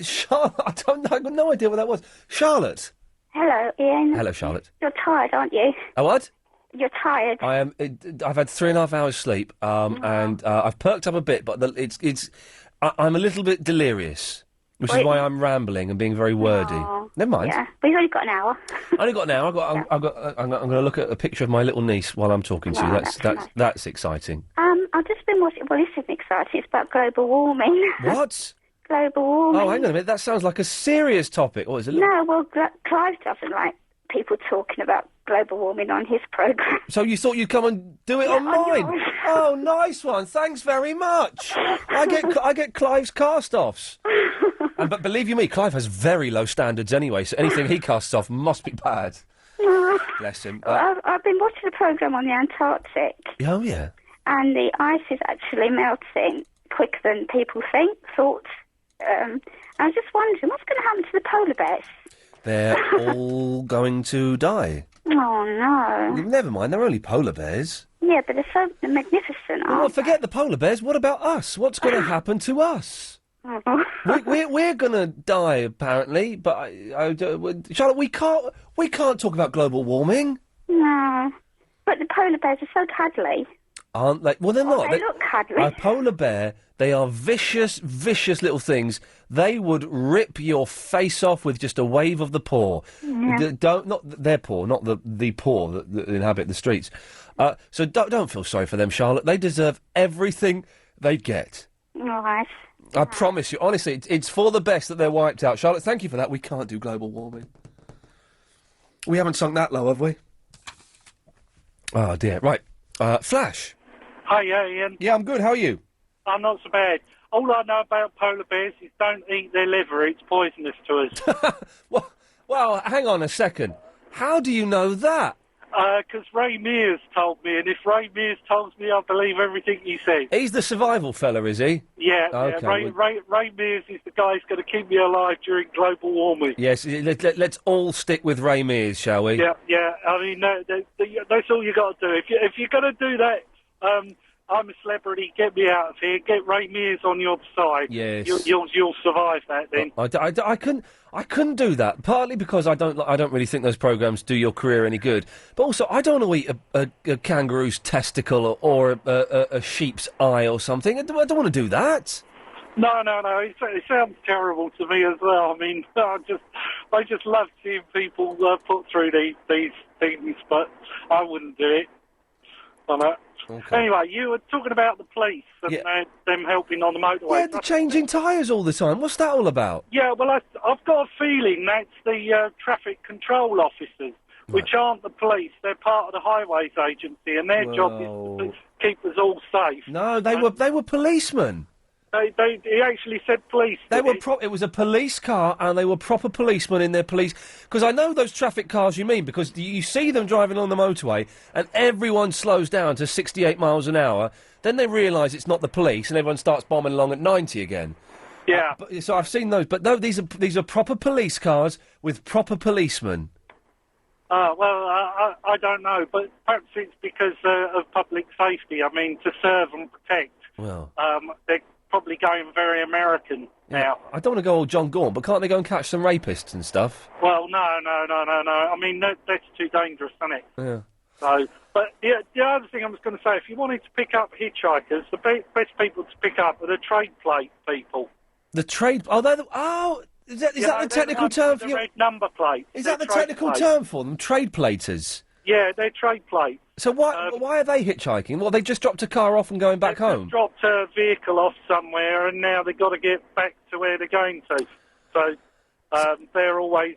Charlotte, I don't know, I've got no idea what that was. Charlotte. Hello, Ian. Hello, Charlotte. You're tired, aren't you? Oh, what? You're tired. I am. I've had 3.5 hours sleep, and I've perked up a bit, but I'm a little bit delirious, which is why I'm rambling and being very wordy. Never mind. Yeah, but you've only got an hour. Only got an hour. I'm going to look at a picture of my little niece while I'm talking to you. That's exciting. I've just been watching. Well, this isn't exciting. It's about global warming. What? Global warming. Oh, hang on a minute. That sounds like a serious topic. Or is it? No, well, Clive doesn't like people talking about global warming on his programme. So you thought you'd come and do it on mine? Oh, nice one. Thanks very much. I get Clive's cast-offs. But believe you me, Clive has very low standards anyway, so anything he casts off must be bad. Bless him. I've been watching a programme on the Antarctic. Oh, yeah. And the ice is actually melting quicker than people thought. I was just wondering, what's going to happen to the polar bears? They're all going to die. Oh, no. Never mind, they're only polar bears. Yeah, but they're so magnificent, aren't forget the polar bears. What about us? What's going to happen to us? We're going to die, apparently, but Charlotte, we can't talk about global warming. No, but the polar bears are so cuddly. Aren't they? Well, they're not. They look cuddly. A polar bear, they are vicious, vicious little things. They would rip your face off with just a wave of the paw. Yeah. Not their paw, not the paw that inhabit the streets. So don't feel sorry for them, Charlotte. They deserve everything they get. All right. I promise you, honestly, it's for the best that they're wiped out. Charlotte, thank you for that. We can't do global warming. We haven't sunk that low, have we? Oh, dear. Right. Flash. Hi, Ian. Yeah, I'm good. How are you? I'm not so bad. All I know about polar bears is don't eat their liver. It's poisonous to us. Well, hang on a second. How do you know that? Because Ray Mears told me, and if Ray Mears tells me, I believe everything he says. He's the survival fella, is he? Yeah, Okay, Ray Mears is the guy who's going to keep me alive during global warming. Yes, let's all stick with Ray Mears, shall we? Yeah. I mean, that's all you got to do. If you're going to do that, I'm a celebrity. Get me out of here. Get Ray Mears on your side. Yes. You'll survive that then. I couldn't do that. Partly because I don't really think those programmes do your career any good. But also, I don't want to eat a kangaroo's testicle or a sheep's eye or something. I don't want to do that. No. It sounds terrible to me as well. I mean, I just love seeing people put through these things, but I wouldn't do it. Okay. Anyway, you were talking about the police and them helping on the motorway. Yeah, they're changing tyres all the time. What's that all about? Yeah, well, I've got a feeling that's the traffic control officers, which aren't the police. They're part of the highways agency, and their job is to keep us all safe. No, they were policemen. He actually said police. It was a police car, and they were proper policemen in their police. Because I know those traffic cars you mean, because you see them driving on the motorway, and everyone slows down to 68 miles an hour. Then they realise it's not the police, and everyone starts bombing along at 90 again. Yeah. So I've seen those, but no, these are proper police cars with proper policemen. Well, I don't know, but perhaps it's because of public safety. I mean, to serve and protect. Well, they're probably going very American now. I don't want to go all John Gaunt, but can't they go and catch some rapists and stuff? Well, no. I mean, that's too dangerous, isn't it? Yeah. So, but the other thing I was going to say, if you wanted to pick up hitchhikers, the best people to pick up are the trade plate people. The trade... Oh, is that the technical term for the red number plate? Is that the technical term for them? Trade platers? Yeah, they're trade plates. So why are they hitchhiking? Well, they just dropped a car off and going back home? They dropped a vehicle off somewhere, and now they've got to get back to where they're going to. So they're always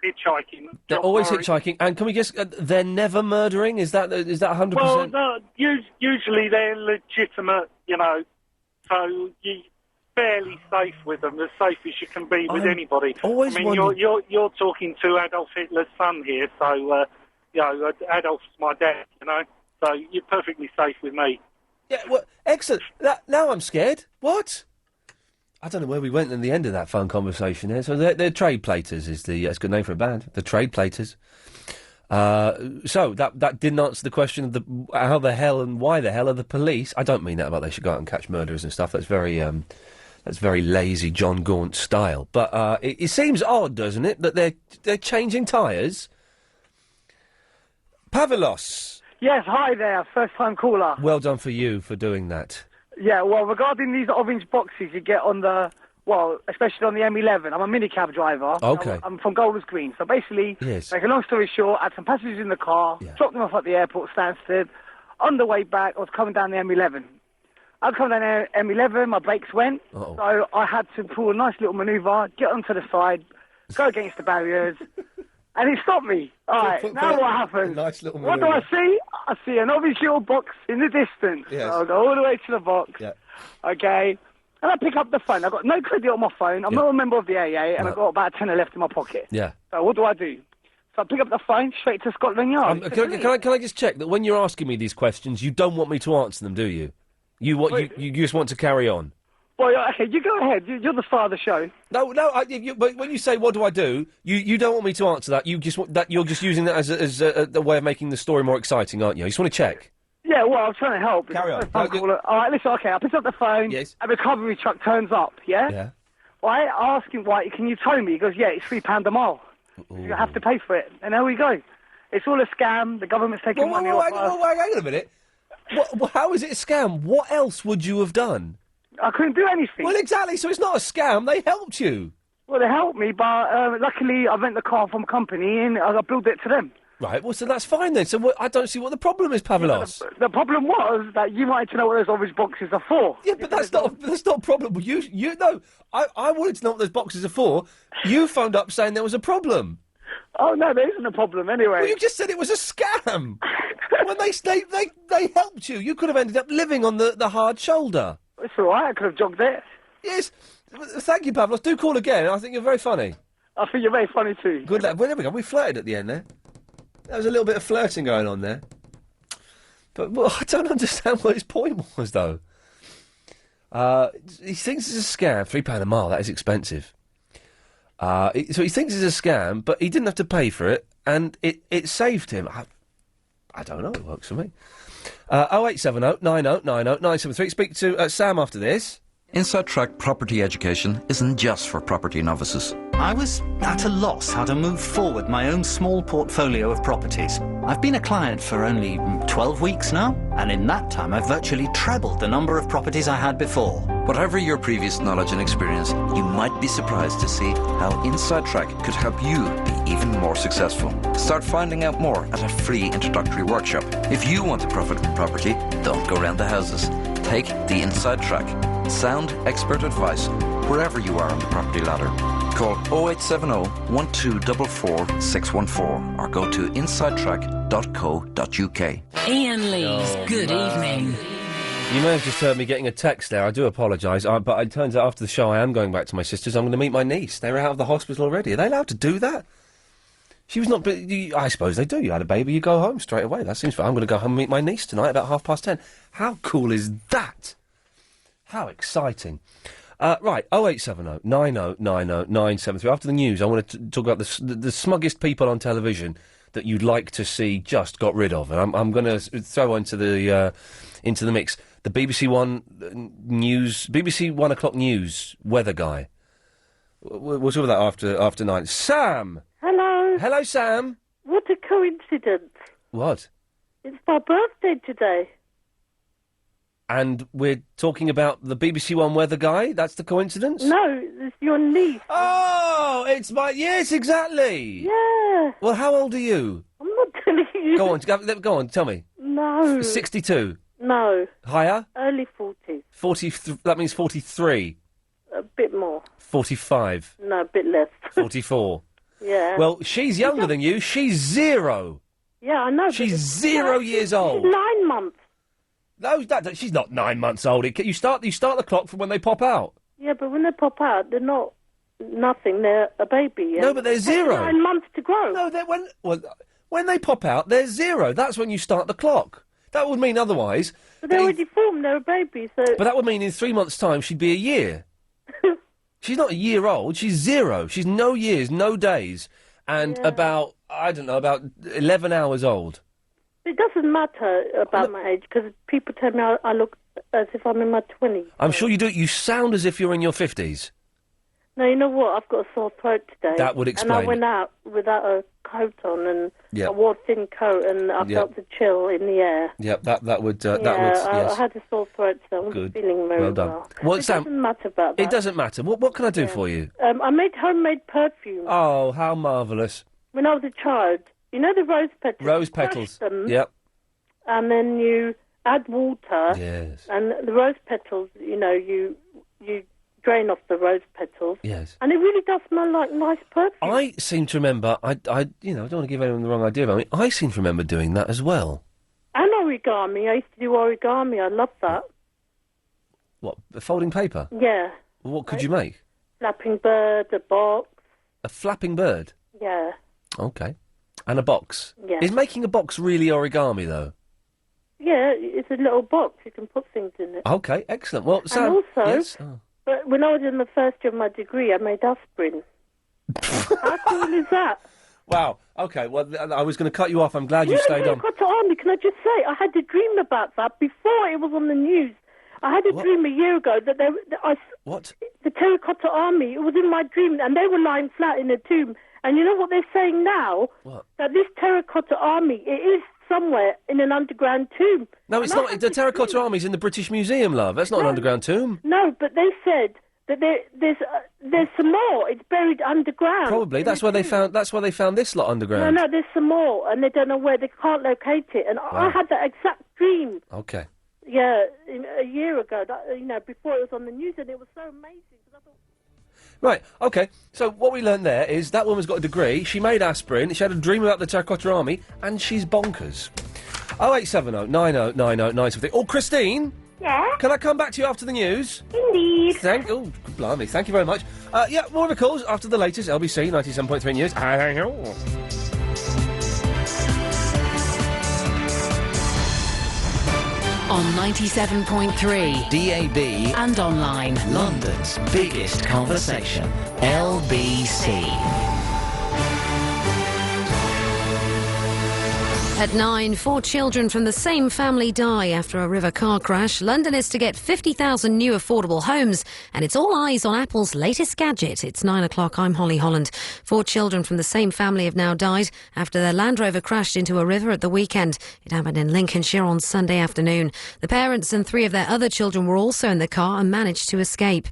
hitchhiking. They're always hitchhiking, and can we just... they're never murdering? Is that 100%? Well, no, usually they're legitimate, so you're fairly safe with them, as safe as you can be with anybody. You're talking to Adolf Hitler's son here, so... Adolf's my dad, so you're perfectly safe with me. Yeah, well, excellent. Now I'm scared. What? I don't know where we went in the end of that fun conversation here. So they're trade platers is that's a good name for a band. The trade platers. So that didn't answer the question of how the hell and why the hell are the police? I don't mean that about they should go out and catch murderers and stuff. That's very lazy John Gaunt style. But it seems odd, doesn't it, that they're changing tyres? Pavelos. Yes, hi there, first-time caller. Well done for you for doing that. Yeah, well, regarding these orange boxes you get on especially on the M11, I'm a minicab driver. Okay. I'm from Golders Green, so basically, yes. Make a long story short, I had some passengers in the car, dropped them off at the airport, Stansted. On the way back, I was coming down the M11. I was coming down the M11, my brakes went, so I had to pull a nice little manoeuvre, get onto the side, go against the barriers... And he stopped me. All right, now what happens? Nice little what do I see? I see an obvious little box in the distance. Yes. So I go all the way to the box. Yeah. Okay. And I pick up the phone. I've got no credit on my phone. I'm not a member of the AA, and I've got about a tenner left in my pocket. Yeah. So what do I do? So I pick up the phone, straight to Scotland Yard. Can I just check that when you're asking me these questions, you don't want me to answer them, do you? You just want to carry on? Well, okay, you go ahead. You're the star of the show. No. But when you say what do I do, you don't want me to answer that. You just want that. You're just using that as a way of making the story more exciting, aren't you? You just want to check. Yeah, well, I'm trying to help. Carry on. All right, listen. Okay, I pick up the phone. Yes. A recovery truck turns up. Yeah. Yeah. Well, I ask him why. Can you tow me? He goes, yeah, it's £3 a mile. You have to pay for it. And there we go. It's all a scam. The government's taking money off us. Hang on a minute. How is it a scam? What else would you have done? I couldn't do anything. Well, exactly. So it's not a scam. They helped you. Well, they helped me, but luckily I rent the car from a company and I built it to them. Right. Well, so that's fine then. So I don't see what the problem is, Pavlos. The problem was that you wanted to know what those orange boxes are for. Yeah, but that's not a problem. You know, I wanted to know what those boxes are for. You phoned up saying there was a problem. Oh no, there isn't a problem anyway. Well, you just said it was a scam. When they helped you, you could have ended up living on the hard shoulder. It's all right. I could have jogged there. Yes. Thank you, Pavlos. Do call again. I think you're very funny. I think you're very funny too. Good luck. Well, there we go. We flirted at the end there. There was a little bit of flirting going on there. But I don't understand what his point was, though. He thinks it's a scam. £3 a mile, that is expensive. So he thinks it's a scam, but he didn't have to pay for it, and it saved him. I don't know, it works for me. 0870 90 90 973. Speak to Sam after this. Inside Track Property Education isn't just for property novices. I was at a loss how to move forward my own small portfolio of properties. I've been a client for only 12 weeks now, and in that time I've virtually trebled the number of properties I had before. Whatever your previous knowledge and experience, you might be surprised to see how Inside Track could help you be even more successful. Start finding out more at a free introductory workshop. If you want to profit from property, don't go round the houses. Take the Inside Track. Sound expert advice wherever you are on the property ladder. Call 0870 1244 614 or go to insidetrack.co.uk. Iain Lee's Good Evening. You may have just heard me getting a text there. I do apologise, but it turns out after the show I am going back to my sister's. I'm going to meet my niece. They're out of the hospital already. Are they allowed to do that? She was not... I suppose they do. You had a baby, you go home straight away. That seems fine. I'm going to go home and meet my niece tonight about 10:30. How cool is that? How exciting. Right, 0870 90 90 973. After the news, I want to talk about the smuggest people on television that you'd like to see just got rid of. And I'm going to throw into the mix the BBC One news, BBC 1 o'clock news weather guy. We'll talk about that after 9. Sam! Hello. Hello, Sam. What a coincidence. What? It's my birthday today. And we're talking about the BBC One weather guy? That's the coincidence? No, it's your niece. Oh, it's my... Yes, exactly. Yeah. Well, how old are you? I'm not telling you. Go on, tell me. No. 62? No. Higher? Early 40s. That means 43? A bit more. 45? No, a bit less. 44? Yeah. Well, she's younger than you. She's 0. Yeah, I know. She's 0 years old. She's 9 months. No, she's not 9 months old. You start the clock from when they pop out. Yeah, but when they pop out, they're not nothing. They're a baby. No, but they're 0. 9 months to grow. No, when they pop out, they're 0. That's when you start the clock. That would mean otherwise. But they're already formed. They're a baby. So. But that would mean in 3 months' time she'd be a year. She's not a year old. She's 0. She's no years, no days, and about 11 hours old. It doesn't matter about my age, because people tell me I look as if I'm in my 20s. I'm sure you do. You sound as if you're in your 50s. No, you know what? I've got a sore throat today. That would explain And I went out without a coat on, and Yep. I wore a thin coat, and I Yep. felt the chill in the air. Yep, that would... I yes. had a sore throat, so I'm Good. feeling very Well done. Well, it Sam, doesn't matter about that. It doesn't matter. What can I do for you? I made homemade perfume Oh, how marvellous. when I was a child. You know the rose petals? Rose You crush petals. them, Yep. and then you add water. Yes. And the rose petals, you drain off the rose petals. Yes. And it really does smell like nice perfume. I seem to remember... I don't want to give anyone the wrong idea about me. I seem to remember doing that as well. And origami. I used to do origami. I love that. What, folding paper? Yeah. What could you make? Flapping bird, a box. A flapping bird? Yeah. Okay. And a box? Yeah. Is making a box really origami, though? Yeah, it's a little box. You can put things in it. Okay, excellent. Well, Sam... And also, Yes? Oh. but when I was in the first year of my degree, I made aspirin. How cool is that? Wow. Okay, well, I was going to cut you off. I'm glad you stayed on. Terracotta Army, can I just say, I had a dream about that before it was on the news. I had a dream a year ago that What? The Terracotta Army, it was in my dream, and they were lying flat in a tomb. And you know what they're saying now? What? That this Terracotta Army, it is somewhere in an underground tomb. No, it's not. The Terracotta Army's in the British Museum, love. That's not an underground tomb. No, but they said that there's some more. It's buried underground. Probably. That's why they found this lot underground. No, there's some more, and they don't know where. They can't locate it. And I had that exact dream. Okay. Yeah, a year ago. Before it was on the news, and it was so amazing. Right, OK. So what we learned there is that woman's got a degree, she made aspirin, she had a dream about the Terracotta Army, and she's bonkers. 0870 90 90 9something. Oh, Christine? Yeah? Can I come back to you after the news? Indeed. Oh, blimey, thank you very much. Yeah, more of the calls after the latest LBC 97.3 News. On 97.3 DAB and online. London's biggest conversation. LBC. At 9, 4 children from the same family die after a river car crash. London is to get 50,000 new affordable homes, and it's all eyes on Apple's latest gadget. It's 9 o'clock. I'm Holly Holland. 4 children from the same family have now died after their Land Rover crashed into a river at the weekend. It happened in Lincolnshire on Sunday afternoon. The parents and 3 of their other children were also in the car and managed to escape.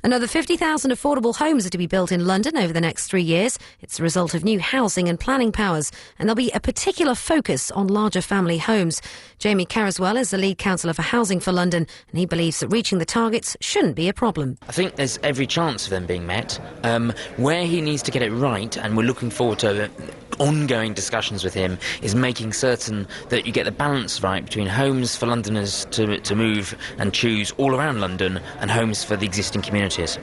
Another 50,000 affordable homes are to be built in London over the next 3 years. It's the result of new housing and planning powers, and there'll be a particular focus on larger family homes. Jamie Carswell is the lead councillor for Housing for London, and he believes that reaching the targets shouldn't be a problem. I think there's every chance of them being met. Where he needs to get it right, and we're looking forward to ongoing discussions with him, is making certain that you get the balance right between homes for Londoners to move and choose all around London and homes for the existing communities.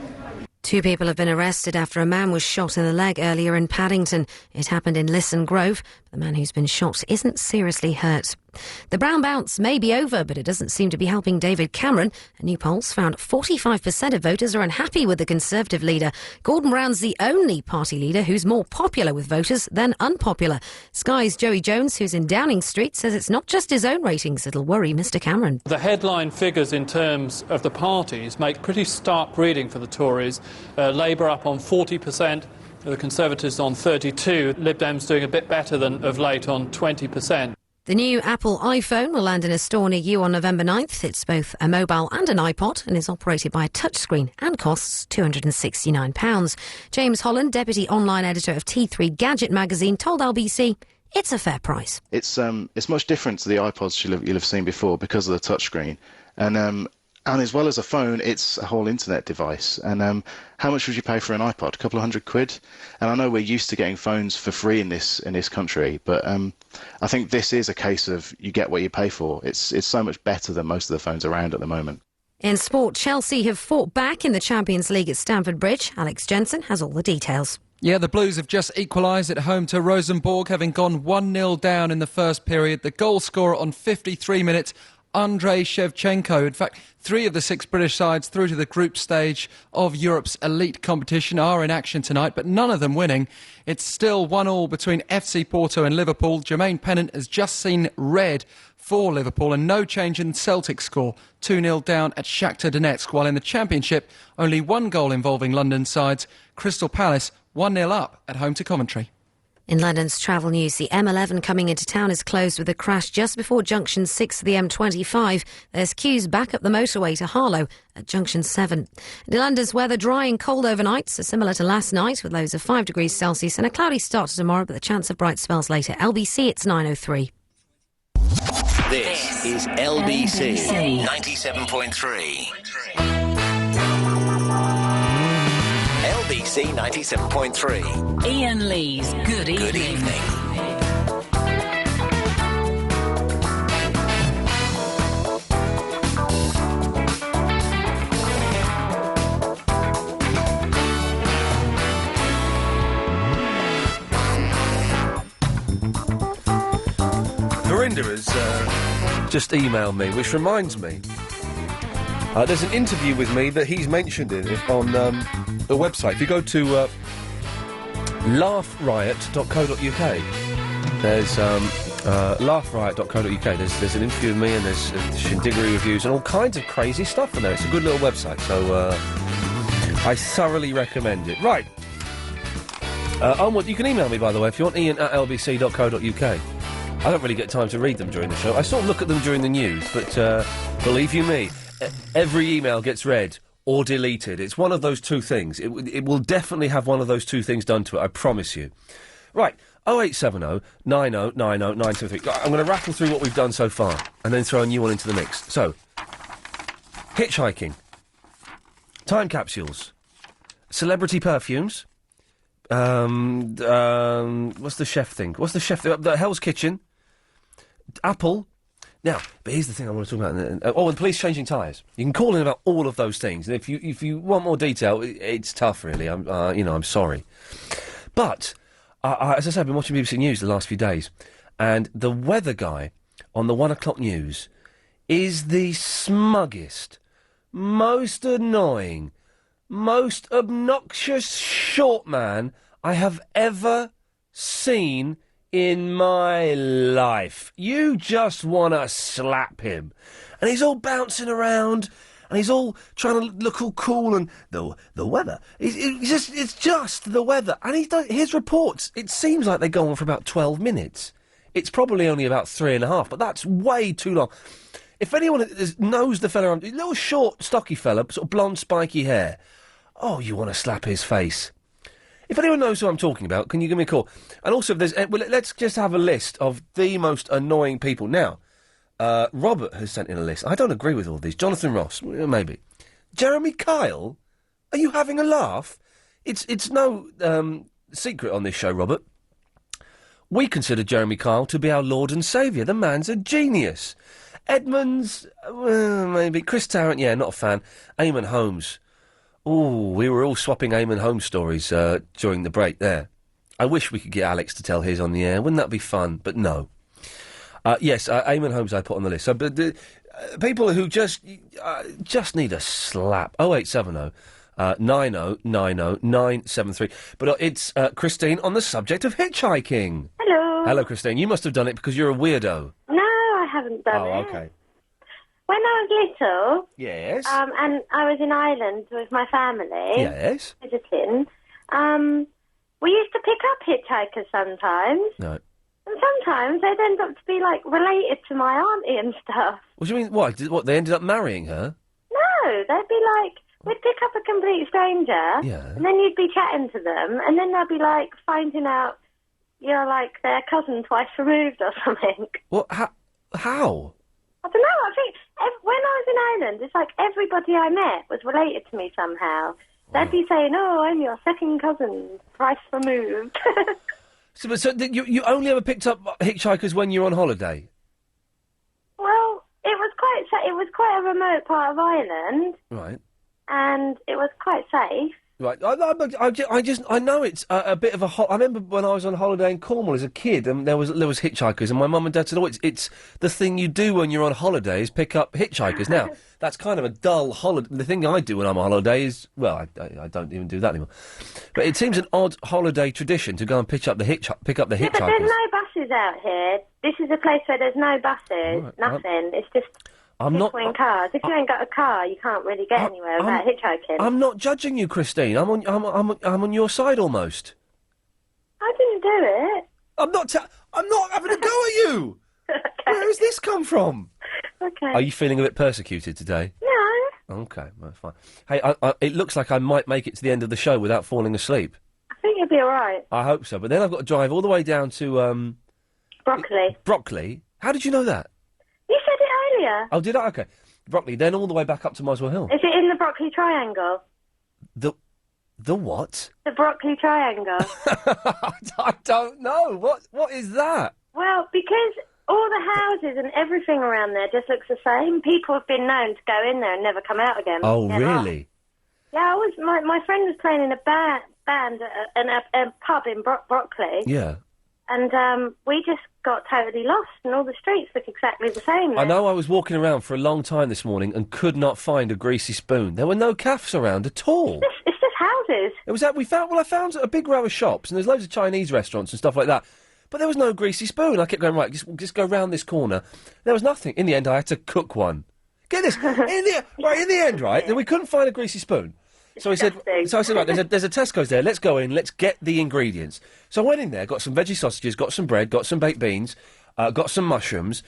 2 people have been arrested after a man was shot in the leg earlier in Paddington. It happened in Lisson Grove. The man who's been shot isn't seriously hurt. The brown bounce may be over, but it doesn't seem to be helping David Cameron. A new polls found 45% of voters are unhappy with the Conservative leader. Gordon Brown's the only party leader who's more popular with voters than unpopular. Sky's Joey Jones, who's in Downing Street, says it's not just his own ratings that'll worry Mr Cameron. The headline figures in terms of the parties make pretty stark reading for the Tories. Labour up on 40%. The Conservatives on 32%, Lib Dems doing a bit better than of late on 20%. The new Apple iPhone will land in a store near you on November 9th. It's both a mobile and an iPod and is operated by a touchscreen and costs £269. James Holland, Deputy Online Editor of T3 Gadget magazine, told LBC it's a fair price. It's much different to the iPods you'll have seen before because of the touchscreen. And as well as a phone, it's a whole internet device. And how much would you pay for an iPod? A couple of £100? And I know we're used to getting phones for free in this country, but I think this is a case of you get what you pay for. It's so much better than most of the phones around at the moment. In sport, Chelsea have fought back in the Champions League at Stamford Bridge. Alex Jensen has all the details. Yeah, the Blues have just equalised at home to Rosenborg, having gone 1-0 down in the first period. The goal scorer on 53 minutes, Andrei Shevchenko. In fact, 3 of the 6 British sides through to the group stage of Europe's elite competition are in action tonight, but none of them winning. It's still 1-1 between FC Porto and Liverpool. Jermaine Pennant has just seen red for Liverpool, and no change in Celtic's score. 2-0 down at Shakhtar Donetsk, while in the Championship, only 1 goal involving London sides. Crystal Palace 1-0 up at home to Coventry. In London's travel news, the M11 coming into town is closed with a crash just before junction 6 of the M25. There's queues back up the motorway to Harlow at junction 7. In London's weather, dry and cold overnight, so similar to last night, with lows of 5 degrees Celsius and a cloudy start to tomorrow, but the chance of bright spells later. LBC, it's 9:03. This is LBC 97.3. LBC 97.3. Iain Lee's Good Evening. Good evening. Verinda has just emailed me, which reminds me, there's an interview with me that he's mentioned in it on the website. If you go to laughriot.co.uk, there's laughriot.co.uk. There's an interview with me, and there's Shindiggery reviews and all kinds of crazy stuff on there. It's a good little website, so I thoroughly recommend it. Right. Onward, you can email me, by the way, if you want, Iain at lbc.co.uk. I don't really get time to read them during the show. I sort of look at them during the news, but believe you me, every email gets read or deleted. It's one of those two things. It will definitely have one of those two things done to it, I promise you. Right, 0870 90 90 973. I'm going to rattle through what we've done so far and then throw a new one into the mix. So, hitchhiking, time capsules, celebrity perfumes, what's the chef thing? The Hell's Kitchen, Apple. Now, but here's the thing I want to talk about. And the police changing tyres. You can call in about all of those things. And if you want more detail, it's tough, really. I'm sorry. But, as I said, I've been watching BBC News the last few days, and the weather guy on the 1 o'clock news is the smuggest, most annoying, most obnoxious short man I have ever seen in my life. You just want to slap him. And he's all bouncing around, and he's all trying to look all cool, and the weather. It's just the weather. And his reports, it seems like they go on for about 12 minutes. It's probably only about 3.5, but that's way too long. If anyone knows the fella, a little short, stocky fella, sort of blonde, spiky hair, oh, you want to slap his face. If anyone knows who I'm talking about, can you give me a call? And also, if there's... let's just have a list of the most annoying people. Now, Robert has sent in a list. I don't agree with all these. Jonathan Ross, maybe. Jeremy Kyle? Are you having a laugh? It's no secret on this show, Robert. We consider Jeremy Kyle to be our Lord and Saviour. The man's a genius. Edmonds, maybe. Chris Tarrant, yeah, not a fan. Eamon Holmes. Oh, we were all swapping Eamon Holmes stories during the break there. I wish we could get Alex to tell his on the air. Wouldn't that be fun? But no. Yes, Eamon Holmes I put on the list. So, but the people who just need a slap. 0870 90 90 973. But it's Christine on the subject of hitchhiking. Hello. Hello, Christine. You must have done it because you're a weirdo. No, I haven't done it. Oh, okay. When I was little, yes, and I was in Ireland with my family, yes, visiting, we used to pick up hitchhikers sometimes. No. And sometimes they'd end up to be, like, related to my auntie and stuff. What do you mean? What, they ended up marrying her? No, they'd be like, we'd pick up a complete stranger, and then you'd be chatting to them, and then they'd be, like, finding out you're, like, their cousin twice removed or something. What? How? I don't know, I think when I was in Ireland, it's like everybody I met was related to me somehow. They'd be saying, oh, I'm your second cousin, twice removed. So you only ever picked up hitchhikers when you were on holiday? Well, it was quite a remote part of Ireland. Right. And it was quite safe. Right, I know it's a bit of a. I remember when I was on holiday in Cornwall as a kid, and there was hitchhikers, and my mum and dad said, "Oh, it's the thing you do when you're on holiday is pick up hitchhikers." Now, that's kind of a dull holiday. The thing I do when I'm on holiday is, well, I don't even do that anymore. But it seems an odd holiday tradition to go and pick up the hitchhikers. But there's no buses out here. This is a place where there's no buses, nothing. It's just. I'm not in cars. If you ain't got a car, you can't really get anywhere without hitchhiking. I'm not judging you, Christine. I'm on your side almost. I didn't do it. I'm not having a go at you. Okay. Where has this come from? Okay. Are you feeling a bit persecuted today? No. Okay, that's fine. Hey, it looks like I might make it to the end of the show without falling asleep. I think you'll be all right. I hope so. But then I've got to drive all the way down to Broccoli. Broccoli. How did you know that? You said it earlier. Oh, did I? Okay. Broccoli, then all the way back up to Muswell Hill. Is it in the Broccoli Triangle? The what? The Broccoli Triangle. I don't know. What is that? Well, because all the houses and everything around there just looks the same. People have been known to go in there and never come out again. Oh, really? Yeah, my friend was playing in a band at a pub in Broccoli. Yeah. And we just got totally lost, and all the streets look exactly the same now. I know I was walking around for a long time this morning and could not find a greasy spoon. There were no cafes around at all. It's just houses. It was I found a big row of shops, and there's loads of Chinese restaurants and stuff like that. But there was no greasy spoon. I kept going, right, just go round this corner. There was nothing. In the end, I had to cook one. Get this. in the end, right, then we couldn't find a greasy spoon. So I said, right, there's a Tesco's there. Let's go in. Let's get the ingredients. So I went in there, got some veggie sausages, got some bread, got some baked beans, got some mushrooms,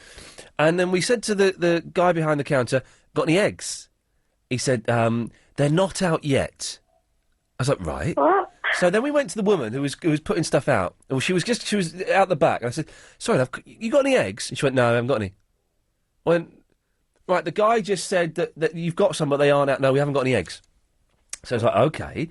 and then we said to the guy behind the counter, got any eggs? He said, they're not out yet. I was like, right. What? So then we went to the woman who was putting stuff out. Well, she was out the back. And I said, sorry, love, you got any eggs? And she went, no, I haven't got any. I went, right, the guy just said that you've got some, but they aren't out. No, we haven't got any eggs. So I was like, okay.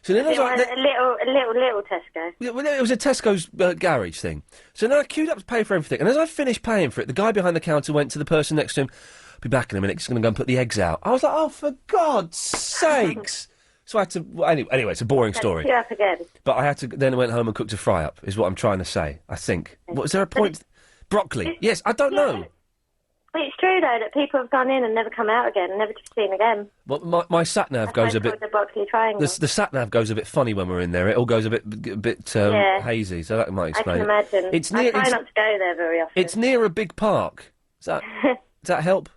So then I was like... A little Tesco. Yeah, well, it was a Tesco's garage thing. So then I queued up to pay for everything. And as I finished paying for it, the guy behind the counter went to the person next to him, be back in a minute, just going to go and put the eggs out. I was like, oh, for God's sakes. So I had to... Well, anyway, it's a boring story. Queue up again. But I had to... Then I went home and cooked a fry-up, is what I'm trying to say, I think. Was there a point... Broccoli. Yes, I don't know. But it's true, though, that people have gone in and never come out again, and never to be seen again. Well, my sat-nav goes a bit... The broccoli triangle. The sat-nav goes a bit funny when we're in there. It all goes a bit hazy, so that might explain I can imagine. It's I try not to go there very often. It's near a big park. Does that help?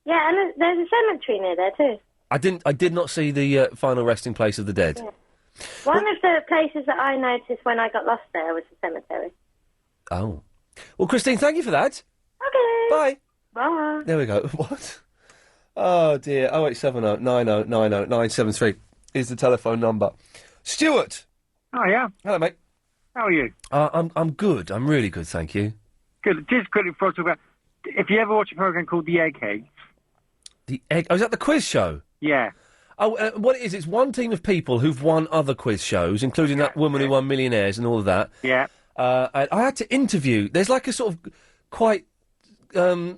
Yeah, and there's a cemetery near there, too. I did not see the final resting place of the dead. Yeah. One of the places that I noticed when I got lost there was the cemetery. Oh. Well, Christine, thank you for that. Okay. Bye. Bye. There we go. What? Oh, dear. 0870 90 90 973 is the telephone number. Stuart! Oh, yeah? Hello, mate. How are you? I'm good. I'm really good, thank you. Good. Just quickly before I talk about... If you ever watch a programme called The Eggheads... The Egg... Oh, is that the quiz show? Yeah. Oh, what it is, it's one team of people who've won other quiz shows, including that woman who won Millionaires and all of that. Yeah. And I had to interview... There's like a sort of quite...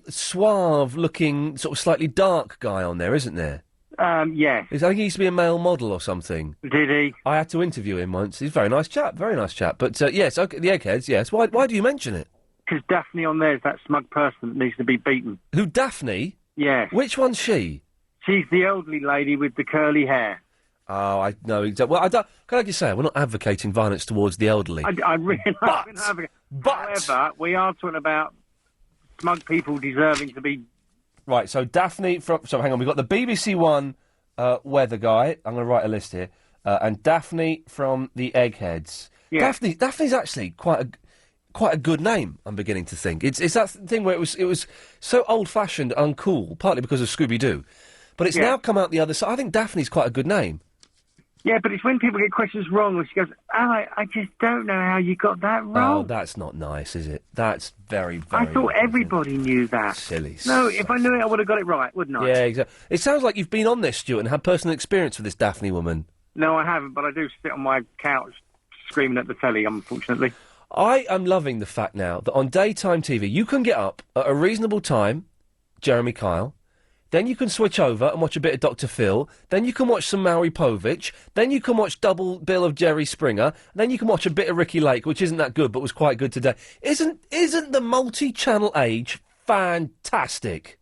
suave-looking, sort of slightly dark guy on there, isn't there? Yeah. I think he used to be a male model or something. Did he? I had to interview him once. He's a very nice chap, very nice chap. But, yes, okay, the Eggheads, yes. Why do you mention it? Because Daphne on there is that smug person that needs to be beaten. Who, Daphne? Yes. Which one's she? She's the elderly lady with the curly hair. Oh, I know exactly. Well, can I just say, we're not advocating violence towards the elderly. I really However, we are talking about smug people deserving to be... Right, so Daphne from... So, hang on, we've got the BBC One weather guy. I'm going to write a list here. And Daphne from the Eggheads. Yeah. Daphne's actually quite a good name, I'm beginning to think. It's that thing where it was so old-fashioned, uncool, partly because of Scooby-Doo. But it's now come out the other side. I think Daphne's quite a good name. Yeah, but it's when people get questions wrong, and she goes, I just don't know how you got that wrong. Oh, that's not nice, is it? That's very, very... I thought everybody knew that. Silly. No, if I knew it, I would have got it right, wouldn't I? Yeah, exactly. It sounds like you've been on this, Stuart, and had personal experience with this Daphne woman. No, I haven't, but I do sit on my couch screaming at the telly, unfortunately. I am loving the fact now that on daytime TV, you can get up at a reasonable time, Jeremy Kyle, then you can switch over and watch a bit of Dr. Phil, then you can watch some Maury Povich, then you can watch double bill of Jerry Springer, then you can watch a bit of Ricky Lake, which isn't that good, but was quite good today. Isn't the multi-channel age fantastic?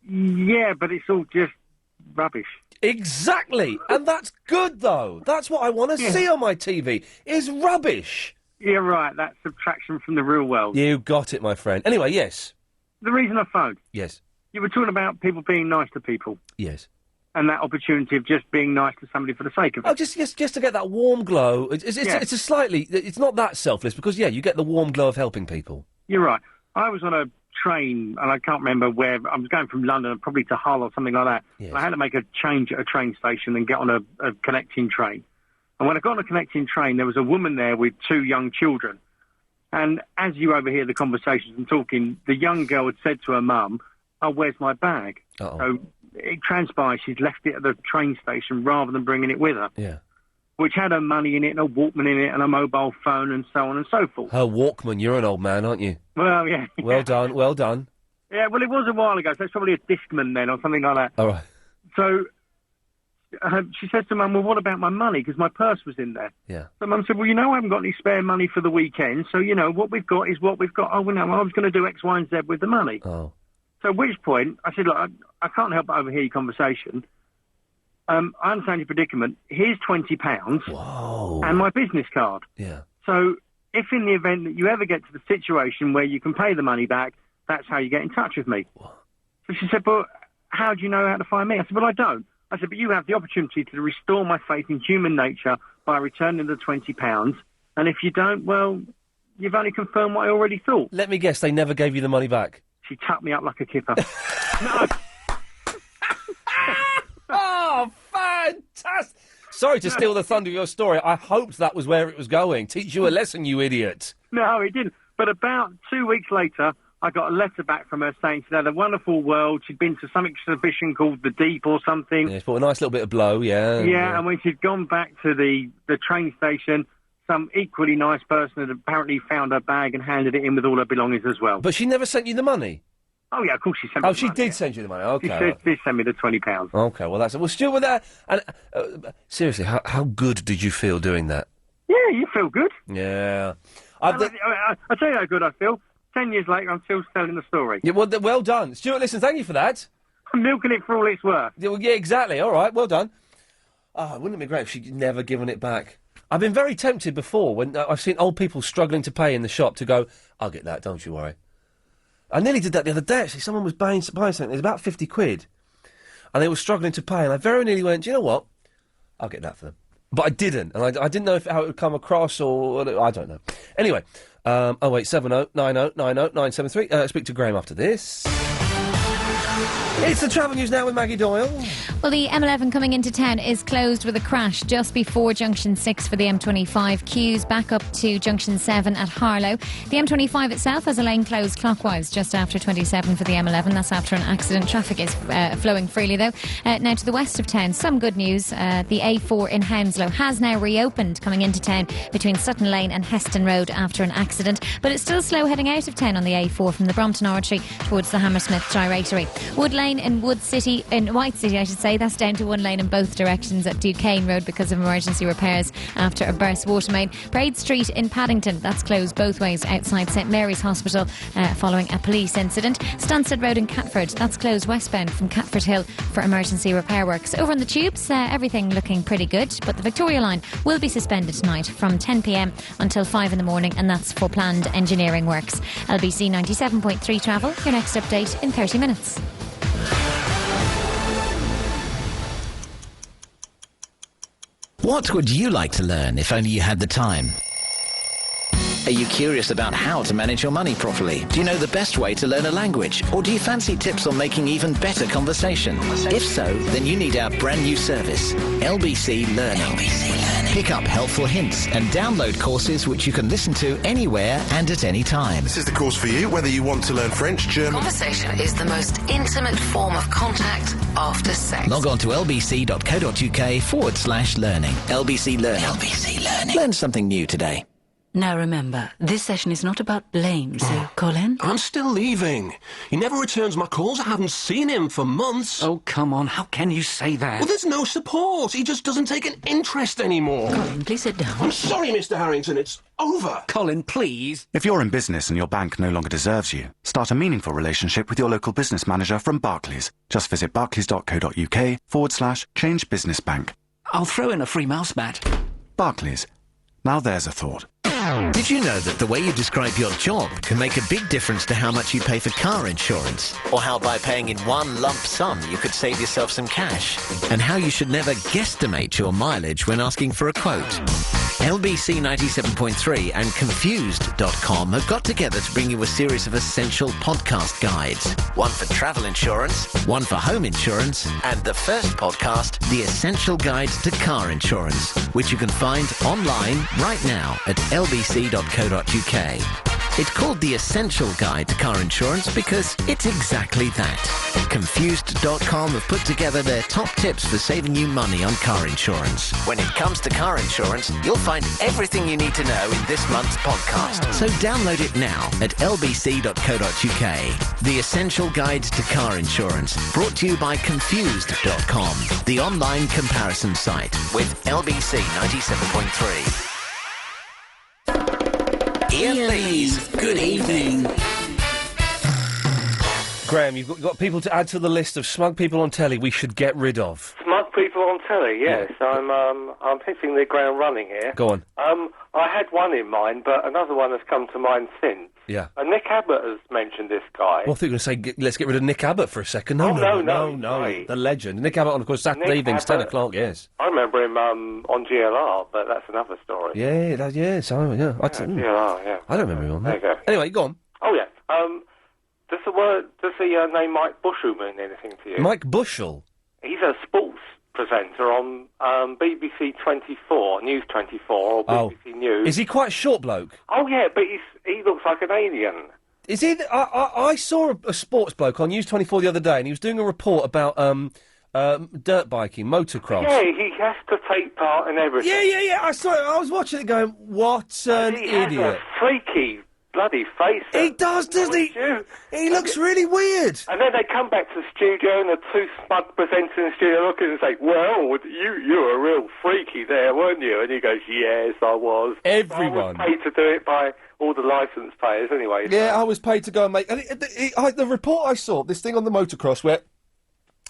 Yeah, but it's all just rubbish. Exactly! And that's good, though. That's what I want to see on my TV, is rubbish. You're right, that's subtraction from the real world. You got it, my friend. Anyway, yes. The reason I phoned. Yes. You were talking about people being nice to people. Yes. And that opportunity of just being nice to somebody for the sake of it. Oh, just to get that warm glow. It's a slightly... It's not that selfless, because, yeah, you get the warm glow of helping people. You're right. I was on a train, and I can't remember where... I was going from London, probably to Hull or something like that. Yes. I had to make a change at a train station and get on a connecting train. And when I got on a connecting train, there was a woman there with 2 young children. And as you overhear the conversations and talking, the young girl had said to her mum, "Oh, where's my bag?" Uh-oh. So it transpires she's left it at the train station rather than bringing it with her. Yeah. Which had her money in it, and a Walkman in it, and a mobile phone, and so on and so forth. Her Walkman, you're an old man, aren't you? Well, yeah. Well done, well done. Yeah, well, it was a while ago, so it's probably a Discman then, or something like that. All right. So she says to Mum, "Well, what about my money? Because my purse was in there." Yeah. So Mum said, "Well, I haven't got any spare money for the weekend, so, what we've got is what we've got." "Oh, well, no, I was going to do X, Y, and Z with the money." Oh. So at which point, I said, "Look, I can't help but overhear your conversation. I understand your predicament. Here's £20 and my business card. Yeah. So if in the event that you ever get to the situation where you can pay the money back, that's how you get in touch with me." So she said, "But how do you know how to find me?" I said, "Well, I don't." I said, "But you have the opportunity to restore my faith in human nature by returning the £20. And if you don't, well, you've only confirmed what I already thought. Let me guess, they never gave you the money back? She tucked me up like a kipper. No. Oh, fantastic! Sorry to steal the thunder of your story. I hoped that was where it was going. Teach you a lesson, you idiot. No, it didn't. But about 2 weeks later, I got a letter back from her saying she'd had a wonderful world. She'd been to some exhibition called The Deep or something. Yeah, it's brought a nice little bit of blow, yeah. Yeah, and when she'd gone back to the train station, some equally nice person had apparently found her bag and handed it in with all her belongings as well. But she never sent you the money? Oh, yeah, of course she sent me Oh, the she money, did yeah. send you the money, OK. She did send me the £20. OK, well, that's it. Well, Stuart, with that... And, seriously, how good did you feel doing that? Yeah, you feel good. Yeah. I'll tell you how good I feel. 10 years later, I'm still telling the story. Yeah, well done. Stuart, listen, thank you for that. I'm milking it for all it's worth. Yeah, well, yeah, exactly. All right, well done. Oh, wouldn't it be great if she'd never given it back? I've been very tempted before when I've seen old people struggling to pay in the shop to go, I'll get that, don't you worry. I nearly did that the other day, actually. Someone was buying something. It was about 50 quid. And they were struggling to pay. And I very nearly went, do you know what? I'll get that for them. But I didn't. And I didn't know how it would come across or... I don't know. Anyway, 0870 90 90 973. Speak to Graham after this. It's the travel news now with Maggie Doyle. Well, the M11 coming into town is closed with a crash just before Junction 6 for the M25. Queues back up to Junction 7 at Harlow. The M25 itself has a lane closed clockwise just after 27 for the M11. That's after an accident. Traffic is flowing freely, though. Now to the west of town, some good news. The A4 in Hounslow has now reopened coming into town between Sutton Lane and Heston Road after an accident. But it's still slow heading out of town on the A4 from the Brompton Oratory towards the Hammersmith Gyratory. Wood Lane in White City, I should say, that's down to one lane in both directions at Duquesne Road because of emergency repairs after a burst water main. Braid Street in Paddington, that's closed both ways outside St Mary's Hospital following a police incident. Stansted Road in Catford, that's closed westbound from Catford Hill for emergency repair works. Over on the tubes, everything looking pretty good, but the Victoria line will be suspended tonight from 10 p.m. until 5 in the morning, and that's for planned engineering works. LBC 97.3 travel, your next update in 30 minutes. What would you like to learn if only you had the time? Are you curious about how to manage your money properly? Do you know the best way to learn a language? Or do you fancy tips on making even better conversation? If so, then you need our brand new service, LBC Learning. Pick up helpful hints and download courses which you can listen to anywhere and at any time. This is the course for you, whether you want to learn French, German... Conversation is the most intimate form of contact after sex. Log on to lbc.co.uk/learning. LBC Learning. LBC Learning. Learn something new today. Now remember, this session is not about blame, so Colin? I'm still leaving. He never returns my calls. I haven't seen him for months. Oh, come on. How can you say that? Well, there's no support. He just doesn't take an interest anymore. Colin, please sit down. I'm sorry, Mr. Harrington. It's over. Colin, please. If you're in business and your bank no longer deserves you, start a meaningful relationship with your local business manager from Barclays. Just visit barclays.co.uk/change business bank. I'll throw in a free mouse mat. Barclays. Now there's a thought. Did you know that the way you describe your job can make a big difference to how much you pay for car insurance? Or how by paying in one lump sum you could save yourself some cash? And how you should never guesstimate your mileage when asking for a quote? LBC 97.3 and Confused.com have got together to bring you a series of essential podcast guides. One for travel insurance, one for home insurance, and the first podcast, The Essential Guide to Car Insurance, which you can find online right now at lbc.co.uk. It's called The Essential Guide to Car Insurance because it's exactly that. Confused.com have put together their top tips for saving you money on car insurance. When it comes to car insurance, you'll find everything you need to know in this month's podcast. So download it now at lbc.co.uk. The Essential Guide to Car Insurance, brought to you by Confused.com, the online comparison site with LBC 97.3. Iain Lee's Good Evening. Graham, you've got people to add to the list of smug people on telly we should get rid of. Smug people on telly, yes. I'm hitting the ground running here. Go on. I had one in mind, but another one has come to mind since. Yeah. And Nick Abbott has mentioned this guy. Well, I thought you were going to say, let's get rid of Nick Abbott for a second. No. The legend. Nick Abbott on, of course, Saturday Nick evenings, 10 Abbott. o'clock, yes. I remember him on GLR, but that's another story. Yeah, GLR, Yeah. I don't remember him on There that. you go. Anyway, go on. Oh, yeah. Does the name Mike Bushell mean anything to you? Mike Bushell? He's a sports presenter on BBC 24, News 24, or BBC News. Is he quite a short bloke? Oh, yeah, but he looks like an alien. Is he? I saw a sports bloke on News 24 the other day, and he was doing a report about dirt biking, motocross. Yeah, he has to take part in everything. Yeah. I saw it. I was watching it going, what an idiot. He has a freaky bloody face. He does, doesn't he? He looks really weird. And then they come back to the studio, and the two smug presenters in the studio look at him and say, well, you were a real freaky there, weren't you? And he goes, yes, I was. Everyone. I was paid to do it by all the licence payers anyway. Yeah, I was paid to go and make... And the report I saw, this thing on the motocross where...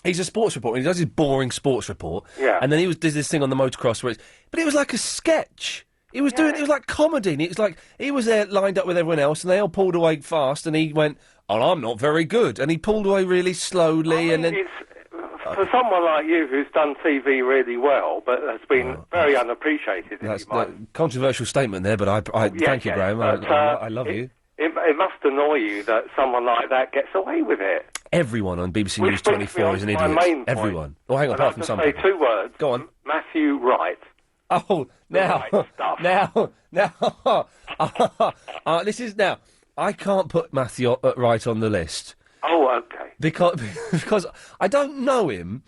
He's a sports reporter. He does his boring sports report. Yeah. And then did this thing on the motocross where but it was like a sketch. It was like comedy. And it was like, he was there lined up with everyone else, and they all pulled away fast, and he went, oh, I'm not very good. And he pulled away really slowly, and then... For someone like you who's done TV really well, but has been very unappreciated. That's a controversial statement there, but I thank you, Graham. But, I love you. It must annoy you that someone like that gets away with it. Everyone on BBC Which News brings me 24 on is an to my idiot. main point. Everyone. Oh, hang on, And apart I'll from just some say people. 2 words. Go on. Matthew Wright. Oh, now, this is now. I can't put Matthew Wright on the list. Oh, okay. Because I don't know him,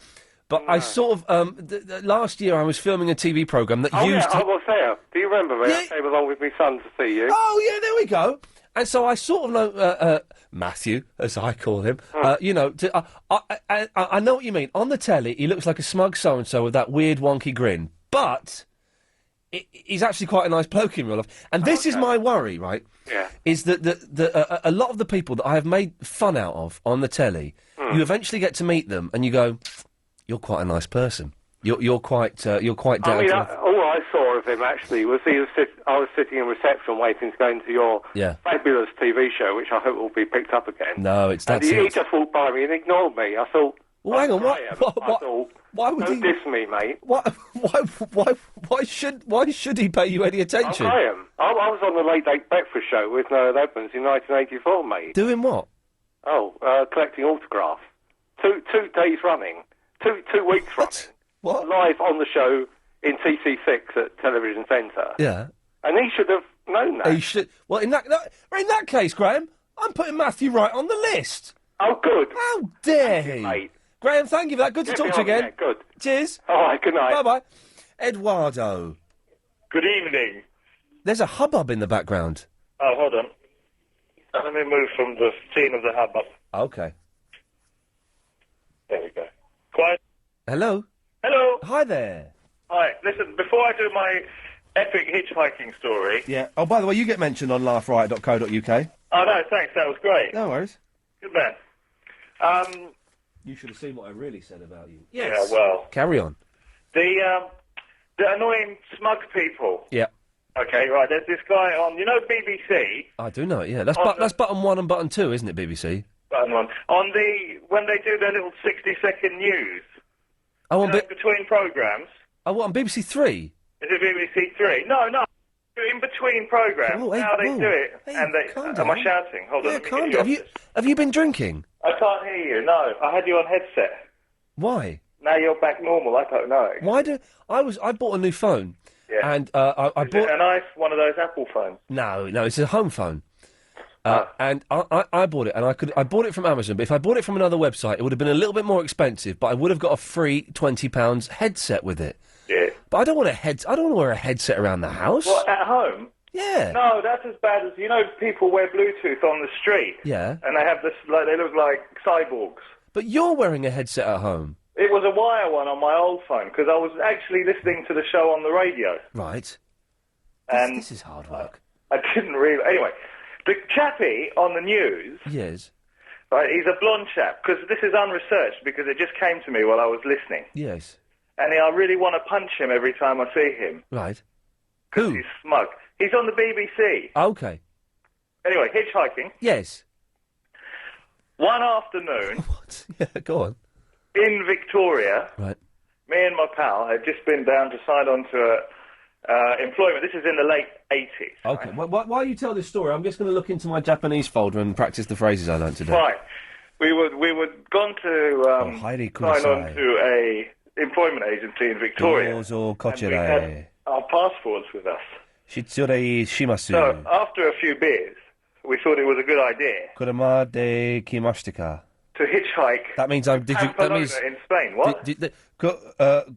but I sort of last year I was filming a TV programme that used. I was there. Do you remember me? I came along with my son to see you. Oh yeah, there we go. And so I sort of know Matthew, as I call him. You know, I know what you mean. On the telly, he looks like a smug so and so with that weird wonky grin, but he's actually quite a nice bloke in real life. And this is my worry, right? Yeah. Is that a lot of the people that I have made fun out of on the telly, you eventually get to meet them and you go, you're quite a nice person. You're quite down to earth. All I saw of him actually was I was sitting in reception waiting to go into your fabulous TV show, which I hope will be picked up again. No, it's and that's he just walked by me and ignored me. I thought, well, hang on, why would he diss me, mate? Why should he pay you any attention? I am. I was on the Late Date Breakfast Show with Noel Edmonds in 1984, mate. Doing what? Oh, collecting autographs. Two days running. Two weeks running. What? Live on the show in TC6 at Television Centre. Yeah. And he should have known that. He should. Well, in that case, Graham, I'm putting Matthew Wright on the list. Oh, good. How dare he? Mate. Graham, thank you for that. Good to talk to you again. Good. Cheers. All right, good night. Bye-bye. Eduardo. Good evening. There's a hubbub in the background. Oh, hold on. Let me move from the scene of the hubbub. Okay. There we go. Quiet. Hello. Hello. Hi there. Hi. Listen, before I do my epic hitchhiking story... Yeah. Oh, by the way, you get mentioned on laughriot.co.uk. Oh, no, thanks. That was great. No worries. Good man. You should have seen what I really said about you. Yes. Yeah, well... Carry on. The annoying smug people. Yeah. Okay, right, there's this guy on... You know BBC? I do know it, yeah. That's button 1 and button 2, isn't it, BBC? Button 1. When they do their little 60-second news... Oh, on between programmes. Oh, what, on BBC 3? Is it BBC 3? No. In between programmes. How they do it. And they... Am I shouting? Hold on. Yeah, calm down. Have you been drinking? I can't hear you, no. I had you on headset. Why? Now you're back normal, I don't know. I bought a new phone. Yeah. And I bought... Is it a nice one of those Apple phones? No, it's a home phone. And I bought it, and I bought it from Amazon, but if I bought it from another website, it would have been a little bit more expensive, but I would have got a free £20 headset with it. Yeah. But I don't want to wear a headset around the house. What, at home? Yeah. No, that's as bad as, people wear Bluetooth on the street. Yeah. And they have this, they look like cyborgs. But you're wearing a headset at home. It was a wire one on my old phone, because I was actually listening to the show on the radio. Right. And this is hard work. I didn't really... Anyway, the chappie on the news... Yes. Right, he's a blonde chap, because this is unresearched, because it just came to me while I was listening. Yes. And I really want to punch him every time I see him. Right. Because he's smug. He's on the BBC. Okay. Anyway, hitchhiking. Yes. One afternoon. What? Yeah, go on. In Victoria. Right. Me and my pal had just been down to sign on to employment. This is in the late 80s. Okay. Right? While you tell this story, I'm just going to look into my Japanese folder and practice the phrases I learned today. Right. We were gone to sign on to a employment agency in Victoria. Dozo And we had our passports with us. Shitsurei shimasu. So after a few beers, we thought it was a good idea Kurama de kimashita ka? to hitchhike. That means that means in Spain. What?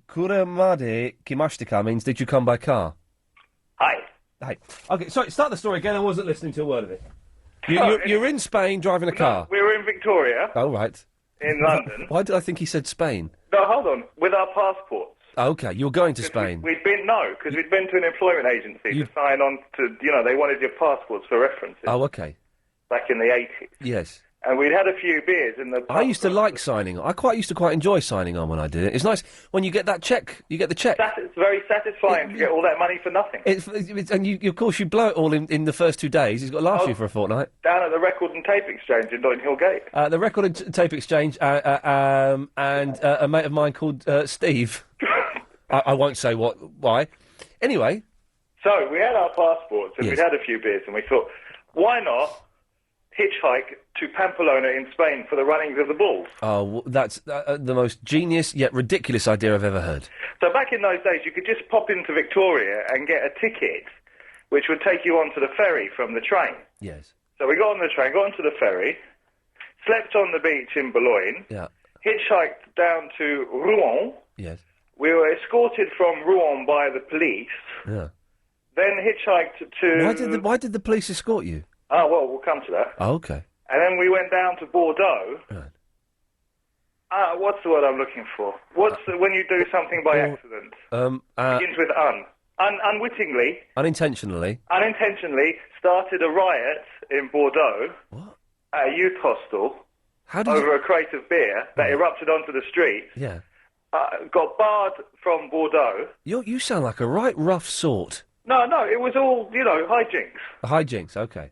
Kurama de kimashita ka means did you come by car? Hi. Hi. Okay, sorry, start the story again. I wasn't listening to a word of it. You're in Spain driving a car. We were in Victoria. Oh, right. In London. Why did I think he said Spain? No, hold on. With our passports. Okay, you were going to Spain. We'd been to an employment agency to sign on to. They wanted your passports for references. Oh, okay. Back in the 80s. Yes. And we'd had a few beers in the. I used to like signing on. I used to quite enjoy signing on when I did it. It's nice when you get that check. You get the check. It's very satisfying to get all that money for nothing. And of course, you blow it all in the first 2 days. He's got to last you for a fortnight. Down at the Record and Tape Exchange in Notting Hill Gate. The Record and Tape Exchange and a mate of mine called Steve. I won't say why. Anyway. So we had our passports and we'd had a few beers and we thought, why not hitchhike to Pamplona in Spain for the runnings of the bulls? Oh, that's the most genius yet ridiculous idea I've ever heard. So back in those days, you could just pop into Victoria and get a ticket, which would take you onto the ferry from the train. Yes. So we got on the train, got onto the ferry, slept on the beach in Boulogne, hitchhiked down to Rouen. Yes. We were escorted from Rouen by the police. Yeah. Then hitchhiked to... Why did the police escort you? Oh, well, we'll come to that. Oh, okay. And then we went down to Bordeaux. Right. What's the word I'm looking for? When you do something by accident? Begins with un. Unwittingly. Unintentionally. Unintentionally started a riot in Bordeaux. What? At a youth hostel. How did over a crate of beer that erupted onto the street. Yeah. Got barred from Bordeaux. You sound like a right rough sort. No, it was all, hijinks. Hijinks, okay.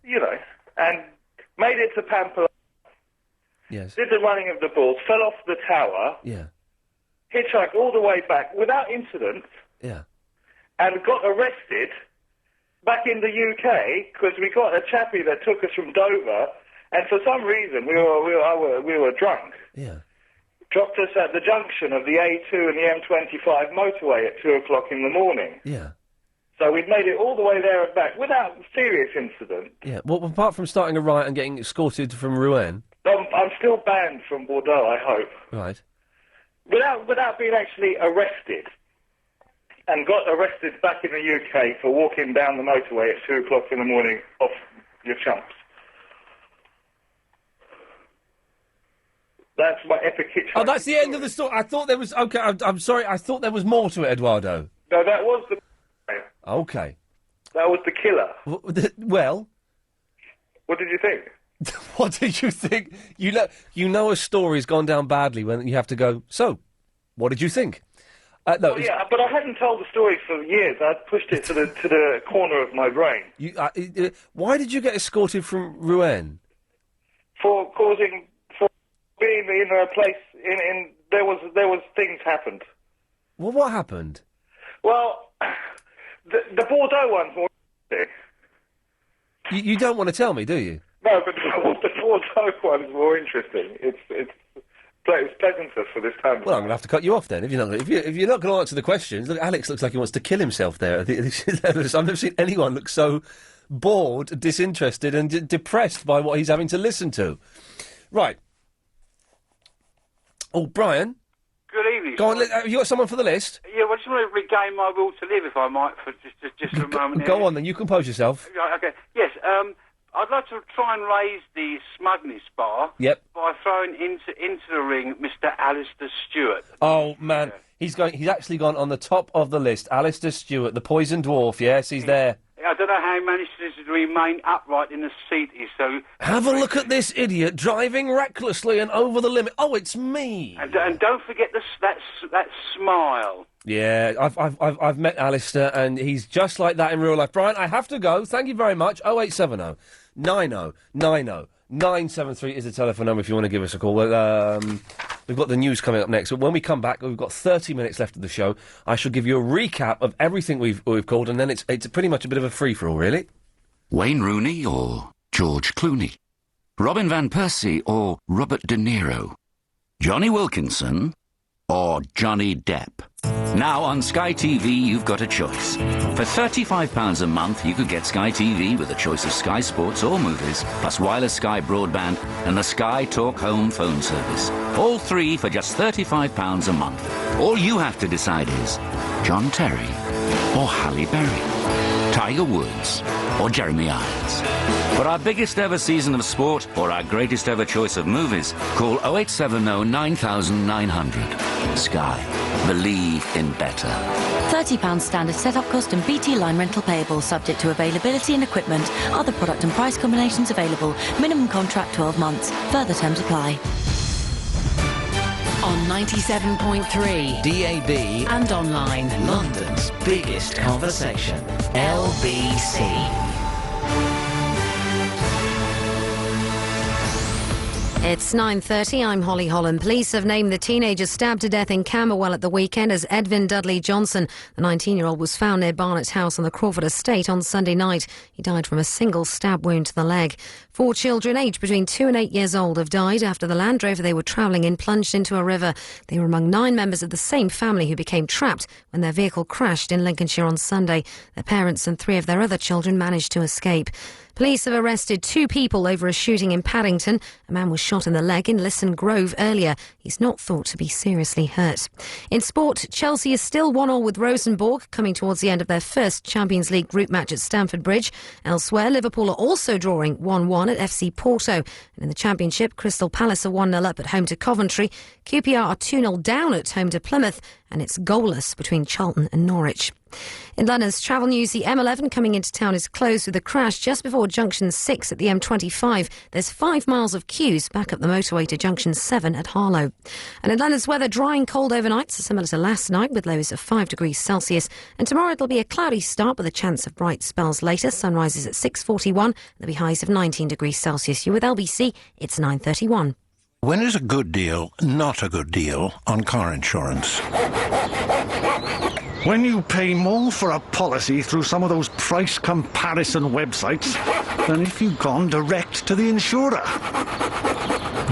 And made it to Pamplona. Yes. Did the running of the bulls, fell off the tower. Yeah. Hitchhiked all the way back without incident. Yeah. And got arrested back in the UK because we got a chappie that took us from Dover, and for some reason we were drunk. Yeah. Dropped us at the junction of the A2 and the M25 motorway at 2 o'clock in the morning. Yeah. So we'd made it all the way there and back without serious incident. Yeah. Well, apart from starting a riot and getting escorted from Rouen. I'm still banned from Bordeaux, I hope. Right. Without being actually arrested. And got arrested back in the UK for walking down the motorway at 2 o'clock in the morning off your chumps. That's my epic hitchhiking. Oh, that's the end of the story. I thought there was... Okay, I'm sorry. I thought there was more to it, Eduardo. No, that was the... Okay. That was the killer. Well... What did you think? What did you think? You know a story's gone down badly when you have to go, so, what did you think? No, yeah, but I hadn't told the story for years. I'd pushed it to the corner of my brain. Why did you get escorted from Rouen? For being in a place there was things happened. Well, what happened? Well, the Bordeaux one's more interesting. You don't want to tell me, do you? No, but the Bordeaux one's more interesting. It's pleasanter for this time. Well, I'm going to have to cut you off then. If you're not going to answer the questions, look, Alex looks like he wants to kill himself there. I've never seen anyone look so bored, disinterested, and depressed by what he's having to listen to. Right. Oh, Brian. Good evening. Go on. Have you got someone for the list? Yeah, well, I just want to regain my will to live, if I might, for just a moment. Go on, then. You compose yourself. Right, okay. Yes. I'd like to try and raise the smugness bar. Yep. By throwing into the ring Mr. Alistair Stewart. Oh man, he's actually gone on the top of the list. Alistair Stewart, the poison dwarf. Yes, he's there. I don't know how he managed to remain upright in the seat. He's so. Have a look at this idiot driving recklessly and over the limit. Oh, it's me. And don't forget that smile. Yeah, I've met Alistair, and he's just like that in real life. Brian, I have to go. Thank you very much. 0870 973 is the telephone number if you want to give us a call. Well, we've got the news coming up next. So when we come back, we've got 30 minutes left of the show. I shall give you a recap of everything we've called, and then it's pretty much a bit of a free-for-all, really. Wayne Rooney or George Clooney? Robin Van Persie or Robert De Niro? Johnny Wilkinson or Johnny Depp? Now on Sky TV, you've got a choice. For £35 a month, you could get Sky TV with a choice of Sky Sports or movies, plus wireless Sky broadband and the Sky Talk Home phone service. All three for just £35 a month. All you have to decide is John Terry or Halle Berry, Tiger Woods or Jeremy Irons. For our biggest ever season of sport or our greatest ever choice of movies, call 0870 9900. Sky. Believe in better. £30 standard set-up cost and BT line rental payable, subject to availability and equipment. Other product and price combinations available. Minimum contract 12 months. Further terms apply. On 97.3 DAB and online. London's biggest conversation. LBC. It's 9:30. I'm Holly Holland. Police have named the teenager stabbed to death in Camberwell at the weekend as Edvin Dudley Johnson. The 19-year-old was found near Barnett's house on the Crawford estate on Sunday night. He died from a single stab wound to the leg. 4 children aged between 2 and 8 years old have died after the Land Rover they were travelling in plunged into a river. They were among 9 members of the same family who became trapped when their vehicle crashed in Lincolnshire on Sunday. Their parents and 3 of their other children managed to escape. Police have arrested 2 people over a shooting in Paddington. A man was shot in the leg in Lisson Grove earlier. He's not thought to be seriously hurt. In sport, Chelsea is still 1-1 with Rosenborg, coming towards the end of their first Champions League group match at Stamford Bridge. Elsewhere, Liverpool are also drawing 1-1 at FC Porto. And in the Championship, Crystal Palace are 1-0 up at home to Coventry. QPR are 2-0 down at home to Plymouth. And it's goalless between Charlton and Norwich. In London's travel news, the M11 coming into town is closed with a crash just before Junction 6 at the M25. There's 5 miles of queues back up the motorway to Junction 7 at Harlow. And in London's weather, dry and cold overnights, similar to last night with lows of 5 degrees Celsius. And tomorrow it'll be a cloudy start with a chance of bright spells later. Sunrises at 6:41. There'll be highs of 19 degrees Celsius. You're with LBC, it's 9:31. When is a good deal not a good deal on car insurance? When you pay more for a policy through some of those price comparison websites than if you'd gone direct to the insurer.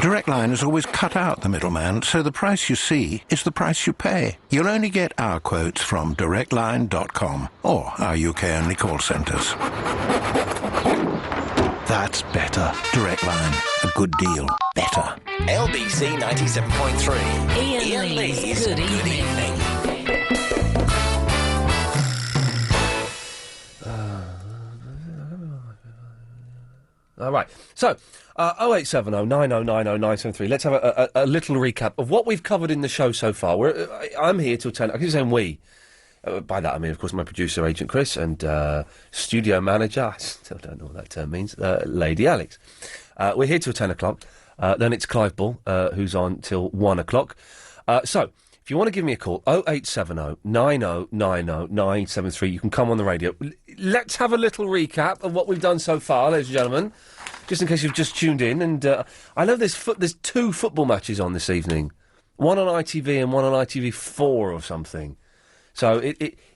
Direct Line has always cut out the middleman, so the price you see is the price you pay. You'll only get our quotes from directline.com or our UK-only call centres. That's better. Direct Line. A good deal. Better. LBC 97.3. Iain Lee's Good Evening. All right. So, 0870 9090 973. Let's have a little recap of what we've covered in the show so far. I'm here till 10. I keep saying we. By that, I mean, of course, my producer, Agent Chris, and studio manager, I still don't know what that term means, Lady Alex. We're here till 10 o'clock. Then it's Clive Bull, who's on till 1 o'clock. So, if you want to give me a call, 0870 9090 973, you can come on the radio. Let's have a little recap of what we've done so far, ladies and gentlemen, just in case you've just tuned in. And I know there's 2 football matches on this evening, one on ITV and one on ITV4 or something. So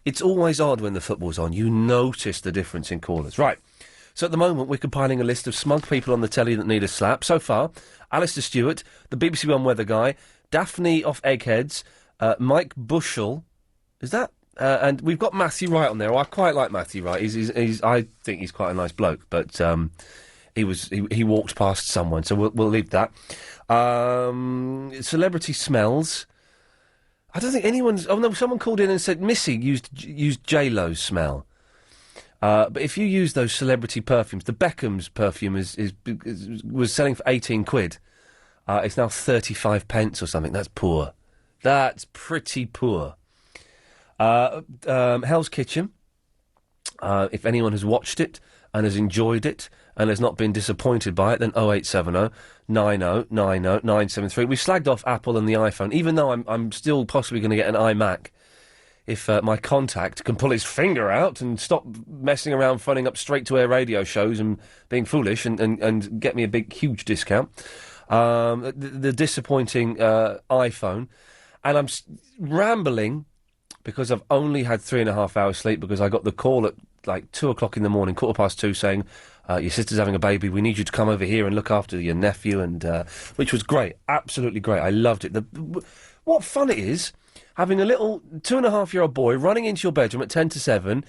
it's always odd when the football's on. You notice the difference in callers. Right. So at the moment, we're compiling a list of smug people on the telly that need a slap. So far, Alistair Stewart, the BBC One weather guy, Daphne off Eggheads, Mike Bushell. Is that? And we've got Matthew Wright on there. I quite like Matthew Wright. I think he's quite a nice bloke. But he walked past someone, so we'll leave that. Celebrity smells. I don't think anyone's... Oh, no, someone called in and said Missy used J-Lo's smell. But if you use those celebrity perfumes... The Beckham's perfume was selling for 18 quid. It's now 35 pence or something. That's poor. That's pretty poor. Hell's Kitchen. If anyone has watched it and has enjoyed it and has not been disappointed by it, then 0870 9090 973. We've slagged off Apple and the iPhone, even though I'm still possibly going to get an iMac if my contact can pull his finger out and stop messing around phoning up straight-to-air radio shows and being foolish and get me a big, huge discount. The disappointing iPhone. And I'm rambling because I've only had 3.5 hours sleep because I got the call at like 2 o'clock in the morning, 2:15, saying, your sister's having a baby, we need you to come over here and look after your nephew, and which was great, absolutely great. I loved it. What fun it is having a little 2.5-year-old boy running into your bedroom at 10 to 7,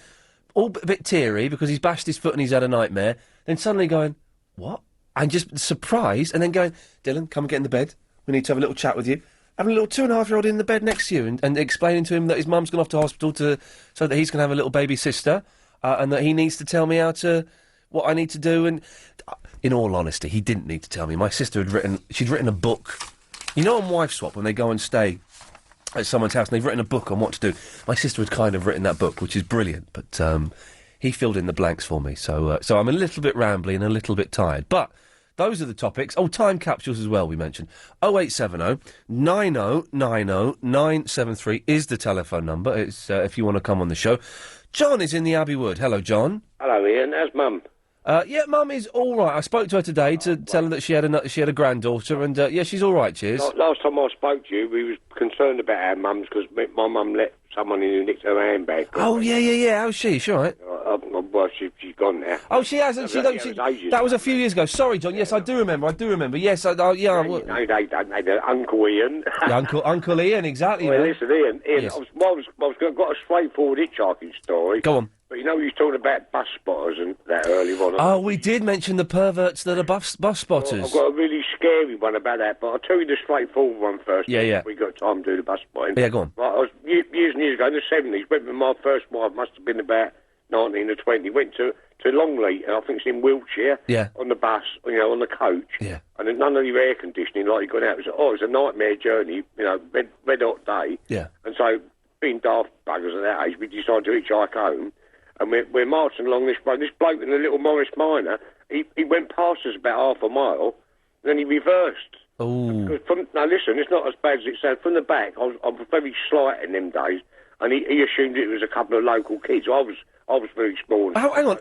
all a bit teary because he's bashed his foot and he's had a nightmare, then suddenly going, what? And just surprised, and then going, Dylan, come and get in the bed. We need to have a little chat with you. Having a little 2.5-year-old in the bed next to you and explaining to him that his mum's gone off to hospital so that he's going to have a little baby sister, and that he needs to tell me what I need to do. And in all honesty, he didn't need to tell me. My sister she'd written a book. You know, on Wife Swap, when they go and stay at someone's house and they've written a book on what to do. My sister had kind of written that book, which is brilliant, but he filled in the blanks for me. So I'm a little bit rambly and a little bit tired. But those are the topics. Oh, time capsules as well, we mentioned. 0870 9090 973 is the telephone number. It's if you want to come on the show. John is in the Abbey Wood. Hello, John. Hello, Ian. How's Mum? Yeah, Mum is all right. I spoke to her today to tell her that she had a granddaughter, and yeah, she's all right. Cheers. Last time I spoke to you, we was concerned about our mums because my mum let someone in who nicked her handbag. Oh yeah. How's she? She all right? Well, she's gone now. Oh, she hasn't. That was a few years ago. Sorry, John. Yes, I do remember. Yes, yeah. No, they don't. They're Uncle Ian. Yeah, Uncle Ian, exactly. Well, listen, Ian. Yes. I've got a straightforward hitchhiking story. Go on. But you know, you was talking about bus spotters and that earlier on. Oh, we did mention the perverts that are bus spotters. Well, I've got a really scary one about that, but I'll tell you the straightforward one first. Yeah. We got time to do the bus spotting. Yeah, go on. Right, I was years and years ago in the 70s. Went with my first wife. Must have been about 19 or 20. Went to Longley, and I think it's in Wiltshire. Yeah. On the bus, on the coach. Yeah. And there's none of the air conditioning like you got out. It was a nightmare journey. Red hot day. Yeah. And so, being daft buggers at that age, we decided to hitchhike home. And we're marching along this road. This bloke in a little Morris Minor, he went past us about half a mile, and then he reversed. Oh. Now listen, it's not as bad as it sounds. From the back, I was very slight in them days, and he assumed it was a couple of local kids. I was very small. Hang on,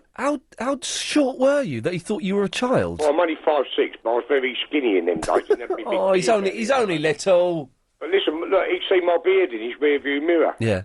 how short were you that he thought you were a child? Well, I'm only 5'6", but I was very skinny in them days. Oh, he's only little. But listen, look, he'd see my beard in his rearview mirror. Yeah.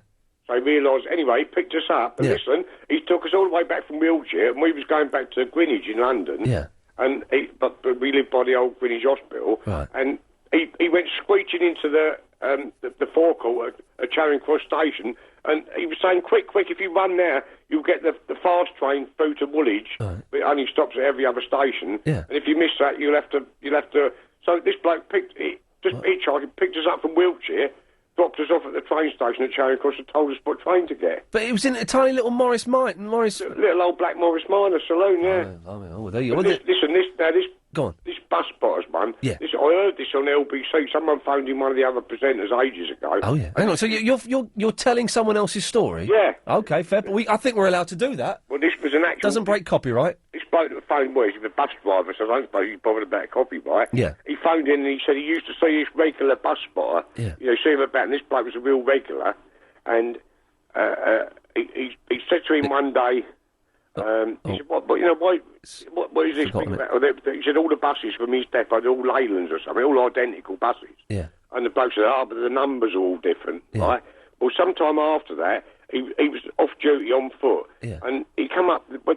So he realised, anyway, he picked us up, and listen, he took us all the way back from Wiltshire, and we was going back to Greenwich in London. Yeah. And but we lived by the old Greenwich Hospital. Right. And he went screeching into the forecourt at Charing Cross Station, and he was saying, quick, if you run now, you'll get the fast train through to Woolwich. Right. It only stops at every other station. Yeah. And if you miss that, you'll have to. So this bloke picked us up from Wiltshire, dropped us off at the train station at Charing Cross and told us what train to get. But it was in a tiny little Morris... Little old black Morris Minor saloon, yeah. Oh, there you go. This Go on. This bus spotters one, yeah. I heard this on LBC. Someone phoned in one of the other presenters ages ago. Oh, yeah. Hang on, so you're telling someone else's story? Yeah. Okay, fair. But I think we're allowed to do that. Well, this was an actual... Doesn't break copyright. This bloke that phoned was a bus driver, so I don't suppose he's bothered about copyright. Yeah. He phoned in and he said he used to see this regular bus spotter. Yeah. See him about, and this bloke was a real regular. And he said to him one day... He said, what is this thing about? He said all the buses from his depot, they're all Leylands or something, all identical buses. Yeah. And the bloke said, but the numbers are all different, right? Well, sometime after that, he was off duty on foot, and he come up, he was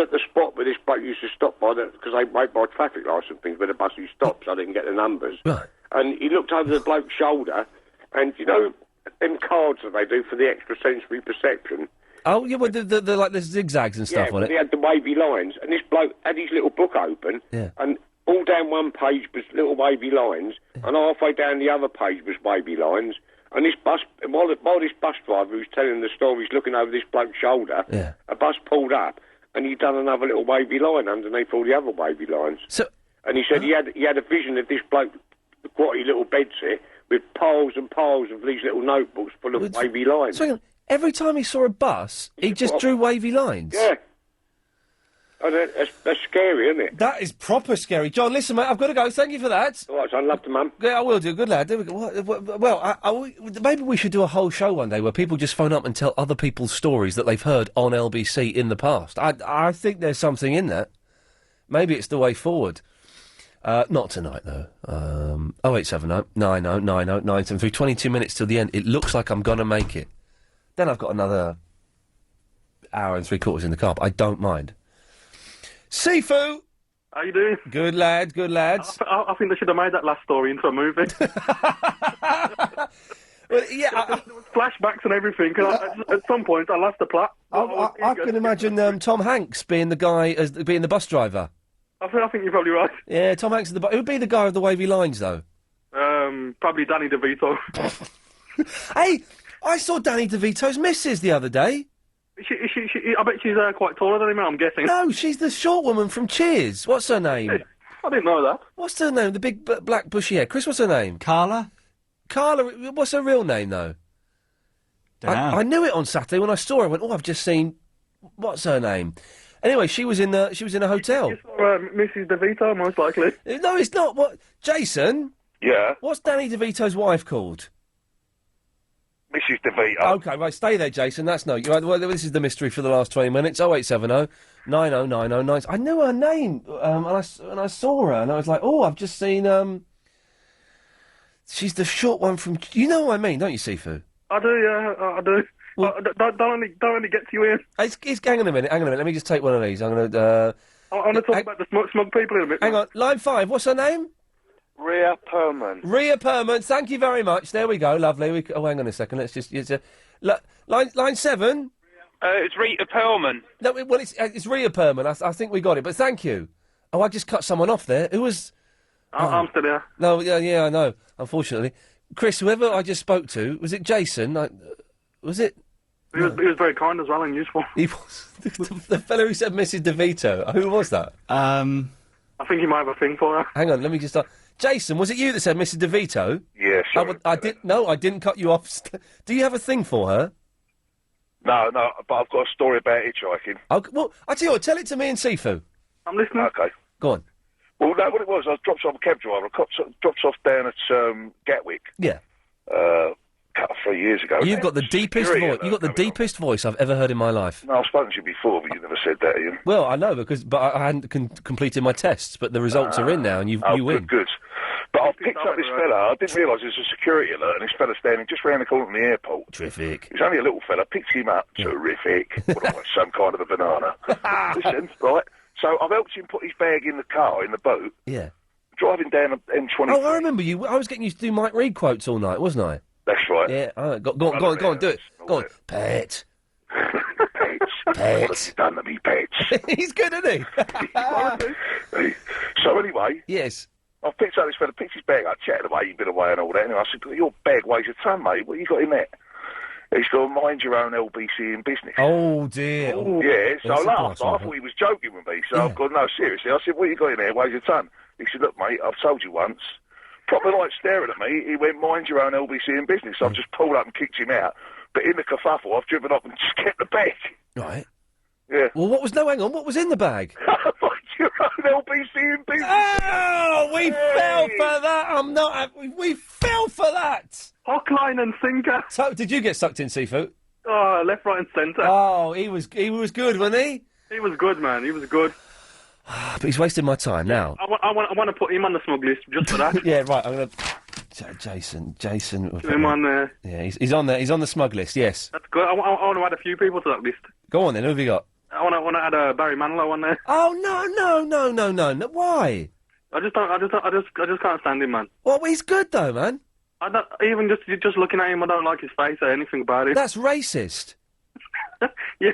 at the spot where this bloke used to stop because they wait by traffic lights and things where the buses stop, so they can get the numbers. Right. And he looked over the bloke's shoulder, and you know them cards that they do for the extrasensory perception. Oh, yeah, well, the like the zigzags and stuff on it. He had the wavy lines, and this bloke had his little book open, and all down one page was little wavy lines, and halfway down the other page was wavy lines. And this bus, while this bus driver who's telling the story is looking over this bloke's shoulder, a bus pulled up, and he'd done another little wavy line underneath all the other wavy lines. And he said he had a vision of this bloke, the quality little bedsit, with piles and piles of these little notebooks full of wavy lines. So, every time he saw a bus, he just drew wavy lines? Yeah. Oh, that's scary, isn't it? That is proper scary. John, listen, mate, I've got to go. Thank you for that. All right, son, love to mum. Yeah, I will do. Good lad. There we go. Well, maybe we should do a whole show one day where people just phone up and tell other people's stories that they've heard on LBC in the past. I think there's something in that. Maybe it's the way forward. Not tonight, though. 0870 90 90 973. 22 minutes till the end. It looks like I'm going to make it. Then I've got another hour and 3/4 in the car, but I don't mind. Sifu! How you doing? Good lad, good lads. I think they should have made that last story into a movie. Well, yeah, there was flashbacks and everything. At some point, I lost the plot. I can imagine Tom Hanks being the guy, being the bus driver. I think you're probably right. Yeah, Tom Hanks. Who would be the guy with the wavy lines, though? Probably Danny DeVito. Hey, I saw Danny DeVito's missus the other day. I bet she's quite taller than him, I'm guessing. No, she's the short woman from Cheers. What's her name? I didn't know that. What's her name? The big black bushy hair. Chris, what's her name? Carla? Carla, what's her real name, though? I knew it on Saturday when I saw her. I went, I've just seen... What's her name? Anyway, she was in a hotel. You saw Mrs. DeVito, most likely. No, it's not. What? Jason? Yeah? What's Danny DeVito's wife called? Mrs. DeVito. OK, right, stay there, Jason. That's no... Well, this is the mystery for the last 20 minutes. 0870 909090. I knew her name, and I saw her, and I was like, I've just seen... She's the short one from... You know what I mean, don't you, Sifu? I do, yeah, I do. Well, don't only get to you, Ian. Hang on a minute. Let me just take one of these. I'm going to... I want to talk about the smug people in a bit. Hang on, line 5, what's her name? Rhea Perman. Rhea Perman, thank you very much. There we go, lovely. Hang on a second, let's just... line 7? It's Rita Perlman. No, it's Rhea Perman. I think we got it, but thank you. Oh, I just cut someone off there. Who was... I'm still here. No, yeah, I know, unfortunately. Chris, whoever I just spoke to, was it Jason? Was it... He was very kind as well and useful. He was... the fellow who said Mrs. DeVito. Who was that? I think he might have a thing for her. Hang on, let me just... Jason, was it you that said Mrs. DeVito? Yeah, sure. I didn't cut you off. Do you have a thing for her? No, but I've got a story about hitchhiking. Okay, well, I tell you what, tell it to me and Sifu. I'm listening. Okay. Go on. Well, no, what it was, I was dropped off a cab driver. I dropped off down at Gatwick. Yeah. 3 years ago. You've got the deepest voice. You've got the deepest voice I've ever heard in my life. No, I've spoken to you before, but you never said that, Ian. Well, I know but I hadn't completed my tests, but the results are in now, and you win. Good. But I picked up this fella. I didn't realise there was a security alert, and this fella standing just round the corner from the airport. Terrific. He's only a little fella. Picked him up. Yeah. Terrific. What am I, some kind of a banana? Listen, right. So I've helped him put his bag in the car, in the boot. Yeah. Driving down M23. Oh, I remember you. I was getting you to do Mike Reid quotes all night, wasn't I? That's right. Yeah. Go on, do it. Go on. Pet. Pets. What have you done to me, Pets? He's good, isn't he? So anyway. Yes. I picked up this fella, picked his bag up, chatted away, he'd been away and all that. Anyway, I said, your bag weighs a ton, mate. What you got in there? He's got to mind your own LBC in business. Oh, dear. Yeah, so I laughed. I thought he was joking with me. So I've gone, no, seriously. I said, what you got in there weighs a ton? He said, look, mate, I've told you once. Proper like staring at me. He went, mind your own LBC in business. So I've just pulled up and kicked him out. But in the kerfuffle, I've driven up and just kept the bag. Right. Yeah. Well, hang on, what was in the bag? Mind your own LBC in business. Oh, we fell for that. We fell for that. Hook, line and sinker. So, did you get sucked in, Sifu? Oh, left, right and centre. Oh, he was good, wasn't he? He was good, man. He was good. But he's wasting my time now. I want to put him on the smug list just for that. Yeah, right. I'm going to... Jason. Put him on there. Yeah, he's on there. He's on the smug list, yes. That's good. I want to add a few people to that list. Go on then, who have you got? I want to add Barry Manilow on there. Oh, no. Why? I just can't stand him, man. Well, he's good though, man. I don't, even just looking at him, I don't like his face or anything about it. That's racist. yeah,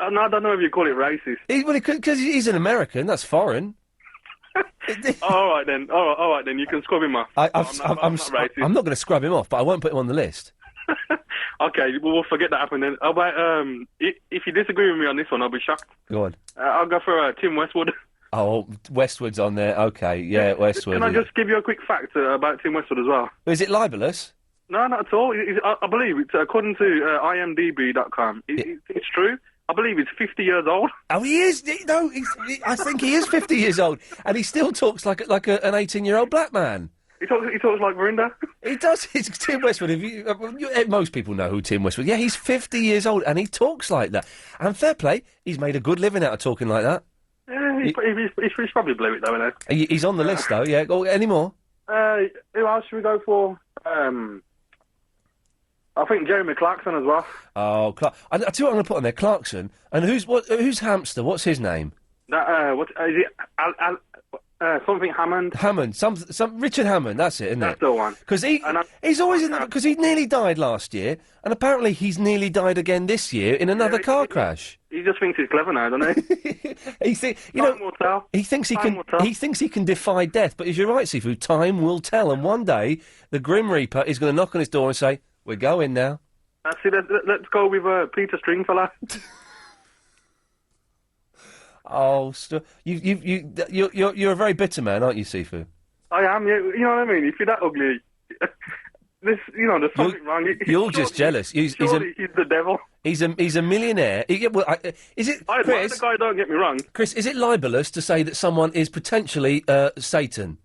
no, I don't know if you call it racist. Because he's an American, that's foreign. All right then, you can scrub him off. I'm not racist. I'm not going to scrub him off, but I won't put him on the list. Okay, well, we'll forget that happened then. How about, if you disagree with me on this one, I'll be shocked. Go on. I'll go for Tim Westwood. Oh, Westwood's on there. Okay, yeah, Westwood. Can I just give you a quick fact about Tim Westwood as well? Is it libelous? No, not at all. I believe it's according to IMDb.com. It's true. I believe he's 50 years old. Oh, he is? No, I think he is 50 years old, and he still talks like an 18-year-old black man. He talks like Verinda. He does. It's Tim Westwood. Most people know who Tim Westwood. Yeah, he's 50 years old, and he talks like that. And fair play, he's made a good living out of talking like that. Yeah, he's probably blew it though, isn't he? He's on the list though. Yeah. Any more? Who else should we go for? I think Jeremy Clarkson as well. Oh, I tell you what I'm going to put on there, Clarkson. And who's Hamster? What's his name? What is it? Something Hammond. Hammond. Some Richard Hammond. That's it, isn't it? That's the one. Because he's always in because he nearly died last year, and apparently he's nearly died again this year in another car crash. He just thinks he's clever now, doesn't he? He thinks he can defy death. But as you're right, Sifu, time will tell, and one day the Grim Reaper is going to knock on his door and say, "We're going now." Let's go with Peter Stringfellow. Oh, you're a very bitter man, aren't you, Sifu? I am. You know what I mean? If you're that ugly, there's something wrong. You're just jealous. He's the devil. He's a millionaire. Is it? I admire the guy. Don't get me wrong, Chris. Is it libelous to say that someone is potentially Satan?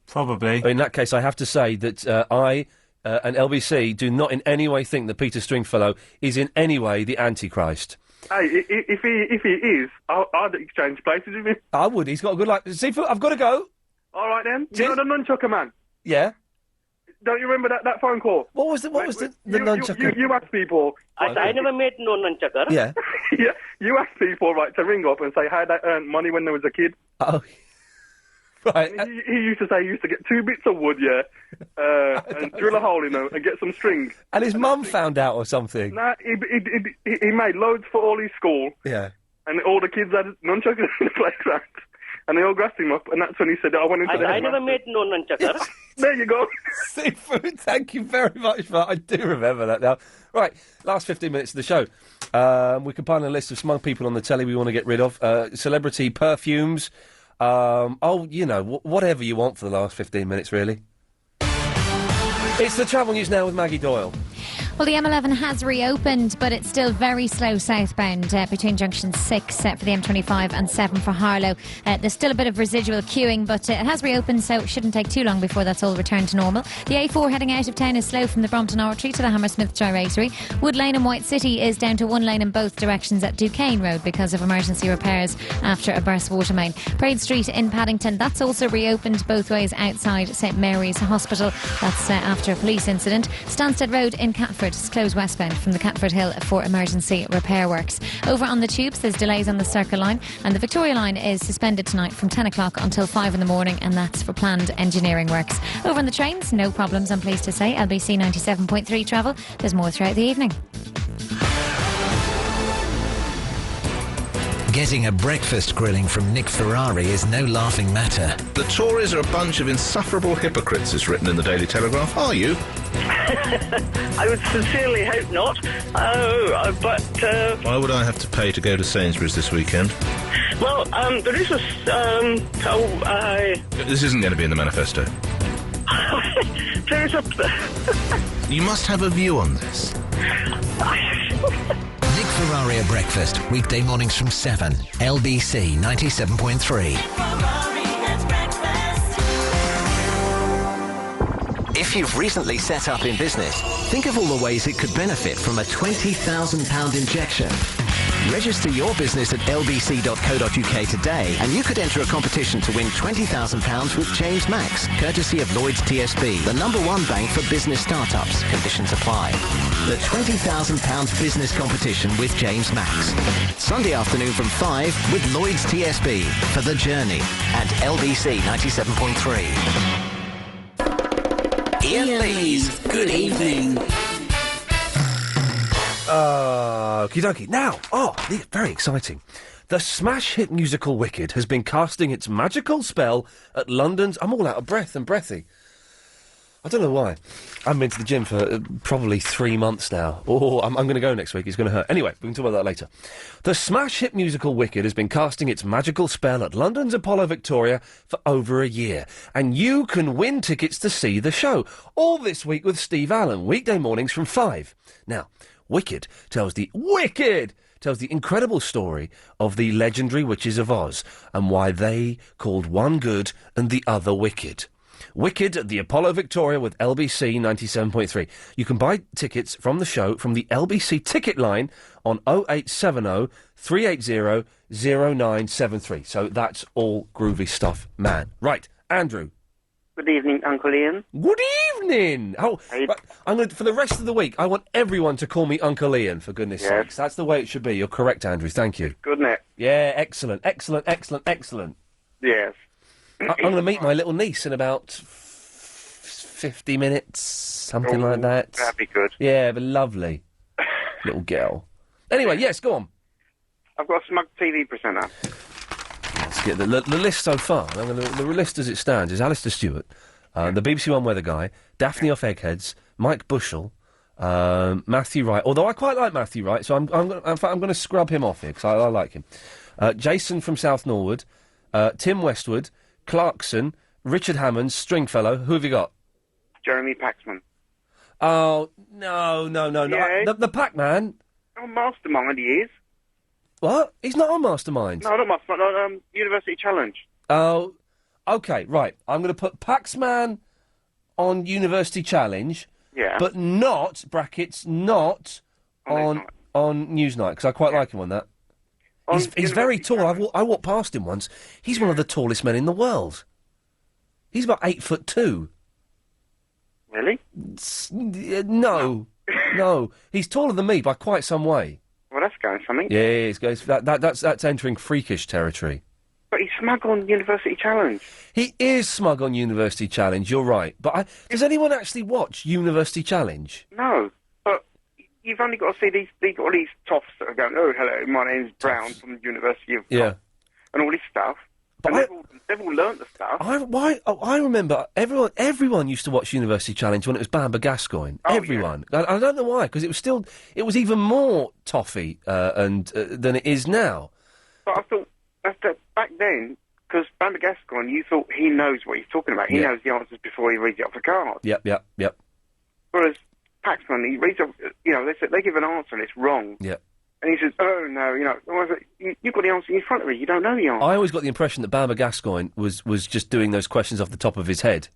Probably. In that case, I have to say that I and LBC do not in any way think that Peter Stringfellow is in any way the Antichrist. Hey, if he is, I'd exchange places with him. I would. He's got a good life. Seafood, I've got to go. All right then. You know the nunchucker man? Yeah. Don't you remember that phone call? What was the nunchucker? You asked people. I never met no nunchucker. Yeah. Yeah. You asked people to ring up and say how they earned money when they was a kid. Oh. Right. He used to say he used to get 2 bits of wood, and drill a hole in them and get some string. And his mum found out or something. Nah, he made loads for all his school. Yeah. And all the kids had nunchuckers in the playground. And they all grassed him up, and that's when he said, I went into the I never met no nunchucker. There you go. Seafood, thank you very much for that. I do remember that now. Right, last 15 minutes of the show. We compiled a list of smug people on the telly we want to get rid of. Celebrity perfumes. Whatever you want for the last 15 minutes, really. It's the travel news now with Maggie Doyle. Well, the M11 has reopened, but it's still very slow southbound between junction 6 for the M25 and 7 for Harlow. There's still a bit of residual queuing, but it has reopened, so it shouldn't take too long before that's all returned to normal. The A4 heading out of town is slow from the Brompton Oratory to the Hammersmith Gyratory. Wood Lane and White City is down to one lane in both directions at Duquesne Road because of emergency repairs after a burst water main. Parade Street in Paddington, that's also reopened both ways outside St Mary's Hospital. That's after a police incident. Stansted Road in Catford is closed westbound from the Catford Hill for emergency repair works. Over on the tubes, there's delays on the Circle Line, and the Victoria Line is suspended tonight from 10 o'clock until 5 in the morning, and that's for planned engineering works. Over on the trains, no problems, I'm pleased to say. LBC 97.3 travel. There's more throughout the evening. Getting a breakfast grilling from Nick Ferrari is no laughing matter. The Tories are a bunch of insufferable hypocrites, it's written in the Daily Telegraph. Are you? I would sincerely hope not. But Why would I have to pay to go to Sainsbury's this weekend? Well, there is a... This isn't going to be in the manifesto. There is a... You must have a view on this. Nick Ferrari at breakfast, weekday mornings from 7. LBC 97.3. If you've recently set up in business, think of all the ways it could benefit from a £20,000 injection. Register your business at lbc.co.uk today and you could enter a competition to win £20,000 with James Max, courtesy of Lloyds TSB, the #1 bank for business startups. Conditions apply. The £20,000 business competition with James Max. Sunday afternoon from 5 with Lloyds TSB for The Journey at LBC 97.3. Iain Lee's Good Evening. Okie dokie. Now, very exciting. The smash hit musical Wicked has been casting its magical spell at London's... I'm all out of breath and breathy. I don't know why. I haven't been to the gym for probably 3 months now. I'm going to go next week. It's going to hurt. Anyway, we can talk about that later. The smash hit musical Wicked has been casting its magical spell at London's Apollo Victoria for over a year. And you can win tickets to see the show. All this week with Steve Allen, weekday mornings from 5. Now, Wicked tells the tells the incredible story of the legendary Witches of Oz and why they called one good and the other wicked. Wicked at the Apollo Victoria with LBC 97.3. You can buy tickets from the show from the LBC ticket line on 0870 380 0973. So that's all groovy stuff, man. Right, Andrew. Good evening, Uncle Ian. Good evening. Oh, right, I'm going for the rest of the week. I want everyone to call me Uncle Ian. For goodness' Yes. sakes, that's the way it should be. You're correct, Andrew. Thank you. Good night. Yeah, excellent, excellent, excellent, excellent. Yes. I'm going to meet my little niece in about 50 minutes, something like that. That'd be good. Yeah, but lovely little girl. Anyway, yes, go on. I've got a smug TV presenter. Let's get the list so far. The list as it stands is Alistair Stewart, the BBC One weather guy, Daphne off Eggheads, Mike Bushell, Matthew Wright. Although I quite like Matthew Wright, so I'm going to scrub him off here because I like him. Jason from South Norwood, Tim Westwood, Clarkson, Richard Hammond, Stringfellow. Who have you got? Jeremy Paxman. Oh no! Yeah. The Pac-Man. Oh, Mastermind he is. What? He's not on Mastermind. No, not Mastermind. No, University Challenge. Oh, okay, right. I'm going to put Paxman on University Challenge. Yeah. But not, brackets, not on Newsnight, because I quite like him on that. He's very tall. I walked past him once. He's one of the tallest men in the world. He's about 8'2". Really? No. No. He's taller than me by quite some way. Well, that's going something. Yeah, that's entering freakish territory. But he's smug on University Challenge. He is smug on University Challenge, you're right. But does anyone actually watch University Challenge? No, but you've only got to see all these toffs that are going, oh, hello, my name's Brown from the University of... Yeah. And all this stuff. But they've all learnt the stuff. I remember everyone used to watch University Challenge when it was Bamber Gascoigne. Everyone. Yeah. I don't know why, because it was even more toffee than it is now. But I thought, back then, because Bamber Gascoigne, you thought he knows what he's talking about. He knows the answers before he reads it off the card. Yep. Whereas Paxman, he reads off, they give an answer and it's wrong. Yep. And he says, oh, no, you've got the answer in front of you. You don't know the answer. I always got the impression that Bamber Gascoigne was just doing those questions off the top of his head.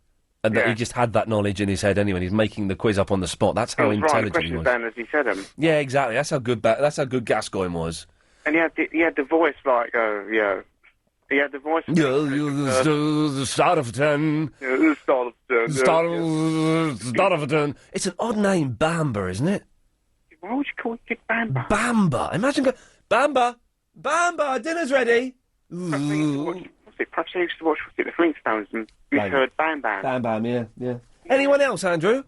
And that he just had that knowledge in his head anyway, and he's making the quiz up on the spot. That's how intelligent he was. Down as he said them. Yeah, exactly. That's how good Gascoigne was. And he had the voice like, he had the voice... the start of 10. Yeah, the start of 10. Start of a turn. It's an odd name, Bamber, isn't it? Why would you call it Kid Bamber? Bamber. Imagine Bamber, dinner's ready. Perhaps I used to watch the Flintstones and you heard Bam Bam. Bam Bam, yeah. Anyone else, Andrew?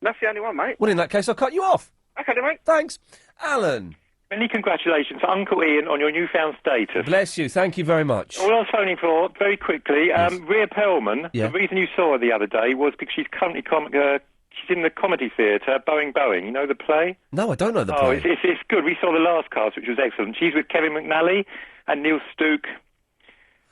That's the only one, mate. Well, in that case, I'll cut you off. Okay, then, mate. Thanks. Alan. Many congratulations to Uncle Ian on your newfound status. Bless you. Thank you very much. All I was phoning for, very quickly, Rhea Perlman, the reason you saw her the other day was because she's currently she's in the comedy theatre, Boeing. You know the play? No, I don't know the play. Oh, it's good. We saw the last cast, which was excellent. She's with Kevin McNally and Neil Stook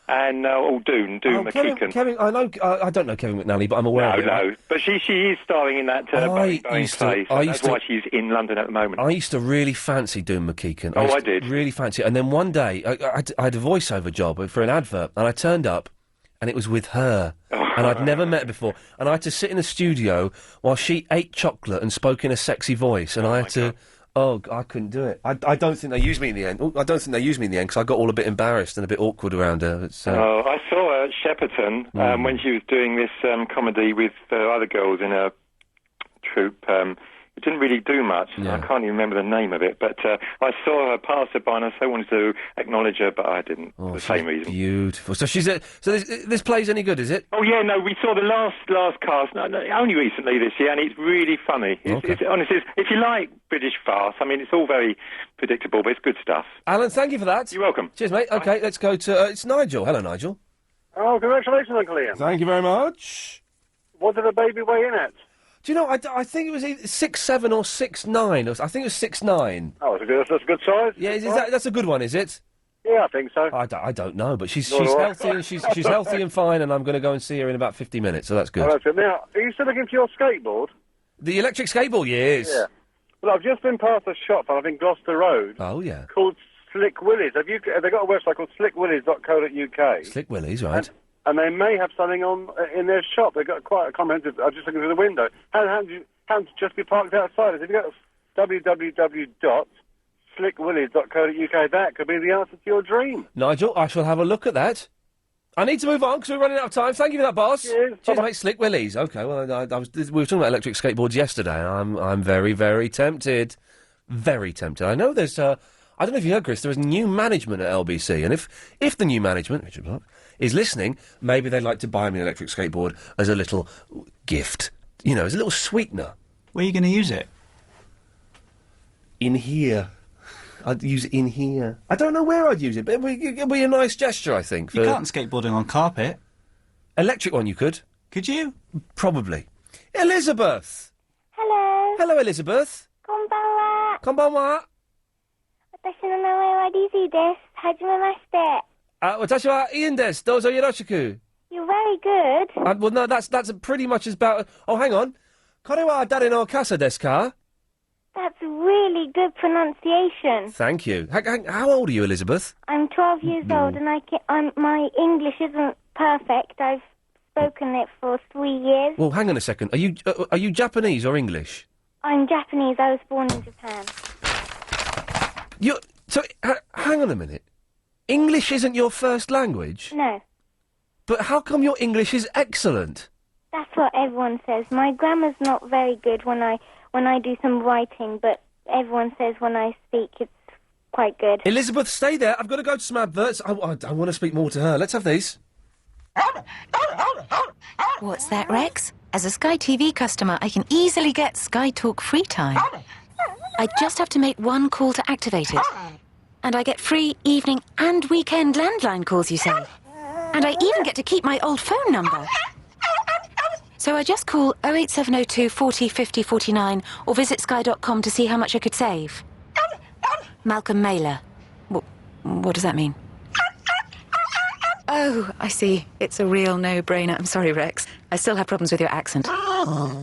and Doon McKeegan. Kevin, I know. I don't know Kevin McNally, but I'm aware of it. No, but she is starring in that Boeing play. So that's why she's in London at the moment. I used to really fancy Doon McKeegan. I did. Really fancy it. And then one day, I had a voiceover job for an advert, and I turned up, and it was with her. And I'd never met her before. And I had to sit in a studio while she ate chocolate and spoke in a sexy voice. And I had to... Oh, I couldn't do it. I don't think they used me in the end. I don't think they used me in the end because I got all a bit embarrassed and a bit awkward around her. I saw her at Shepperton when she was doing this comedy with other girls in a troupe. It didn't really do much. Yeah. I can't even remember the name of it. But I saw her pass her by and I so wanted to acknowledge her, but I didn't for the same reason. Beautiful. So she's so this play's any good, is it? Oh, yeah, no, we saw the last cast only recently this year, and it's really funny. Honestly, if you like British farce, I mean, it's all very predictable, but it's good stuff. Alan, thank you for that. You're welcome. Cheers, mate. OK, let's go to... it's Nigel. Hello, Nigel. Oh, congratulations, Uncle Ian. Thank you very much. What did the baby weigh in at? Do you know, I think it was either 6'7" or 6'9". I think it was 6'9". Oh, that's a good size. Yeah, that's a good one, is it? Yeah, I think so. I don't know, but she's healthy and she's healthy and fine, and I'm going to go and see her in about 50 minutes, so that's good. Oh, that's it. Now, are you still looking for your skateboard? The electric skateboard, yes. Yeah. Well, I've just been past a shop, I think Gloucester Road, Oh, yeah. called Slick Willies. Have they got a website called slickwillies.co.uk? Slick Willies, right. And they may have something on in their shop. They've got quite a comprehensive... I'm just looking through the window. How to just be parked outside? If you go to www.slickwillies.co.uk, that could be the answer to your dream. Nigel, I shall have a look at that. I need to move on because we're running out of time. Thank you for that, boss. Cheers mate. Slick Willies. OK, well, we were talking about electric skateboards yesterday. I'm very, very tempted. Very tempted. I know there's... I don't know if you heard, Chris, there is new management at LBC, and if the new management, Richard Block, is listening, maybe they'd like to buy me an electric skateboard as a little gift. You know, as a little sweetener. Where are you going to use it? In here. I'd use it in here. I don't know where I'd use it, but it'd be a nice gesture, I think. You can't skateboarding on carpet. Electric one you could. Could you? Probably. Elizabeth! Hello. Hello, Elizabeth. こんばんは。こんばんは。私の名前はリジーです。はじめまして。私はIainです。どうぞよろしく。 You're very good. Well, no, that's pretty much as about... Oh, hang on. これは誰の傘ですか? That's really good pronunciation. Thank you. How old are you, Elizabeth? I'm 12 years old and my English isn't perfect. I've spoken it for 3 years. Well, hang on a second. Are you Japanese or English? I'm Japanese. I was born in Japan. Hang on a minute. English isn't your first language? No. But how come your English is excellent? That's what everyone says. My grammar's not very good when I do some writing, but everyone says when I speak it's quite good. Elizabeth, stay there. I've got to go to some adverts. I want to speak more to her. Let's have these. What's that, Rex? As a Sky TV customer, I can easily get Sky Talk free time. I just have to make one call to activate it. And I get free evening and weekend landline calls, you say. And I even get to keep my old phone number. So I just call 08702 40 50 49 or visit sky.com to see how much I could save. Malcolm Mailer. What does that mean? Oh, I see. It's a real no-brainer. I'm sorry, Rex. I still have problems with your accent.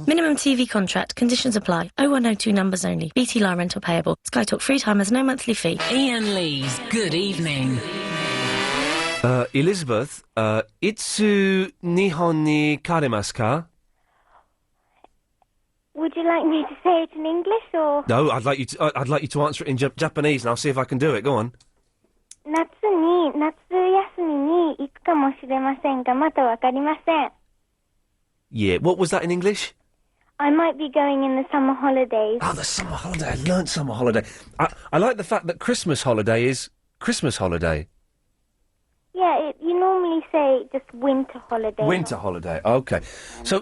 Minimum TV contract. Conditions apply. 0102 numbers only. BT line rental payable. Sky Talk free time has no monthly fee. Iain Lee's Good Evening. Elizabeth, itsu Nihon ni karemasu ka? Would you like me to say it in English or? No, I'd like you to answer it in Japanese, and I'll see if I can do it. Go on. 夏休みに行くかもしれませんが、まだわかりません。 Yeah, what was that in English? I might be going in the summer holidays. Oh, the summer holiday. I learnt summer holiday. I like the fact that Christmas holiday is Christmas holiday. Yeah, you normally say just winter holiday. Winter holiday. Okay. So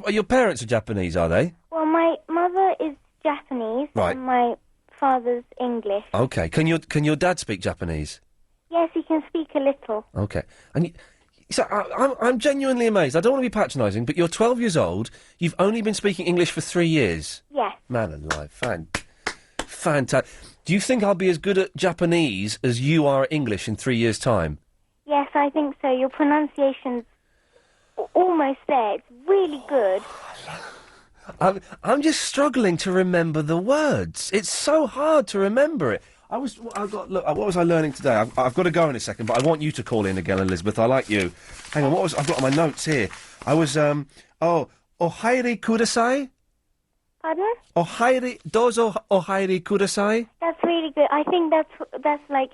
your parents are Japanese, are they? Well, my mother is Japanese. Right. And my father's English. Okay. Can your dad speak Japanese? Yes, he can speak a little. Okay. And so I'm genuinely amazed. I don't want to be patronising, but you're 12 years old. You've only been speaking English for 3 years. Yes. Man alive. Fantastic. Do you think I'll be as good at Japanese as you are at English in 3 years' time? Yes, I think so. Your pronunciation's almost there. It's really good. I'm just struggling to remember the words. It's so hard to remember it. What was I learning today? I've got to go in a second, but I want you to call in again, Elizabeth. I like you. Hang on, I've got my notes here. I was, ohairi kudasai? Pardon? Dozo ohairi kudasai? That's really good. I think that's like,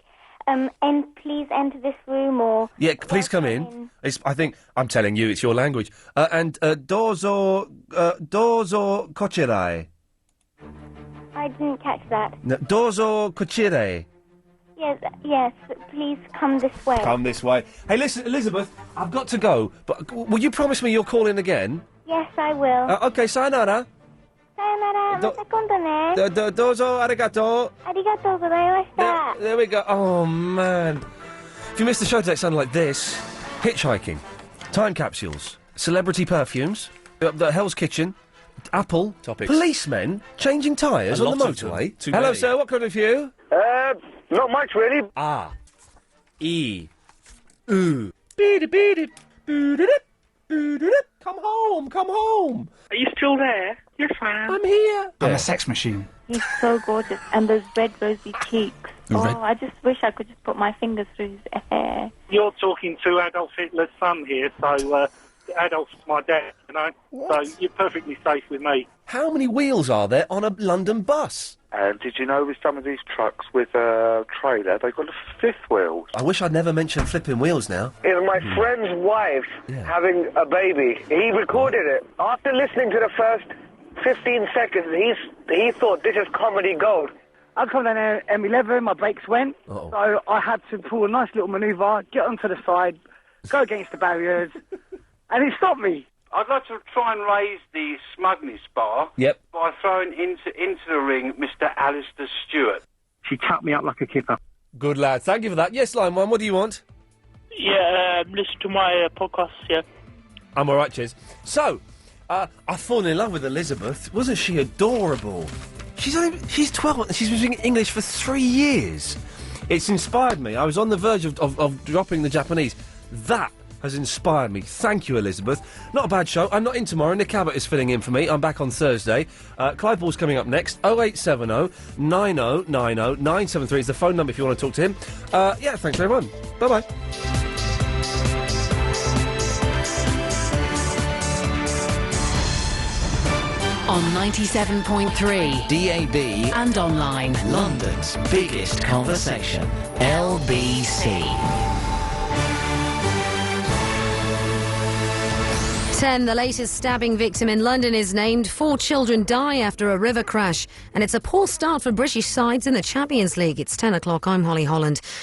please enter this room or... Yeah, please come in. I think, I'm telling you, it's your language. And dozo kochirai. I didn't catch that. No, dozo kochire. Yes, please come this way. Come this way. Hey, listen, Elizabeth, I've got to go, but will you promise me you'll call in again? Yes, I will. Okay, sayonara. Sayonara, mata kondo ne. Dozo arigato. Arigatou gozaimashita. There we go. Oh, man. If you missed the show today, it sounded like this. Hitchhiking. Time capsules. Celebrity perfumes. The Hell's Kitchen. Apple. Topics. Policemen changing tyres on the motorway. Hello, sir. What can I do for you? Not much, really. Ah. E. Ooh. Beady. Come home. Are you still there? Yes, I am. I'm here. I'm a sex machine. He's so gorgeous. And those red rosy cheeks. Red- Oh, I just wish I could just put my fingers through his hair. You're talking to Adolf Hitler's son here, so Adolf's my dad, you know. What? So you're perfectly safe with me. How many wheels are there on a London bus? And did you know with some of these trucks with a trailer, they've got a fifth wheel? I wish I'd never mentioned flipping wheels now. It's my friend's wife having a baby. He recorded it. After listening to the first 15 seconds, he thought this is comedy gold. I come down there M11, my brakes went, Uh-oh. so I had to pull a nice little manoeuvre, get onto the side, go against the barriers, and he stopped me. I'd like to try and raise the smugness bar Yep. by throwing into the ring Mr. Alistair Stewart. She tapped me up like a kipper. Good lad. Thank you for that. Yes, line one. What do you want? Yeah, listen to my podcast, yeah. I'm all right, cheers. So, I've fallen in love with Elizabeth. Wasn't she adorable? She's 12 and she's been speaking English for 3 years. It's inspired me. I was on the verge of dropping the Japanese. That has inspired me. Thank you, Elizabeth. Not a bad show. I'm not in tomorrow. Nick Abbott is filling in for me. I'm back on Thursday. Clive Ball's coming up next. 0870 9090 973 is the phone number if you want to talk to him. Yeah, thanks everyone. Bye-bye. On 97.3 DAB and online. London's biggest conversation. LBC. 10, the latest stabbing victim in London is named. 4 children die after a river crash. And it's a poor start for British sides in the Champions League. It's 10 o'clock. I'm Holly Holland.